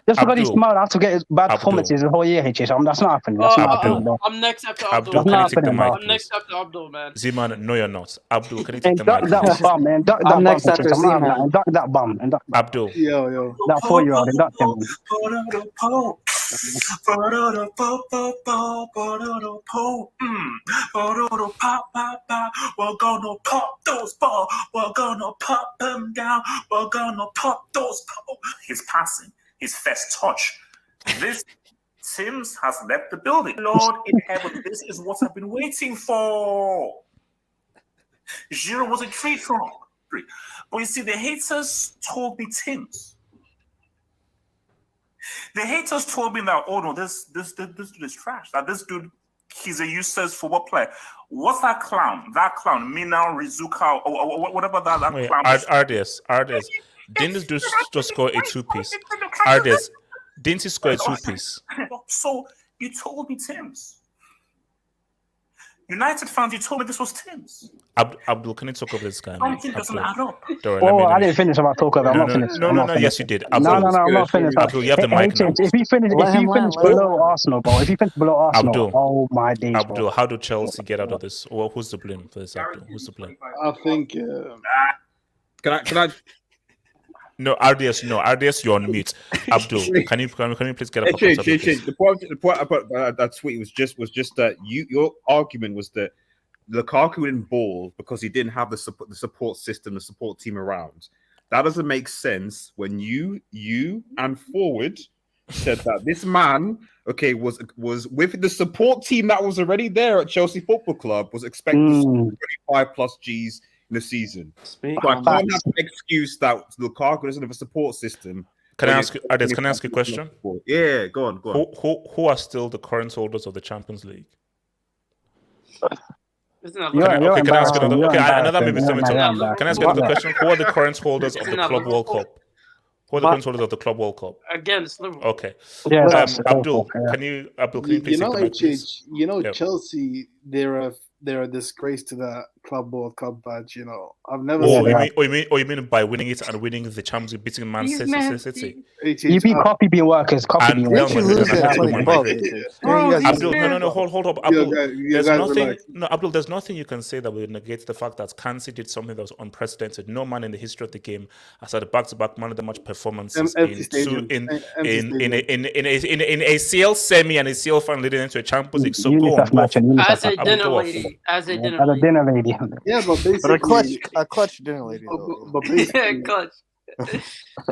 because he smiled after getting his bad performances the whole year, HH, that's not happening. That's not happening. I'm next after Abdul. I'm next after Abdul, man. Z-Man, no, you're not. Abdul, can you take the mic? Duck that bum, man. Duck that bum. Next after Z-Man. Duck that bum. Abdul. Yo. That 4-year-old, duck him. We're gonna pop those balls. We're gonna pop them down. We're gonna pop those balls. His passing, his first touch. This Sims has left the building. Lord in heaven, this is what I've been waiting for. Giroud was a treat from. But you see, the haters told me Tims. The haters told me that, oh no, this dude is trash. That this dude, he's a useless football player. What's that clown? That clown, Mina Rizuka, or whatever that clown is. Ardes. Didn't this dude just score a two-piece? Ardes, didn't he score a two-piece? So you told me Tims. United fans, you told me this was Tims. Abdul, can you talk over this guy? Something doesn't add up. I didn't finish about talk over. I'm not finished. No. Yes, you did. No, I'm not finished. Abdul, you have the mic now. If you finish below Arsenal, bro. If you finish below Arsenal, oh my days, Abdul, bro. how do Chelsea get out of this? Well, who's to blame for this, Abdul? Who's to blame? I think. Can I? No, RDS, you're on mute. Abdul, can you please get up? The point about that tweet was just that your argument was that Lukaku didn't ball because he didn't have the support system, the support team around. That doesn't make sense when you and Forward said that this man, was with the support team that was already there at Chelsea Football Club, was expecting 25 plus G's in the season. So I can't have an excuse that Lukaku doesn't have a support system. Can I ask you a question? Yeah, go on. Who are still the current holders of the Champions League? Can I ask another? Can I ask another question? Who are the current holders of the Club World Cup? Who are the current holders of the Club World Cup? Against Liverpool. Okay. Yes, Abdul, can you please take the mic, please? Chelsea, they're a disgrace to the Club World Cup badge. I've never. You mean by winning it and winning the Champions League, beating Man City? You beat copy being workers. Copy being workers. Abdul, no, hold up. Abdul, Abdul, there's nothing you can say that will negate the fact that Kansi did something that was unprecedented. No man in the history of the game has had a back-to-back man of the match performances in a CL semi and a CL final leading into a Champions League. So go on. As a dinner lady. Yeah, but basically, a clutch dinner lady. But basically, clutch.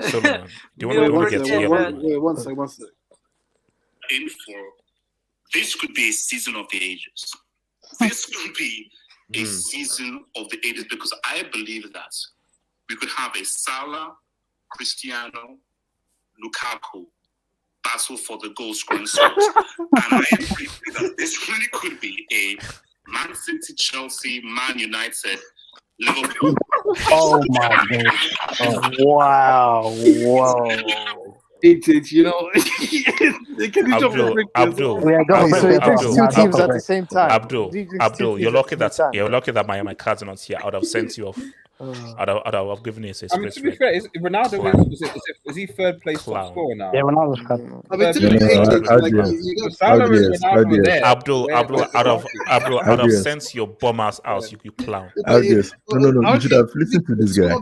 So, man, do you want to get to one second. In for this could be a season of the ages. This could be a season of the ages because I believe that we could have a Salah, Cristiano, Lukaku battle for the goal scoring spot, and I believe that this really could be a Man City, Chelsea, Man United, Liverpool. Oh my God! Wow! Whoa! You know, Abdul, Yeah, go for Abdul, break. Abdul, Two teams at the same time. Abdul, you're lucky that my cards are not here. I would have sent you off. I'd have given you a I mean, to be fair, is Ronaldo is he third place top scorer now? Yeah, Ronaldo's cut. I mean, to be fair, Salah and Ronaldo are there. Abdul, I'd have sent your bum ass out. You clown. No. You should have listened to this guy.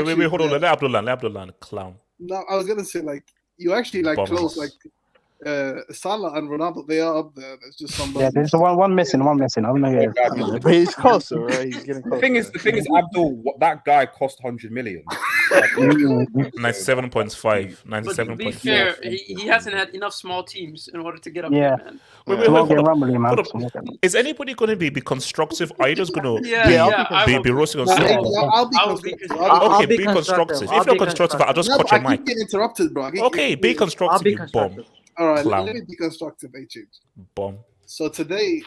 Wait, hold on. Let Abdul land, clown. No, I was gonna say like you actually like close like Salah and Ronaldo. They are up there. There's just somebody. Yeah, there's one missing. I don't know. But he's closer, right? He's getting closer. The thing is, Abdul, that guy cost 100 million. 97.5. But to be fair, he hasn't had enough small teams in order to get up Yeah. there, man. Wait, hold up. Is anybody going to be constructive? Are you just going to be roasting on I'll be constructive. If you're constructive, I'll just cut your mic. Get interrupted, bro. Okay, be constructive, you bomb. All right, Clown. let me be constructive, HH. Bomb. So today,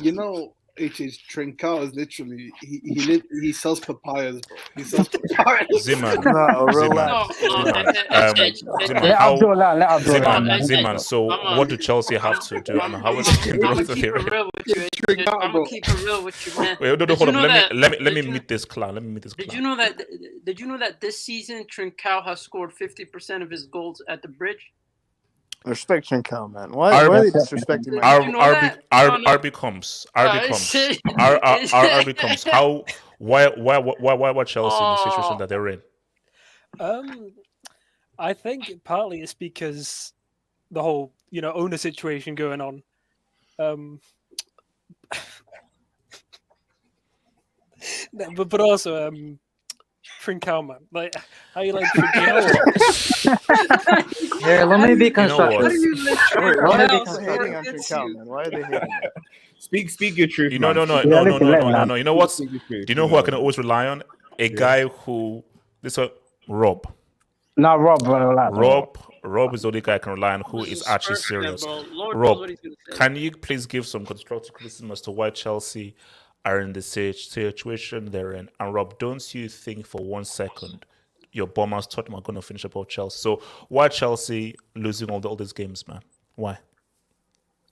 you know, HH Trincao is literally he sells papayas, bro. He sells papayas. Ziman. Ziman. So what do Chelsea have to do? And how is it going to be I'm gonna keep it real with you, man. Wait, no, hold on. Let me meet this clown. Did you know that this season Trincao has scored 50% of his goals at the bridge? Respect Trincao, man. Why are they disrespecting my RB comes. How? Why Chelsea in the situation that they're in? I think partly it's because the whole owner situation going on. But also Trincao, man. Like, how you like Trincao? Here, let me be constructive. Why are they hating on Trincao, man? Why are they hating? Speak your truth. No. You know what? Do you know who I can always rely on? A guy who Rob. No, Rob. Rob is the only guy I can rely on who is actually serious. Rob, can you please give some constructive criticism as to why Chelsea are in the situation they're in? And Rob, don't you think for 1 second your bombers Tottenham are going to finish above Chelsea? So why Chelsea losing all these games, man? Why?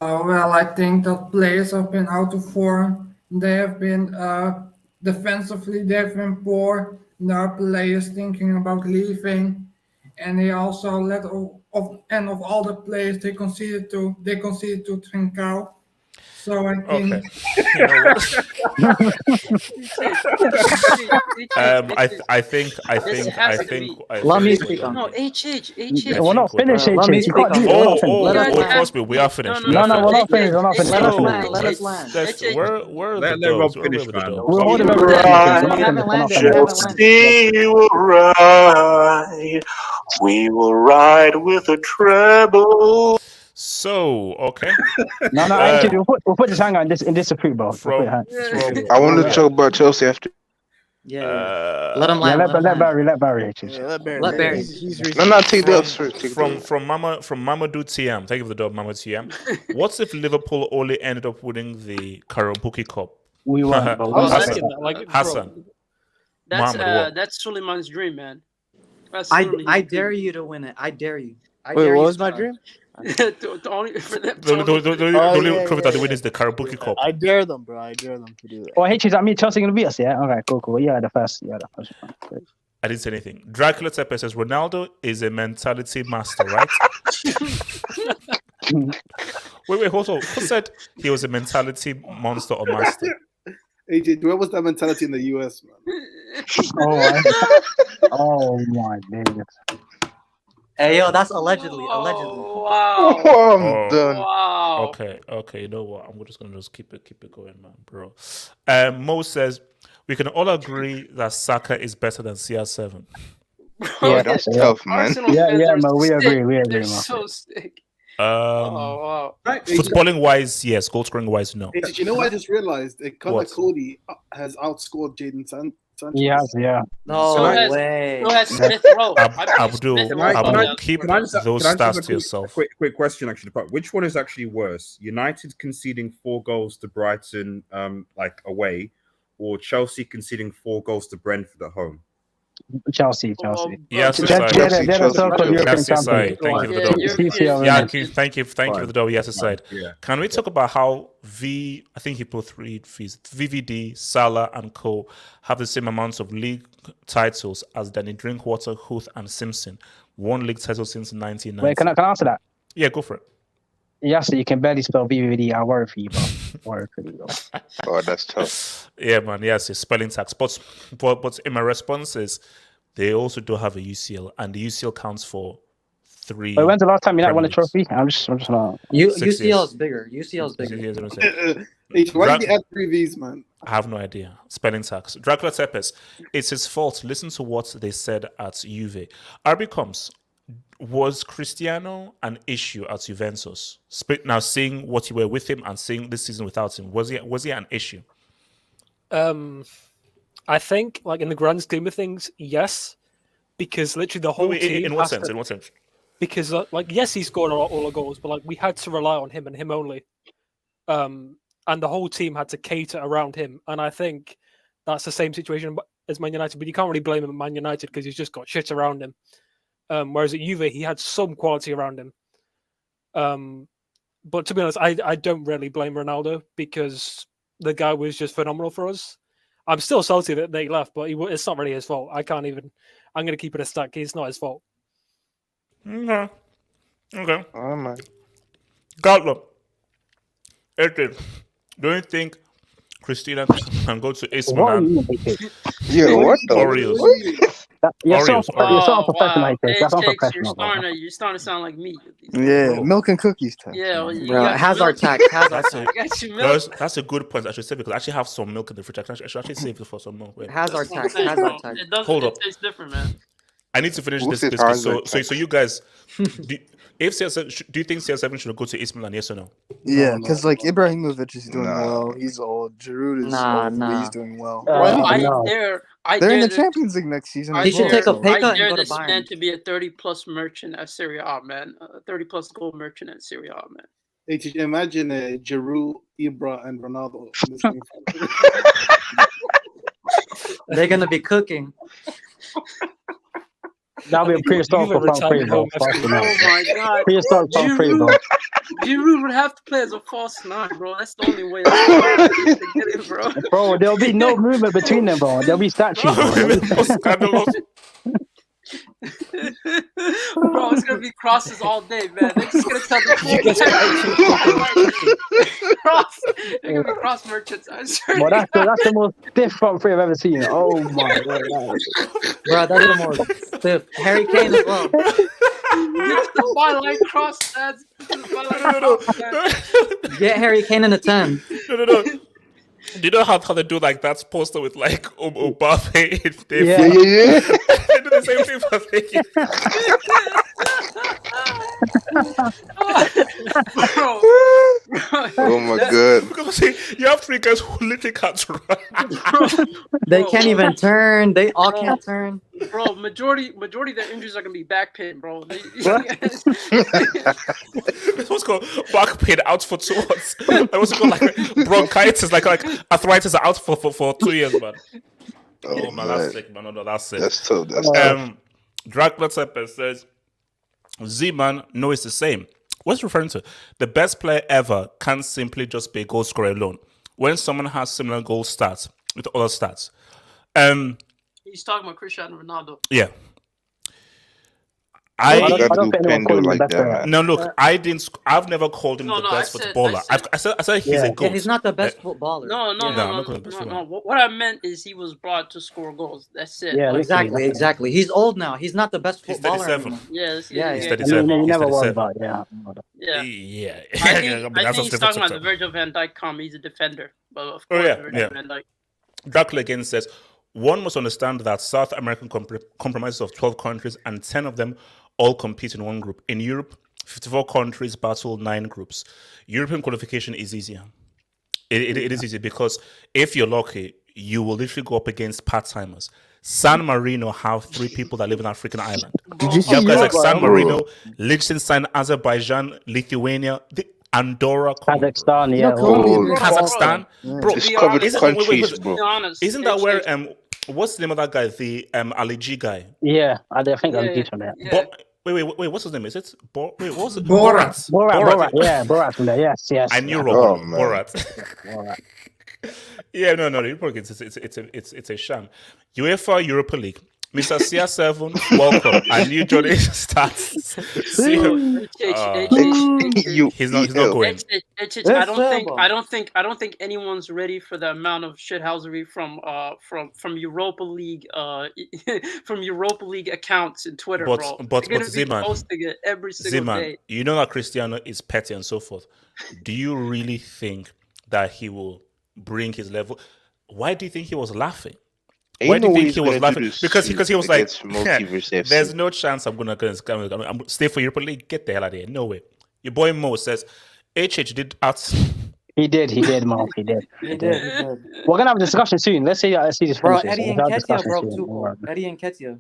Well, I think that players have been out of form. They have been defensively, they have been poor. There are players thinking about leaving, and they also let of all the players they conceded to Trincao. So I think. I think. Let me speak on. No, HH. We're not finished, HH. Let me speak on. Trust me, we are finished. No, we're not finished. We're not finished. Let us land. Let Rob finish, man. We're holding Chelsea will ride. We will ride with a treble. So, okay. No, actually, we'll put this hang on in this approved, bro. I want to talk about Chelsea after. Let him land. Let Barry. Let Barry. No, take that. From Mamadou TM. Thank you for the dog, Mamadou TM. What if Liverpool only ended up winning the Quadruple Cup? We won. Hassan. That's Suleiman's dream, man. I dare you to win it. I dare you. Wait, what was my dream? The only trophy that they win is the Quadruple Cup. I dare them, bro. I dare them to do that. Oh, hey, I mean, Chelsea gonna beat us, yeah? Okay, cool. Yeah, the first. I didn't say anything. Dracula Tepe says Ronaldo is a mentality master, right? wait, hold on. Who said he was a mentality monster or master? AJ, where was that mentality in the US, man? Oh my goodness. Hey, yo, that's allegedly. Wow. I'm done. Wow. Okay. You know what? I'm just gonna keep it going, man, bro. Mo says we can all agree that Saka is better than CR7. Yeah, that's tough, man. Yeah, man. We agree. They're so sick. Footballing wise, yes. Goal scoring wise, no. You know what I just realized? Connor Cody has outscored Jaden Sanchez. Yeah. No way. So has Smith Rowe. Abdul, keep those stats to yourself. Quick question, actually. Which one is actually worse? United conceding 4 goals to Brighton, away, or Chelsea conceding 4 goals to Brentford at home? Chelsea. Yes, They're the so-called European champions. Thank you for the dog. Thank you for the dog. Yes, side. Can we talk about how I think he put 3 V's, VVD, Salah, and Co. have the same amounts of league titles as Danny Drinkwater, Huth, and Simpson? 1 league title since 1990. Wait, can I answer that? Yeah, go for it. Yeah, so you can barely spell VVD. I worry for you, bro. Worry for you, bro. Oh, that's tough. Yeah, man. Yes, it's spelling tax. But in my response is, they also do have a UCL, and the UCL counts for 3. Wait, when's the last time United won a trophy? I'm just not. UCL is bigger. UCL is bigger. Why did you add 3 V's, man? I have no idea. Spelling tax. Dracula Tepes. It's his fault. Listen to what they said at Juve. RB comes. Was Cristiano an issue at Juventus? Now, seeing what you were with him and seeing this season without him, was he an issue? I think, like in the grand scheme of things, yes, because literally the whole team. In what sense? In what sense? Because, yes, he scored all the goals, but we had to rely on him and him only, and the whole team had to cater around him. And I think that's the same situation as Man United, but you can't really blame him at Man United because he's just got shit around him. Whereas at Juve, he had some quality around him. But to be honest, I don't really blame Ronaldo because the guy was just phenomenal for us. I'm still salty that they left, but it's not really his fault. I'm going to keep it a stack. It's not his fault. Okay. Oh, man. Gatlo. Edwin, don't you think Christina can go to AC Milan? What the? Oreos. You're so unprofessional. That's unprofessional. You're starting to sound like me. Yeah, milk and cookies time. Yeah, Hazard tax. That's a good point. I should say because I actually have some milk in the fridge. I should actually save it for some more. Hazard tax. Hold up. It tastes different, man. I need to finish this. So you guys, do you think CR7 should go to AC Milan? Yes or no? Yeah, because Ibrahimovic is doing well. He's old. Giroud is old. But he's doing well. They're in the Champions League next season. He should take a pay cut I and dare go to this Bayern. man to be a 30-plus merchant at Serie A, man. A 30-plus goal merchant at Serie A, man. Imagine Giroud, Ibra, and Ronaldo. In the same They're gonna be cooking. That'll be a prehistorical front three, bro. Oh my god. Prehistoric front three, bro. Giroud would have to play as a false 9, bro. That's the only way to get it, bro. Bro, there'll be no movement between them, bro. There'll be statues, bro. Bro, it's gonna be crosses all day, man. They're just gonna tell the cross. They're gonna be cross merchants. Well, that's the most stiff front three I've ever seen. Oh my god, bro, that's the most stiff. Harry Kane as well. Get the byline cross, lads. Get Harry Kane in a 10. No. Do you know how they do that poster with Mbappe? Yeah. They do the same thing for thinking. Oh my god! Because you have 3 guys who literally can't run. They can't even turn. They all can't turn. Bro, majority of their injuries are gonna be back pain, bro. It's what's called back pain, out for 2 months. What's called bronchitis, like arthritis, out for 2 years, man. Oh man, that's sick, man. No, that's sick. That's tough. That's tough. Dracula Tepper says, Z-Man, no, it's the same. What's it referring to? The best player ever can't simply just be a goal scorer alone. When someone has similar goal stats with other stats. He's talking about Cristiano Ronaldo. Yeah. I don't think anyone called him the best player. No, look, I've never called him the best footballer. I said he's a goal. Yeah, he's not the best footballer. No. What I meant is he was brought to score goals. That's it. Yeah, exactly. He's old now. He's not the best footballer. He's 37. Yeah. He's 37. You never worry about it. Yeah. I think he's talking about the Virgil van Dijk comment. He's a defender. But of course, Virgil van Dijk. Dracula again says, one must understand that South American comprises of 12 countries and 10 of them all compete in one group. In Europe, 54 countries battle 9 groups. European qualification is easier. It is easy because if you're lucky, you will literally go up against part-timers. San Marino have 3 people that live in an African island. Did you see have guys like San Marino, Liechtenstein, Azerbaijan, Lithuania, Andorra, Kazakhstan, Kazakhstan. Bro, it's covered countries, bro. Isn't that where what's the name of that guy? The Ali G guy. Yeah, I think I'm from there. Wait, what's his name? Is it what was it? Borat. Borat. Yeah, Borat from there. Yes. I knew yeah. wrong. Borat. Borat. Yeah, no, it's a sham. UEFA Europa League. Mr. CR7, welcome. I knew Johnny starts. He's not going. I don't think anyone's ready for the amount of shithousery from Europa League from Europa League accounts in Twitter, bro. But Zeman, posting it every single day. You know that Cristiano is petty and so forth. Do you really think that he will bring his level? Why do you think he was laughing? Why do you think he was laughing? Because he was like, there's no chance I'm stay for Europa League. Get the hell out of here. No way. Your boy Mo says, HH did ask. He did, Mo. He did. We're gonna have a discussion soon. Let's see this. Bro, Eddie and Ketia broke Tuchel. Eddie and Ketia.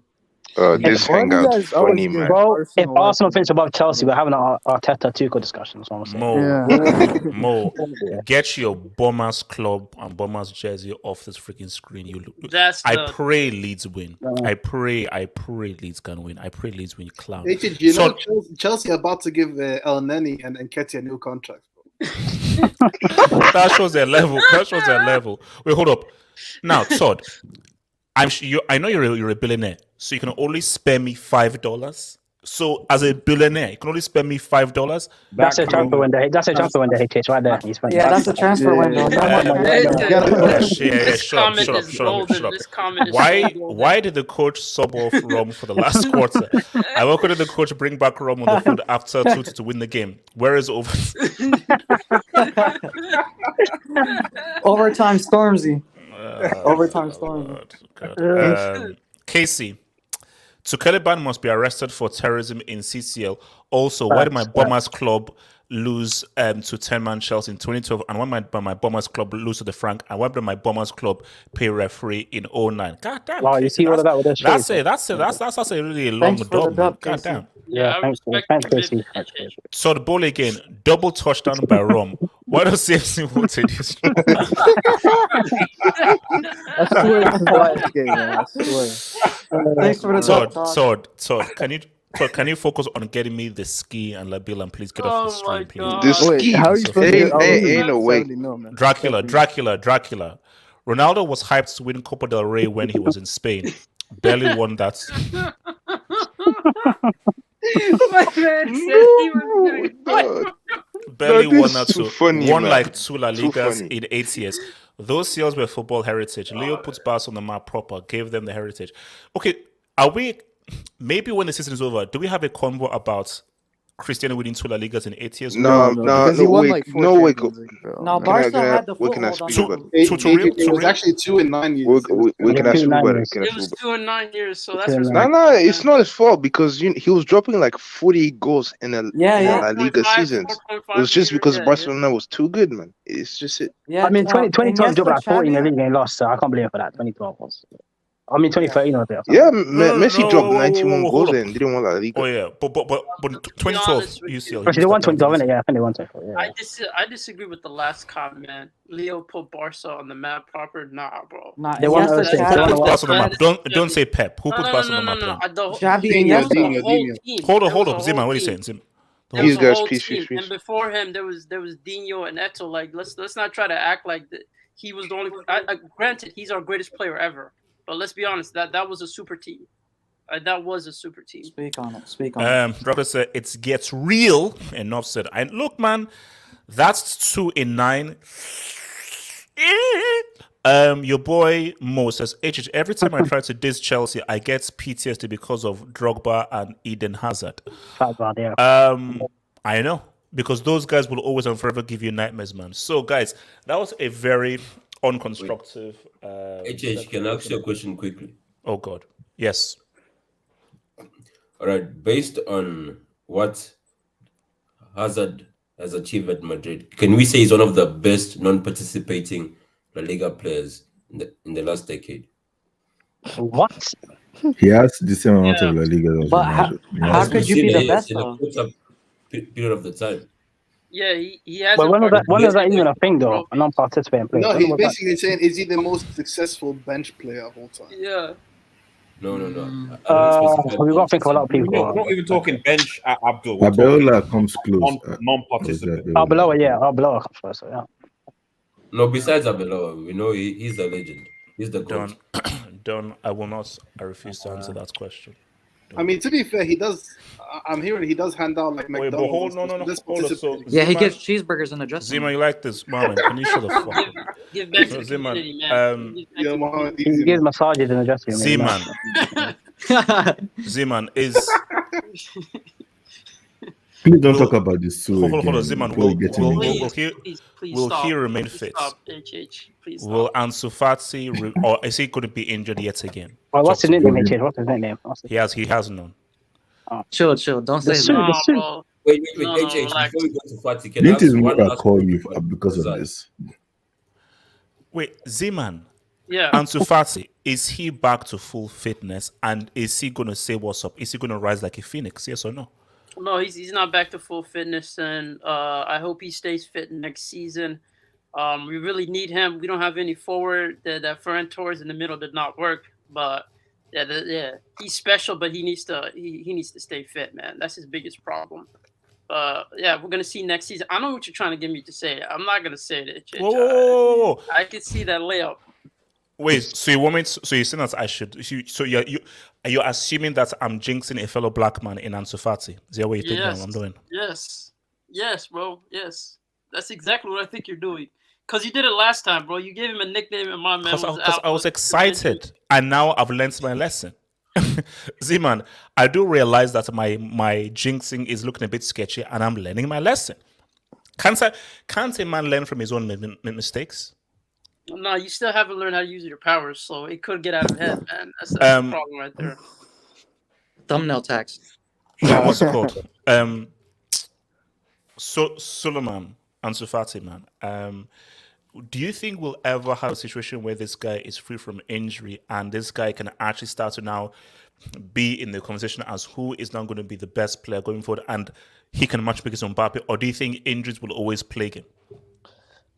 This hangout's funny, man. Bro, if Arsenal finish above Chelsea, we're having an Arteta Tuchel discussion. That's what I'm saying. Mo, get your Bombers club and Bombers jersey off this freaking screen. I pray Leeds win. I pray Leeds can win. I pray Leeds win. Clown. Chelsea are about to give El Neni and Ketia new contracts. That shows their level. Wait, hold up. Now, Todd, I know you're a billionaire, so you can only spare me $5. So, as a billionaire, you can only spend me $5. That's a transfer window. That's a transfer window. It's right there. Yeah, that's a transfer window. Shut up. Why did the coach sub off Rom for the last quarter? And why couldn't the coach bring back Rom on the field after 2 to win the game? Where is over? Overtime Stormzy. Overtime Stormzy. Casey. Tuchel must be arrested for terrorism in CCL. Also, why did my Bombers club lose to 10-man Chelsea in 2012? And why did my Bombers club lose to the Frank? And why did my Bombers club pay referee in 2009? God damn. Wow, you see all of that with the show. That's a really long dub. God damn. Yeah, thanks, Casey. So the ball again, double touchdown by Rom. Why does CFC want to do this? I swear this is the last game, man. I swear. Thanks for the Todd, can you focus on getting me the ski and Labil and please get off the stream, please? The ski. How are you supposed to ain't no way. Dracula. Ronaldo was hyped to win Copa del Rey when he was in Spain. Barely won that. My man said he was doing Barely won that too. Won man. like 2 La Ligas in 8 years. Those sales were football heritage. Leo puts Barca on the map proper, gave them the heritage. Okay, are we maybe when the season is over, do we have a convo about Cristiano winning 2 La Ligas in 8 years? No, wait. No, Barca had the foothold on it was actually 2 in 9 years. We can ask Fuber. It was 2 in 9 years, so that's no, it's not his fault because he was dropping like 40 goals in a La Liga seasons. It was just because Barcelona was too good, man. It's just it. Yeah, I mean, 2012 dropped like 40 in the league and they lost, so I can't blame him for that. 2012 was. I mean, 2013 was there. Yeah, Messi dropped 91 goals and didn't want La Liga. Oh yeah, but 2012 UCL. They won 2012, innit? Yeah, I think they won 2012. Yeah. I disagree with the last comment. Leo put Barca on the map proper. Nah, bro. Nah, they won Who puts Barca on the map? Don't say Pep. Who puts Barca on the map? Xavi and Iniesta. Hold on, Zima. What are you saying, Zim? These guys, peace. And before him, there was Dino and Eto. Like, let's not try to act like he was the only. Granted, he's our greatest player ever. But let's be honest, that was a super team. That was a super team. Speak on it. Robert said it gets real. Enough said. And look, man, that's 2 in 9. Your boy Mo says, every time I try to diss Chelsea, I get PTSD because of Drogba and Eden Hazard. I know, because those guys will always and forever give you nightmares, man. So, guys, that was a very unconstructive. Can I ask you a question quickly? Oh God, yes. All right, based on what Hazard has achieved at Madrid, can we say he's one of the best non-participating La Liga players in the last decade? What? He has the same amount of La Liga. But how could you be the best though? Period of the time. Yeah, he hasn't. But when was that even a thing, though? Bro. A non-participating player. No, When he's was that? basically saying, is he the most successful bench player of all time? Yeah. No. I don't specify We got to bench. think of a lot of people. We're not even talking bench at Abdul. We're talking Abeola comes close. non-participant. Arbeloa, yeah. Arbeloa comes first, so, yeah. No, besides Abeloa, we know he's a legend. He's the goat. Done. I refuse to answer that question. I mean, to be fair, he does. I'm hearing he does hand out like Wait, McDonald's. but hold on. So Yeah, he Zima, gives cheeseburgers in the dressing Zima, room. you like this, Marlon? Can you shut the fuck up? Give back to the Zima, community, man. Yeah, Mohammed, He gives massages in the dressing room. Zeman. Zeman is. Please don't talk about this. So Hold on, Zeman. Will stop. he remain Please fit? Stop, HH. Please stop. Will Ansu Fati or is he going to be injured yet again? Well, what's his nickname, HH? What's his nickname? He has none. Chill. Don't say that. Bro. Wait, No, HH, relax. before we go to Fati, can I Didn't ask his one mother last call question? you because of this? Wait, Zeman. Yeah. Ansu Fati, is he back to full fitness and is he going to say what's up? Is he going to rise like a phoenix? Yes or no? No, he's not back to full fitness, and I hope he stays fit next season. We really need him. We don't have any forward. That Ferran Torres in the middle did not work, but yeah, he's special, but he needs to stay fit, man. That's his biggest problem. Yeah, we're gonna see next season. I know what you're trying to get me to say. I'm not gonna say it. Whoa. I can see that layup. Wait, so you want me? So you're saying that I should? So you're assuming that I'm jinxing a fellow black man in Ansu Fati? Is that what you think I'm doing? Yes, bro. Yes, that's exactly what I think you're doing. Cause you did it last time, bro. You gave him a nickname, and my man was out. Because I was excited, and now I've learned my lesson. Zeman, I do realize that my jinxing is looking a bit sketchy, and I'm learning my lesson. Can't a man learn from his own mistakes? No, you still haven't learned how to use your powers, so it could get out of hand, man. That's the problem right there. Thumbnail tax. What's it called? Suleiman Ansu Fati, man. Do you think we'll ever have a situation where this guy is free from injury and this guy can actually start to now be in the conversation as who is now going to be the best player going forward and he can match because Mbappe? Or do you think injuries will always plague him?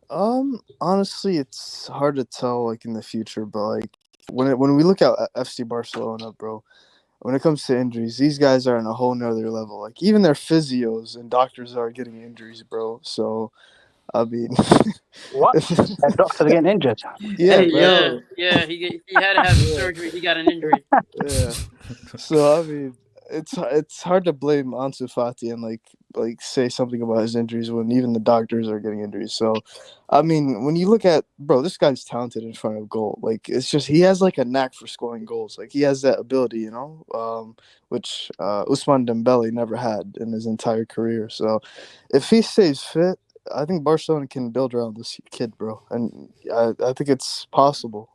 Honestly, it's hard to tell like in the future, but like when we look at FC Barcelona, bro, when it comes to injuries, these guys are on a whole nother level. Like even their physios and doctors are getting injuries, bro. So I mean, what? That doctor getting injured? Yeah, yeah. He had to have surgery. He got an injury. Yeah. So I mean, it's hard to blame Ansu Fati and like say something about his injuries when even the doctors are getting injuries. So, I mean, when you look at this guy's talented in front of goal. Like it's just he has like a knack for scoring goals. Like he has that ability, which Ousmane Dembele never had in his entire career. So, if he stays fit, I think Barcelona can build around this kid, bro, and I think it's possible.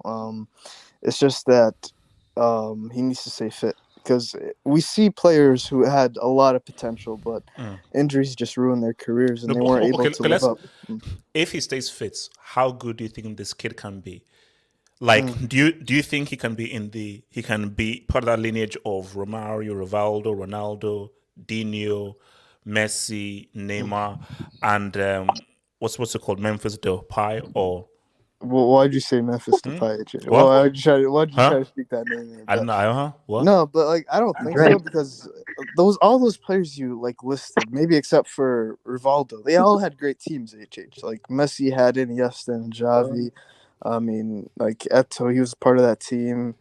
It's just that he needs to stay fit because we see players who had a lot of potential, but injuries just ruined their careers and they weren't able to live up. If he stays fit, how good do you think this kid can be? Like, do you think he can be part of that lineage of Romario, Rivaldo, Ronaldo, Dino, Messi, Neymar, and what's it called, Memphis Depay? Or why'd you say Memphis Depay? Why'd you try to speak that name? I don't know. What? No, but like I don't think so because all those players you like listed, maybe except for Rivaldo, they all had great teams. Like Messi had Iniesta and Xavi. I mean, like Eto'o, he was part of that team.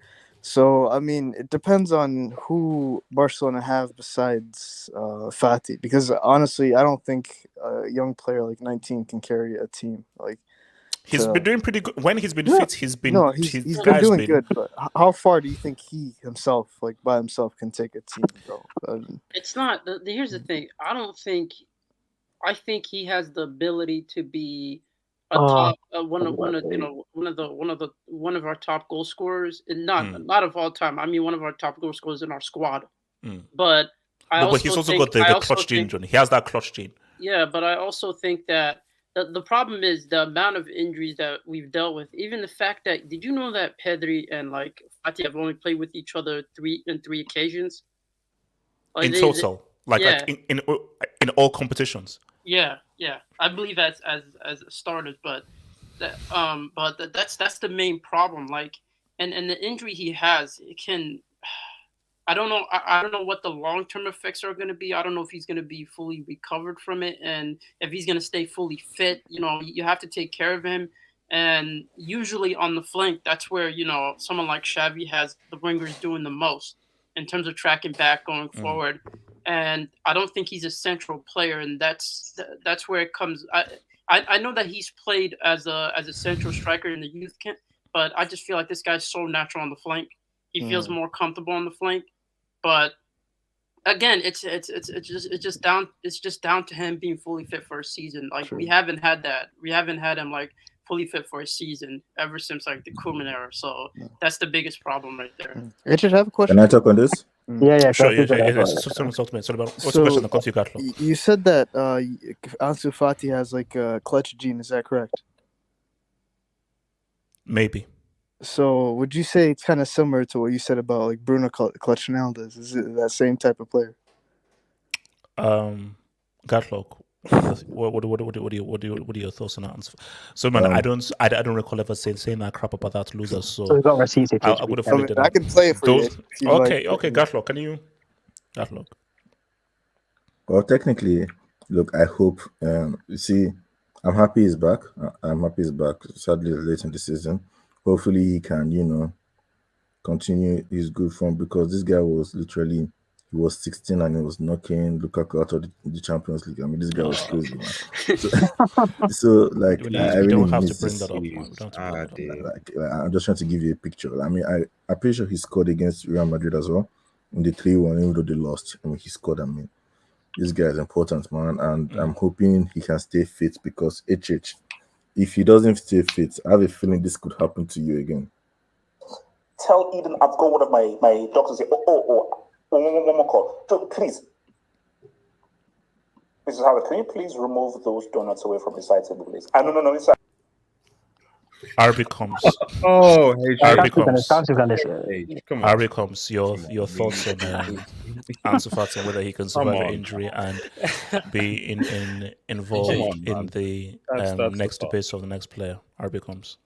So, I mean, it depends on who Barcelona have besides Fati. Because, honestly, I don't think a young player like 19 can carry a team. Like he's been doing pretty good. When he's been fit, he's been doing good. But how far do you think he himself, like by himself, can take a team, bro? It's not. Here's the thing. I think he has the ability to be a top one of our top goal scorers, and not of all time. I mean, one of our top goal scorers in our squad. But but he's also got the clutch gene. He has that clutch gene. Yeah, but I also think that the problem is the amount of injuries that we've dealt with. Even the fact that did you know that Pedri and like Fati have only played with each other three occasions? In total, in all competitions. Yeah. Yeah, I believe as starters, but that's the main problem. Like, and the injury he has, it can. I don't know. I don't know what the long-term effects are going to be. I don't know if he's going to be fully recovered from it, and if he's going to stay fully fit. You have to take care of him. And usually on the flank, that's where someone like Xavi has the wingers doing the most in terms of tracking back going forward. And I don't think he's a central player, and that's where it comes. I know that he's played as a central striker in the youth camp, but I just feel like this guy's so natural on the flank. He feels more comfortable on the flank. But again, it's just down to him being fully fit for a season. Like we haven't had that. We haven't had him like fully fit for a season ever since like the Koeman era. So that's the biggest problem right there. Richard, I have a question. Can I talk on this? Yeah. Sure. Someone talk to me. What's the question? Come to you, Carlo. You said that Ansu Fati has like a clutch gene. Is that correct? Maybe. So would you say it's kind of similar to what you said about like Bruno Clutch Ronaldo? Is it that same type of player? Gatlock, what are your thoughts on that? So man, I don't recall ever saying that crap about that loser. So we got receipts. I would have followed it. I can play it for you. Okay, Gatlock, can you? Gatlock. Well, technically, look, I hope. You see, I'm happy he's back. I'm happy he's back. Sadly, late in the season. Hopefully, he can, continue his good form, because this guy was literally, he was 16 and he was knocking Lukaku out of the Champions League. I mean, this guy was crazy, man. So like, I really don't have to miss bring this. that up. Like, I'm just trying to give you a picture. I mean, I'm pretty sure he scored against Real Madrid as well in the 3-1, even though they lost. I mean, he scored. I mean, this guy is important, man, and I'm hoping he can stay fit, because HH, if he doesn't stay fit, I have a feeling this could happen to you again. Tell Eden I've got one of my doctors here. One more call. So, please. Mrs. Howard, can you please remove those donuts away from the side table, please? No, inside. RB comes. Oh, RB comes. Come on. RB comes. Your thoughts on Ansu Fati and whether he can survive an injury and be involved in the next debate of the next player. RB comes.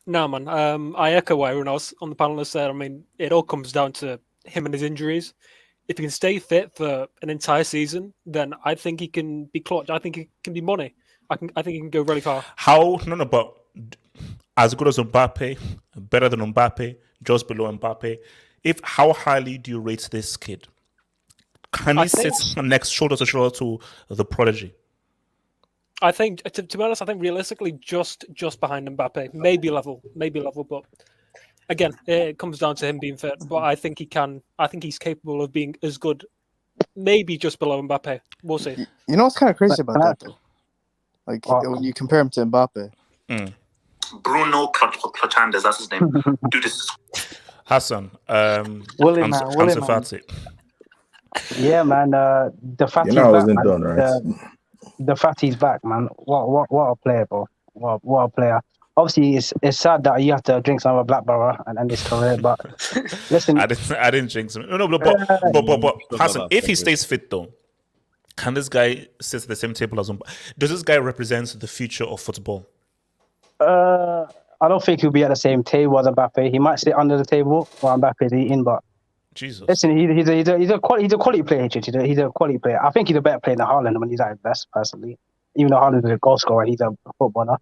No, man. I echo what everyone else on the panel has said. I mean, it all comes down to him and his injuries. If he can stay fit for an entire season, then I think he can be clutch. I think he can be money. I think he can go really far. But as good as Mbappe, better than Mbappe, just below Mbappe. How highly do you rate this kid? Can he sit next shoulder to shoulder to the prodigy? I think, to be honest, I think realistically just behind Mbappe, maybe level, but again, it comes down to him being fit. But I think he can. I think he's capable of being as good, maybe just below Mbappe. We'll see. You know what's kind of crazy about that though? Like when you compare him to Mbappe. Bruno Clutchandes, that's his name. Do this. Hassan, Ansu Fati. Yeah, man. The Fati's I back, wasn't man. done, right? The Fati's back, man. What a player, bro. What a player. Obviously, it's sad that you have to drink some of Blackborough and end his career, but listen. I didn't drink some. No, but Hassan, if he stays fit though, can this guy sit at the same table as him? Does this guy represent the future of football? I don't think he'll be at the same table as Mbappe. He might sit under the table while Mbappe's eating, but Jesus. Listen, he's a quality player. He's a quality player. I think he's a better player than Haaland when he's at his best, personally. Even though Haaland is a goal scorer, he's a footballer.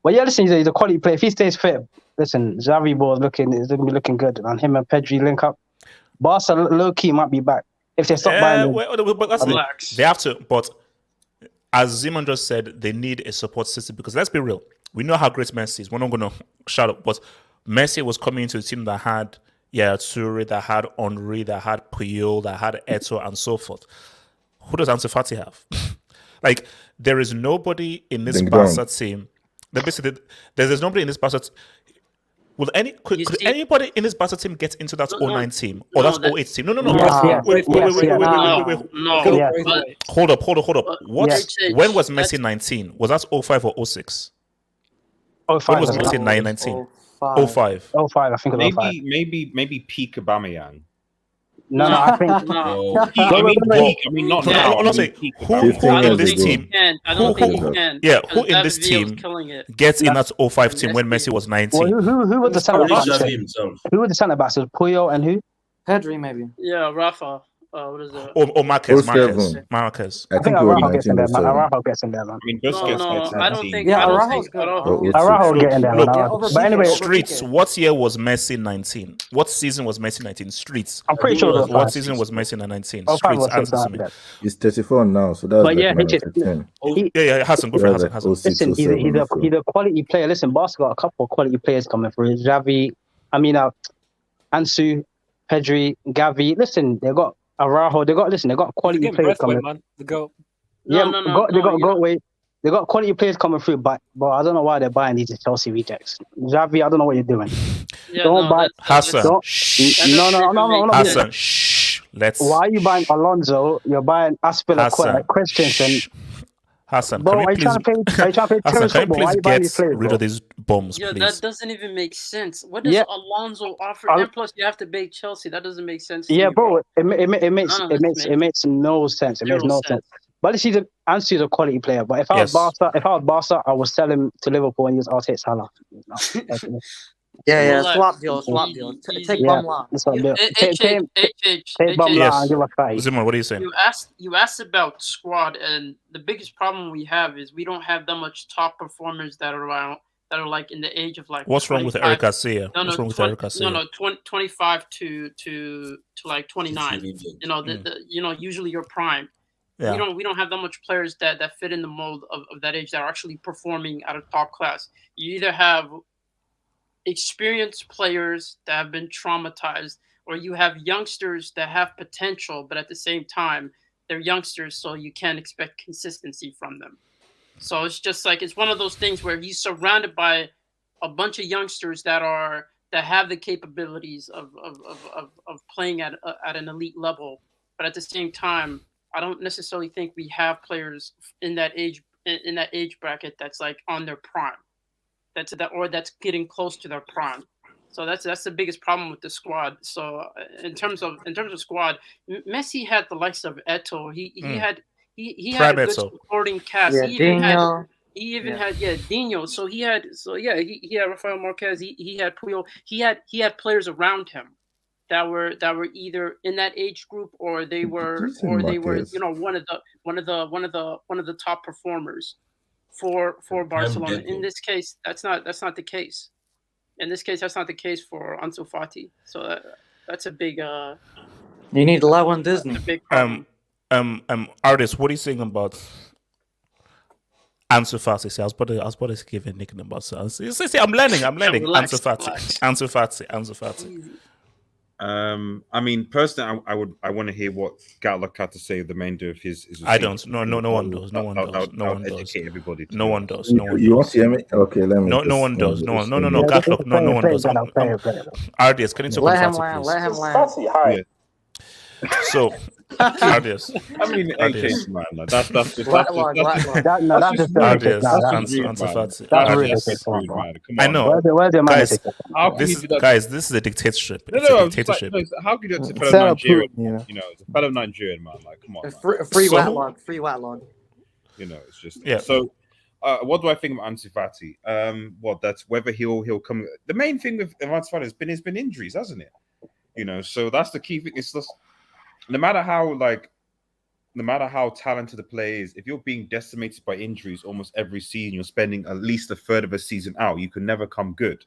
But yeah, listen, he's a quality player. If he stays fit, listen, Xavi ball is going to be looking good, and him and Pedri link up. Barca low key might be back if they stop buying. But that's they have to. But as Zeman just said, they need a support system, because let's be real. We know how great Messi is. We're not going to shout out, but Messi was coming into a team that had Toure, that had Henry, that had Puyol, that had Eto'o, and so forth. Who does Ansu Fati have? Like, there is nobody in this Barca team. There's nobody in this Barca. Could anybody in this Barca team get into that 09 team or that 08 team? No. Wait. Hold up. When was Messi 19? Was that 05 or 06? 05. When was Messi 19? 05. 05, I think. Maybe peak Aubameyang. No, I think. No. I mean, wait. peak. I mean, not No, now. I'm I not mean, saying peak. who. 15 I don't years think ago. he can. I don't think he can. Yeah, who because in this David Villa was team killing it. gets in that 05 team when Messi was 19? Well, who was the centre Probably backs? Xavi himself. Who were the centre backs? It was Puyol and who? Pedri maybe. Yeah, Rafa. What is that? Or Marquez. 07. Marquez. I I think think it was Araujo gets in there, man. 1907. Araujo gets in there, man. I mean, No, Busquets no, gets in I that don't team. think. Yeah, I don't Araujo's think. good. Araujo getting there, man. Look, But anyway, Streets. What year was Messi 19? What season was Messi 19? Streets. I'm pretty sure it was What 05. season was Messi 19? 05 Streets. or 6, Answer to something me. like that. He's 34 now, so that's But like yeah, minus HH, 15. Yeah, Hassan, go for it, That's Hassan. like 06, listen, 07 or so. he's a quality player. Listen, Barca got a couple of quality players coming through. Xavi, Ansu, Pedri, Gavi. Listen, they got Araujo. They got quality Getting players breath away, coming. man. The goat. Yeah, No, they got you know- Goatway. They got quality players coming through, but I don't know why they're buying these Chelsea rejects. Xavi, I don't know what you're doing. Yeah, Don't no, buy. Hassan. Don't, no, I'm not. Hassan. Shh. Let's. Why are you buying Alonso? You're buying Aspilicueta, Christensen. Hassan, Bro, can we please? Are you trying to play Hassan, terrorist can you football? Why are please you buying these get players, rid bro? of these bombs, Yeah, please? that doesn't even make sense. What does Alonso offer? And plus, you have to bake Chelsea. That doesn't make sense. To Yeah, me, bro, it makes None of this no sense. It makes zero no sense. But Ansu's a quality player. But if I was Barca, I would sell him to Liverpool and use Arte Salah. Yeah, swap deal. Take Bumla. Take Bumla and give a fight. Zimmer, what are you saying? You asked about squad, and the biggest problem we have is we don't have that much top performers that are around that are like in the age of like. What's wrong with Eric Garcia? What's wrong with Eric Garcia? No, 25 to like 29. You know, usually your prime. Yeah. We don't have that much players that fit in the mold of that age that are actually performing at a top class. You either have experienced players that have been traumatized, or you have youngsters that have potential, but at the same time they're youngsters, so you can't expect consistency from them. So it's just like it's one of those things where he's surrounded by a bunch of youngsters that have the capabilities of playing at an elite level, but at the same time I don't necessarily think we have players in that age bracket that's like on their prime. That's getting close to their prime. So that's the biggest problem with the squad. So in terms of squad, Messi had the likes of Eto'o. He had a good supporting cast. Yeah, He even had Dino. So he had Rafael Marquez. He had Puyol. He had players around him that were either in that age group or they were one of the top performers for Barcelona. In this case, that's not the case. In this case, that's not the case for Ansu Fati. So that's a big. You need to let one Disney. Artist, what are you saying about Ansu Fati? See, I was about to give a nickname about Ansu. See, I'm learning. Relax, Ansu Fati. I mean, personally, I want to hear what Gatlock had to say of the remainder of his I don't. No one does. I'll educate everybody. No one does. You want to hear me? Okay, let me. No one does. No. Gatlock. No one does. RDS, can you talk about Fati, please? Let him land. Hi. So, RDS. I mean, AK, man. That's just RDS. Ansu Fati. That's rude, man. Come on. I know. Guys, this is a dictatorship. No, how could you do it to a fellow Nigerian? You know, it's a fellow Nigerian, man. Like, come on, man. Free Watlog. You know, it's just So, what do I think of Ansu Fati? That's whether he'll come. The main thing with Ansu Fati has been injuries, hasn't it? You know, so that's the key thing. It's just no matter how talented the player is, if you're being decimated by injuries almost every season, you're spending at least a third of a season out, you can never come good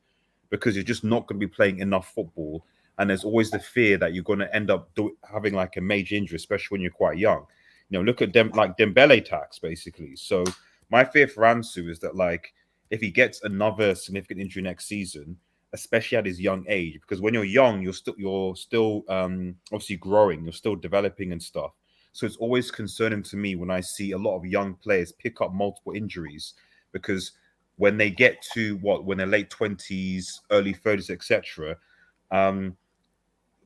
because you're just not going to be playing enough football. And there's always the fear that you're going to end up having like a major injury, especially when you're quite young. You know, look at them like Dembele tax, basically. So my fear for Ansu is that like if he gets another significant injury next season, especially at his young age, because when you're young, you're still obviously growing, you're still developing and stuff. So it's always concerning to me when I see a lot of young players pick up multiple injuries, because when they get to when they're late 20s, early 30s, etc.,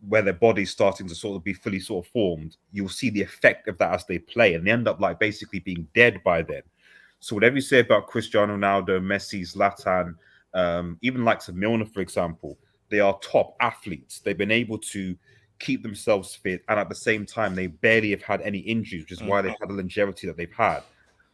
where their body's starting to sort of be fully sort of formed, you'll see the effect of that as they play, and they end up like basically being dead by then. So whatever you say about Cristiano Ronaldo, Messi, Zlatan, even like Milner, for example, they are top athletes. They've been able to keep themselves fit, and at the same time, they barely have had any injuries, which is why they've had the longevity that they've had.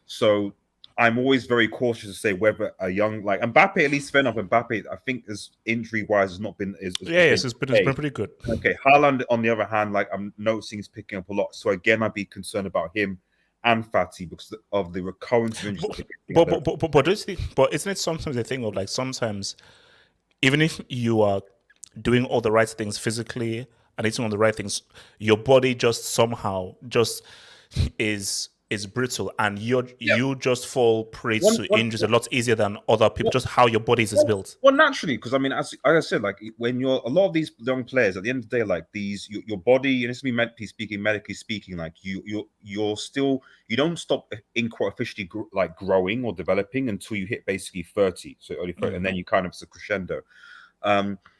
So I'm always very cautious to say whether a young like Mbappe, at least fair enough. Mbappe, I think, is injury-wise has not been it's been pretty good. Okay, Haaland, on the other hand, like I'm noticing he's picking up a lot. So again, I'd be concerned about him and Fati because of the recurrence of injuries. But isn't it sometimes a thing of like sometimes even if you are doing all the right things physically and eating all the right things, your body just somehow just is brittle, and you just fall prey to injuries a lot easier than other people. Just how your body is built. Well, naturally, because I mean, as I said, like when you're a lot of these young players, at the end of the day, like your body, and this is me medically speaking, like you're still you don't stop artificially like growing or developing until you hit basically 30, so early 30, and then you kind of it's a crescendo.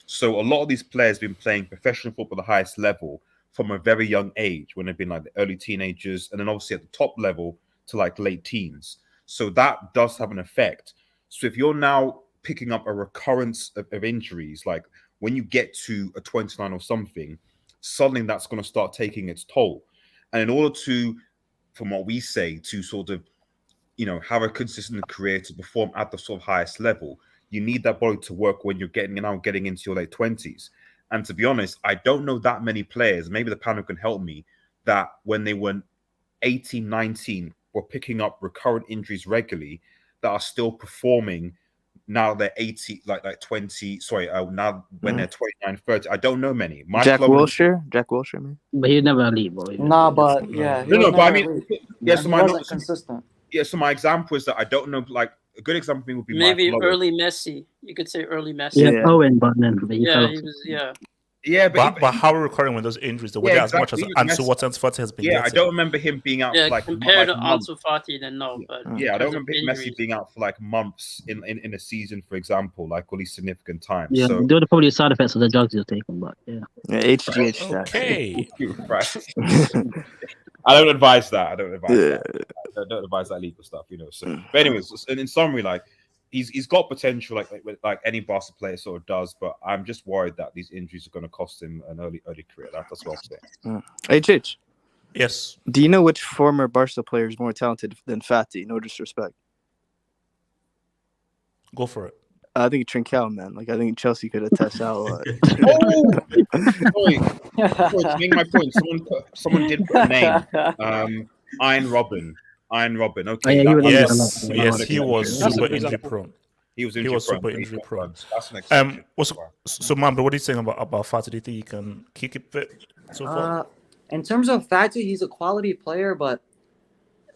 So a lot of these players have been playing professional football at the highest level from a very young age, when they've been like the early teenagers, and then obviously at the top level to like late teens. So that does have an effect. So if you're now picking up a recurrence of injuries, like when you get to a 29 or something, suddenly that's going to start taking its toll. And in order to, from what we say, to sort of, have a consistent career to perform at the sort of highest level, you need that body to work when you're getting into your late 20s. And to be honest, I don't know that many players, maybe the panel can help me, that when they were 18, 19, were picking up recurrent injuries regularly that are still performing now they're 80, like 20, now when they're 29, 30. I don't know many. Jack Wilshere, man. But he's never elite, bro. But yeah. But I mean, he wasn't consistent. Yeah, so my example is that I don't know, like, a good example for me would be maybe Michael early Messi. You could say early Messi. Yeah, Owen, but then he was. Yeah, but how recurring were those injuries? Were they as much as Ansu Fati has been? Yeah, I don't remember him being out for like compared to months. Ansu Fati, then no. But yeah, I don't remember Messi being out for like months in a season, for example, like all these significant times. Yeah, so they're probably side effects of the drugs you're taking, but yeah. HGH. Okay. Right. I don't advise that. I don't advise that legal stuff, So, but anyways, in summary, like he's got potential, like any Barca player sort of does. But I'm just worried that these injuries are going to cost him an early career. That's what I'm saying. HH. Yes. Do you know which former Barca player is more talented than Fati? No disrespect. Go for it. I think Trincao, man. Like, I think Chelsea could attest out. Sorry, to make my point, someone did put a name. Iron Robin. Okay. Yes, he was super injury prone. He was super injury prone. That's an exception. So, Mamba, what are you saying about Fati? Do you think he can keep it so far? In terms of Fati, he's a quality player, but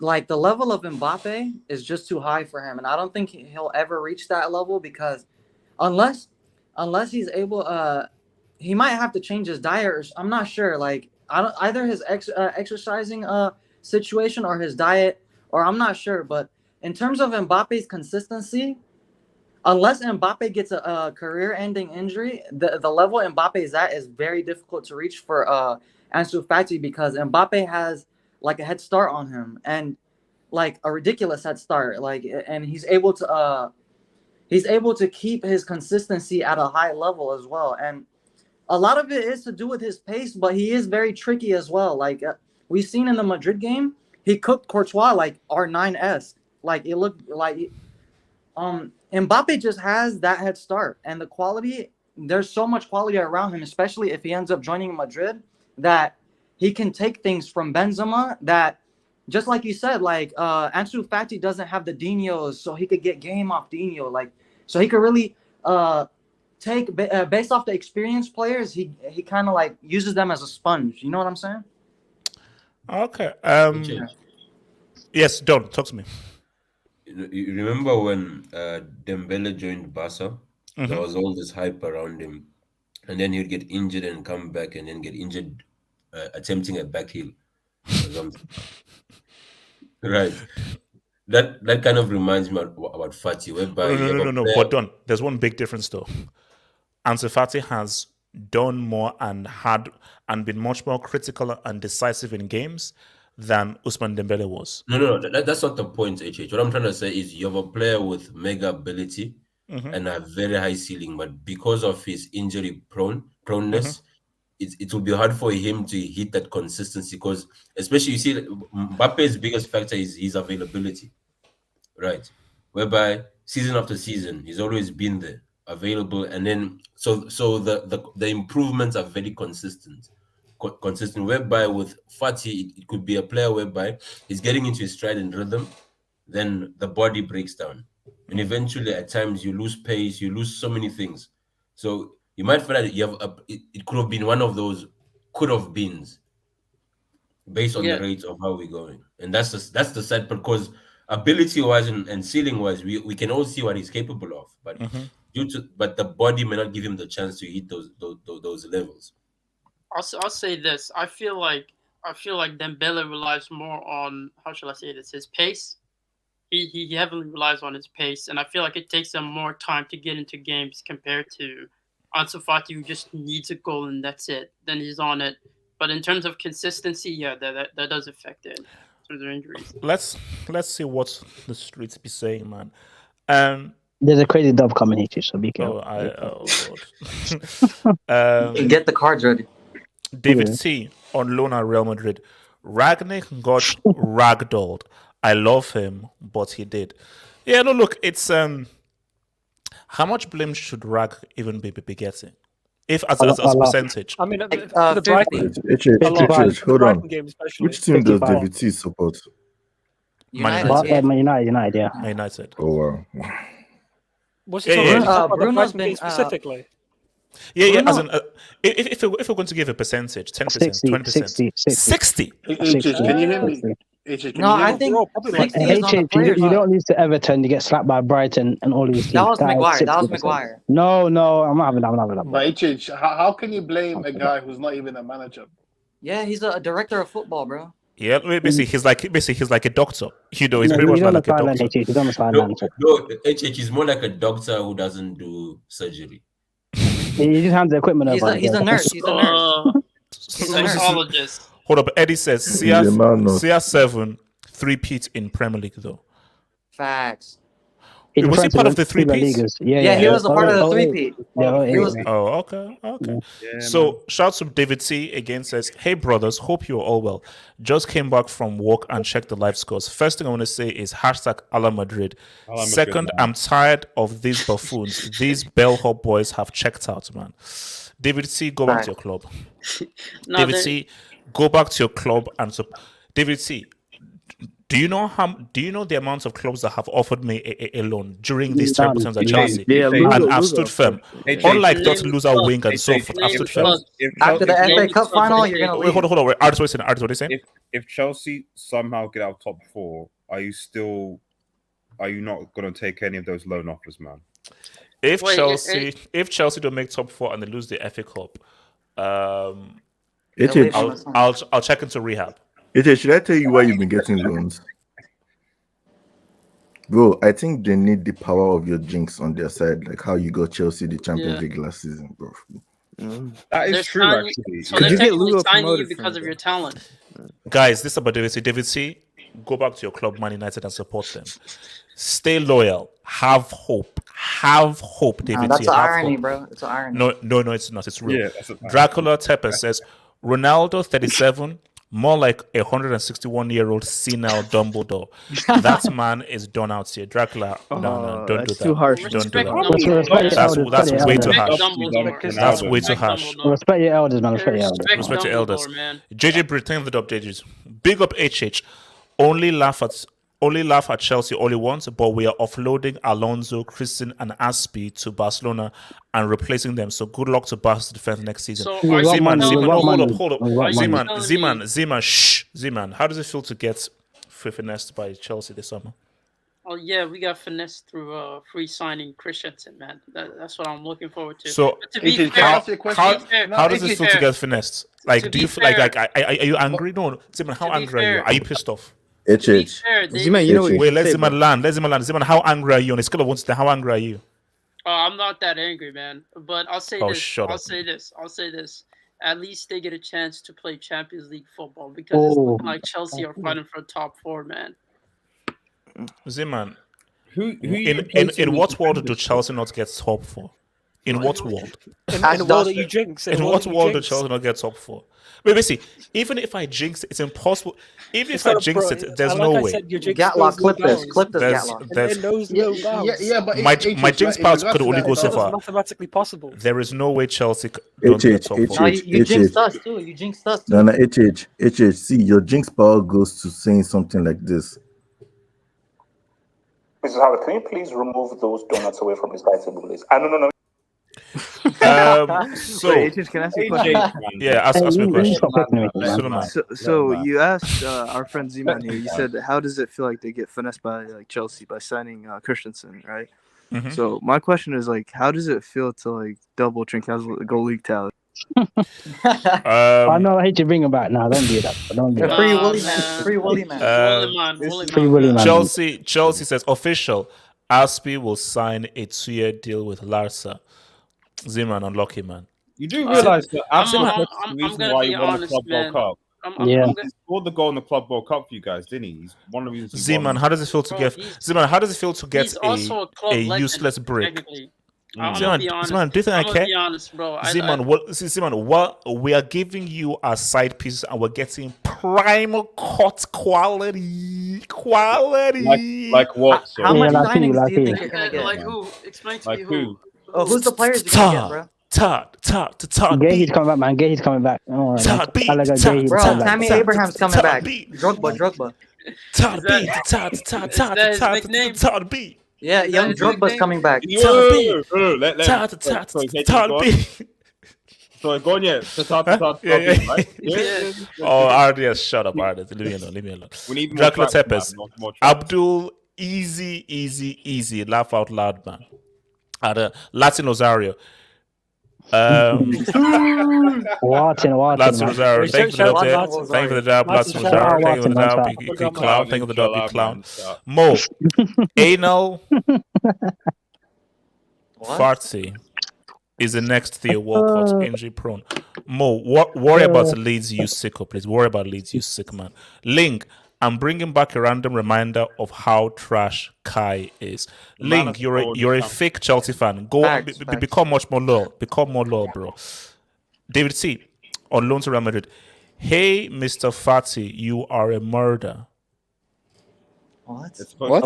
like the level of Mbappe is just too high for him, and I don't think he'll ever reach that level because unless he's able, he might have to change his diet. Or, I'm not sure. Like either his exercising situation or his diet, or I'm not sure. But in terms of Mbappe's consistency, unless Mbappe gets a career-ending injury, the level Mbappe is at is very difficult to reach for Ansu Fati because Mbappe has like a head start on him and like a ridiculous head start. Like, and he's able to keep his consistency at a high level as well. And a lot of it is to do with his pace, but he is very tricky as well. Like we've seen in the Madrid game, he cooked Courtois like R9-esque. Like it looked like Mbappe just has that head start, and the quality. There's so much quality around him, especially if he ends up joining Madrid, that he can take things from Benzema that, just like you said, like Ansu Fati doesn't have the Dinos, so he could get game off Dino. Like, so he could really take based off the experienced players. He kind of like uses them as a sponge. You know what I'm saying? Okay. Yes, Don, talk to me. You remember when Dembele joined Barca? There was all this hype around him, and then he'd get injured and come back, and then get injured attempting a back heel. Right. That kind of reminds me about Fati, whereby no. But Don, there's one big difference though. Ansu Fati has done more and been much more critical and decisive in games than Ousmane Dembele was. No, that's not the point, HH. What I'm trying to say is you have a player with mega ability and a very high ceiling, but because of his injury proneness, it will be hard for him to hit that consistency because, especially, you see, Mbappe's biggest factor is his availability, right? Whereby season after season, he's always been there, available, and then so the improvements are very consistent. Whereby with Fati, it could be a player whereby he's getting into his stride and rhythm, then the body breaks down, and eventually at times you lose pace, you lose so many things. So you might find that you have it could have been one of those could have beens based on the rate of how we're going, and that's the sad part because ability wise and ceiling wise, we can all see what he's capable of, but but the body may not give him the chance to hit those levels. I'll say this. I feel like Dembele relies more on, how shall I say this, his pace. He heavily relies on his pace, and I feel like it takes him more time to get into games compared to Ansu Fati, who just needs a goal and that's it. Then he's on it. But in terms of consistency, yeah, that does affect it in terms of injuries. Let's see what the streets be saying, man. There's a crazy dove coming here, so be careful. Get the cards ready. David C. on loan at Real Madrid. Ragnick got ragdolled. I love him, but he did. Yeah, no, look, it's how much blame should Rag even be getting? If as a percentage. I mean, the Brighton, hold on. Which team does David C support? United, yeah. United. Oh wow. What's he talking about? The Brighton game specifically? Yeah. As in, if we're going to give a percentage, 10%, 20%, 60. Can you hear me? No, I think 60 is on the players. You don't lose to Everton. You get slapped by Brighton and all these teams. That was Maguire. No, I'm not having that. But HH, how can you blame a guy who's not even a manager? Yeah, he's a director of football, bro. Yeah, basically he's like a doctor. You know, he's pretty much like a doctor. No, HH is more like a doctor who doesn't do surgery. He just hands the equipment over. He's a nurse. He's a nurse. He's a psychologist. Hold up, Eddie says CR7 3-peat in Premier League though. Facts. Was he part of the 3-peat? Yeah, he was a part of the 3-peat. Okay. Yeah, so shouts to David C again says, "Hey brothers, hope you're all well. Just came back from work and checked the live scores. First thing I want to say is #Ala Madrid. Second, I'm tired of these buffoons. These bellhop boys have checked out, man. David C, go back to your club. David C, go back to your club and David C. Do you know the amount of clubs that have offered me a loan during these terrible times at Chelsea? And I've stood firm. Unlike that loser wing and so forth, I've stood firm. After the FA Cup final, you're gonna leave. Hold on. Artist, what are you saying? If Chelsea somehow get out top 4, are you not going to take any of those loan offers, man? If Chelsea don't make top 4 and they lose the FA Cup, I'll check into rehab. Should I tell you why you've been getting loans? Bro, I think they need the power of your jinx on their side, like how you got Chelsea the Champions League last season, bro. That is true, actually. So they're technically signing you because of your talent. Guys, this is about David C. David C, go back to your club, Man United, and support them. Stay loyal. Have hope. David C. That's an irony, bro. It's an irony. No, it's not. It's real. Dracula Tepper says, Ronaldo 37, more like a 161-year-old senile Dumbledore. That man is done out here. Dracula, no, don't do that. Too harsh. Don't do that. That's way too harsh. That's way too harsh. Respect your elders, man. Respect your elders. JJ Britain the updates. Big up HH. Only laugh at Chelsea all he wants, but we are offloading Alonso, Christensen, and Aspi to Barcelona and replacing them. So good luck to Barca's defense next season. So Zeman, hold up. Zeman, how does it feel to get finessed by Chelsea this summer? Oh yeah, we got finessed through free signing Christensen, man. That's what I'm looking forward to. So to be fair, how does it feel to get finessed? Like, do you feel like are you angry? No, Zeman, how angry are you? Are you pissed off? Zeman, you know what? Wait, let Zeman land. Zeman, how angry are you? On a scale of 1 to 10, how angry are you? I'm not that angry, man. But I'll say this. I'll say this. At least they get a chance to play Champions League football because it's looking like Chelsea are fighting for top 4, man. Zeman, in what world do Chelsea not get top 4? In what world? In the world that you jinx. In what world did Chelsea not get top 4? But basically, even if I jinx it, it's impossible. Even if I jinx it, there's no way. Gatlock, clip this. Clip this, Gatlock. There's knows no bounds. Yeah, but my jinx powers could only go so That is far. mathematically possible. There is no way Chelsea don't get top 4. No, you jinxed us too. You jinxed us too. No, HH. See, your jinx power goes to saying something like this. Mrs. Howard, can you please remove those donuts away from his dining table, please? No. So, Wait, HH, can I ask you a question? Yeah, ask me a question. So you asked our friend Z-Man here, you said, how does it feel like they get finessed by like Chelsea by signing Christensen, right? Mhm. So my question is like, how does it feel to like double Trincastle's goal league tally? I know I hate to bring him back now. Don't do that. Don't do that. Free Willie man. Free Willie man. Free Willie man. Chelsea says official. Aspie will sign a 2-year deal with Larsa. Zeman, unlucky man. You do realize that I'm that's the reason gonna why be he won the honest, Club man. World Cup. He scored the goal in the Club World Cup for you guys, didn't he? He's one of the reasons. Zeman, how does it feel to get Zeman? How does it feel to get He's also a club legend, useless break? technically. I'm gonna be honest. Zeman, do you think I'm I gonna care? be honest, bro. Zeman, what we are giving you are side pieces, and we're getting prime cut quality. Like what? How much signings do you think you're gonna get? Like who? Explain to me who. Oh, who's the players you're gonna get, bro? Todd. Gay's coming back, man. Gay's coming back. Oh, Bro, Tammy Abraham's coming back. Drogba. Todd B. Yeah, young Drogba's coming back. Todd B. So go on, yeah. Yeah. Oh, RDS, shut up, RDS. Leave me alone. We need more Dracula tracks, Tepes. man. More tracks. Abdul, easy. Laugh out loud, man. Latin Rosario. Watching. Latin Rosario. Thank you for the dub. Thank you for the dub. Latin Rosario. Thank you for the dub. Big clown. Thank you for the dub. Big clown. Mo. Anal. Fartsy is the next Theo Walcott injury prone. Mo, worry about Leeds, you sicko, please. Worry about Leeds, you sick man. Link, I'm bringing back a random reminder of how trash Kai is. Link, you're a fake Chelsea fan. Go become much more loyal. Become more loyal, bro. David C. on loan to Real Madrid. Hey, Mr. Fati, you are a murder. What? Okay. What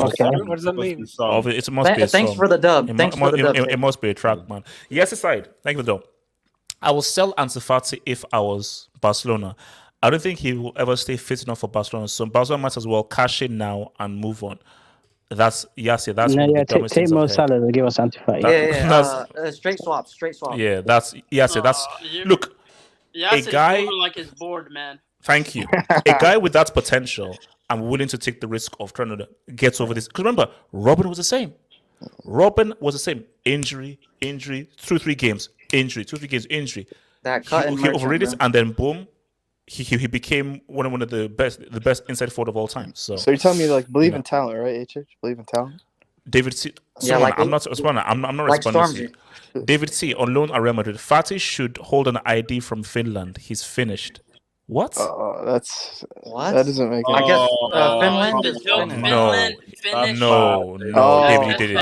does that mean? It must be a Thanks song. for the dub. Thanks for the dub. It must be a track, man. Yes, aside. Thank you for the dub. I will sell Ansu Fati if I was Barcelona. I don't think he will ever stay fit enough for Barcelona. So Barcelona might as well cash in now and move on. That's That's take Mo Salah and give us Ansu Fati. Straight swap. Yeah, that's look. Yeah, a guy like his board, man. Thank you. A guy with that potential, I'm willing to take the risk of trying to get over this. Because remember, Robin was the same. Injury, 2-3 games, injury. That cut he overrated it, and then boom, he became one of the best inside forward of all time. So you're telling me like believe in talent, right? HH, believe in talent. David C. Yeah, like I'm not responding. David C. on loan at Real Madrid. Fati should hold an ID from Finland. He's finished. What? That's what? That doesn't make. I guess Finland is finished. No. David, you did it.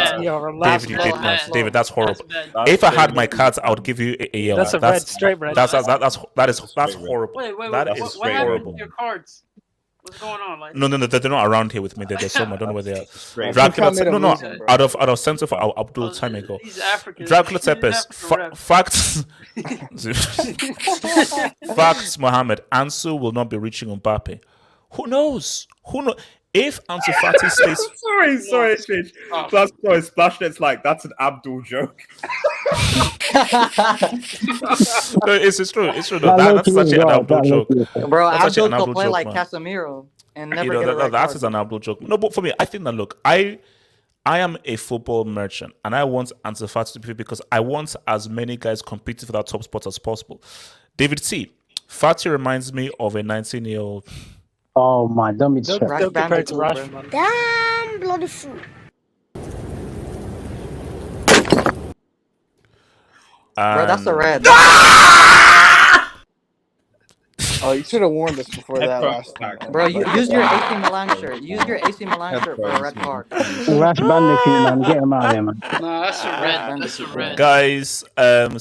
David, that's horrible. If I had my cards, I would give you a yellow. That's a red, straight red. That's horrible. Wait. That What is happened horrible. to your cards? What's going on? Like, No, they're not around here with me. They're somewhere. I don't know where they are. Dracula, Out of center for Abdul time ago. These Africans. Dracula Tepes. Facts. Facts. Mohammed. Ansu will not be reaching Mbappe. Who knows? If Ansu Fati stays. Sorry. Splashnet's like that's an Abdul joke. No, it's true. That's actually an Abdul joke. Bro, That's actually an Abdul could play joke, like man. Casemiro and never get a red That card. is an Abdul joke. No, but for me, I think that look, I am a football merchant, and I want Ansu Fati to be because I want as many guys competing for that top spot as possible. David C. Fati reminds me of a 19-year-old. Oh my, don't be Don't distracted. compare it to Rashford, man. Damn bloody fool. Bro, that's a red. Oh, you should have warned us before that last time. Bro, use your AC Milan shirt. Use your AC Milan shirt for a red card. Rash Bandicoot, man. Get him out of there, man. Nah, that's a red. That's a red. Guys,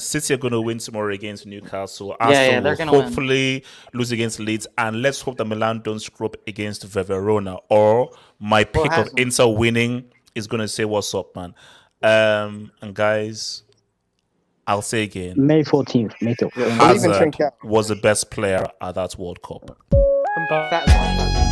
City are going to win tomorrow against Newcastle. Aston they're will gonna hopefully lose against Leeds, and let's hope that Milan don't screw up against Verona. Or my pick of Inter winning is going to say what's up, man. And guys, I'll say again, May 14th. Hazard was the best player at that World Cup. I'm back.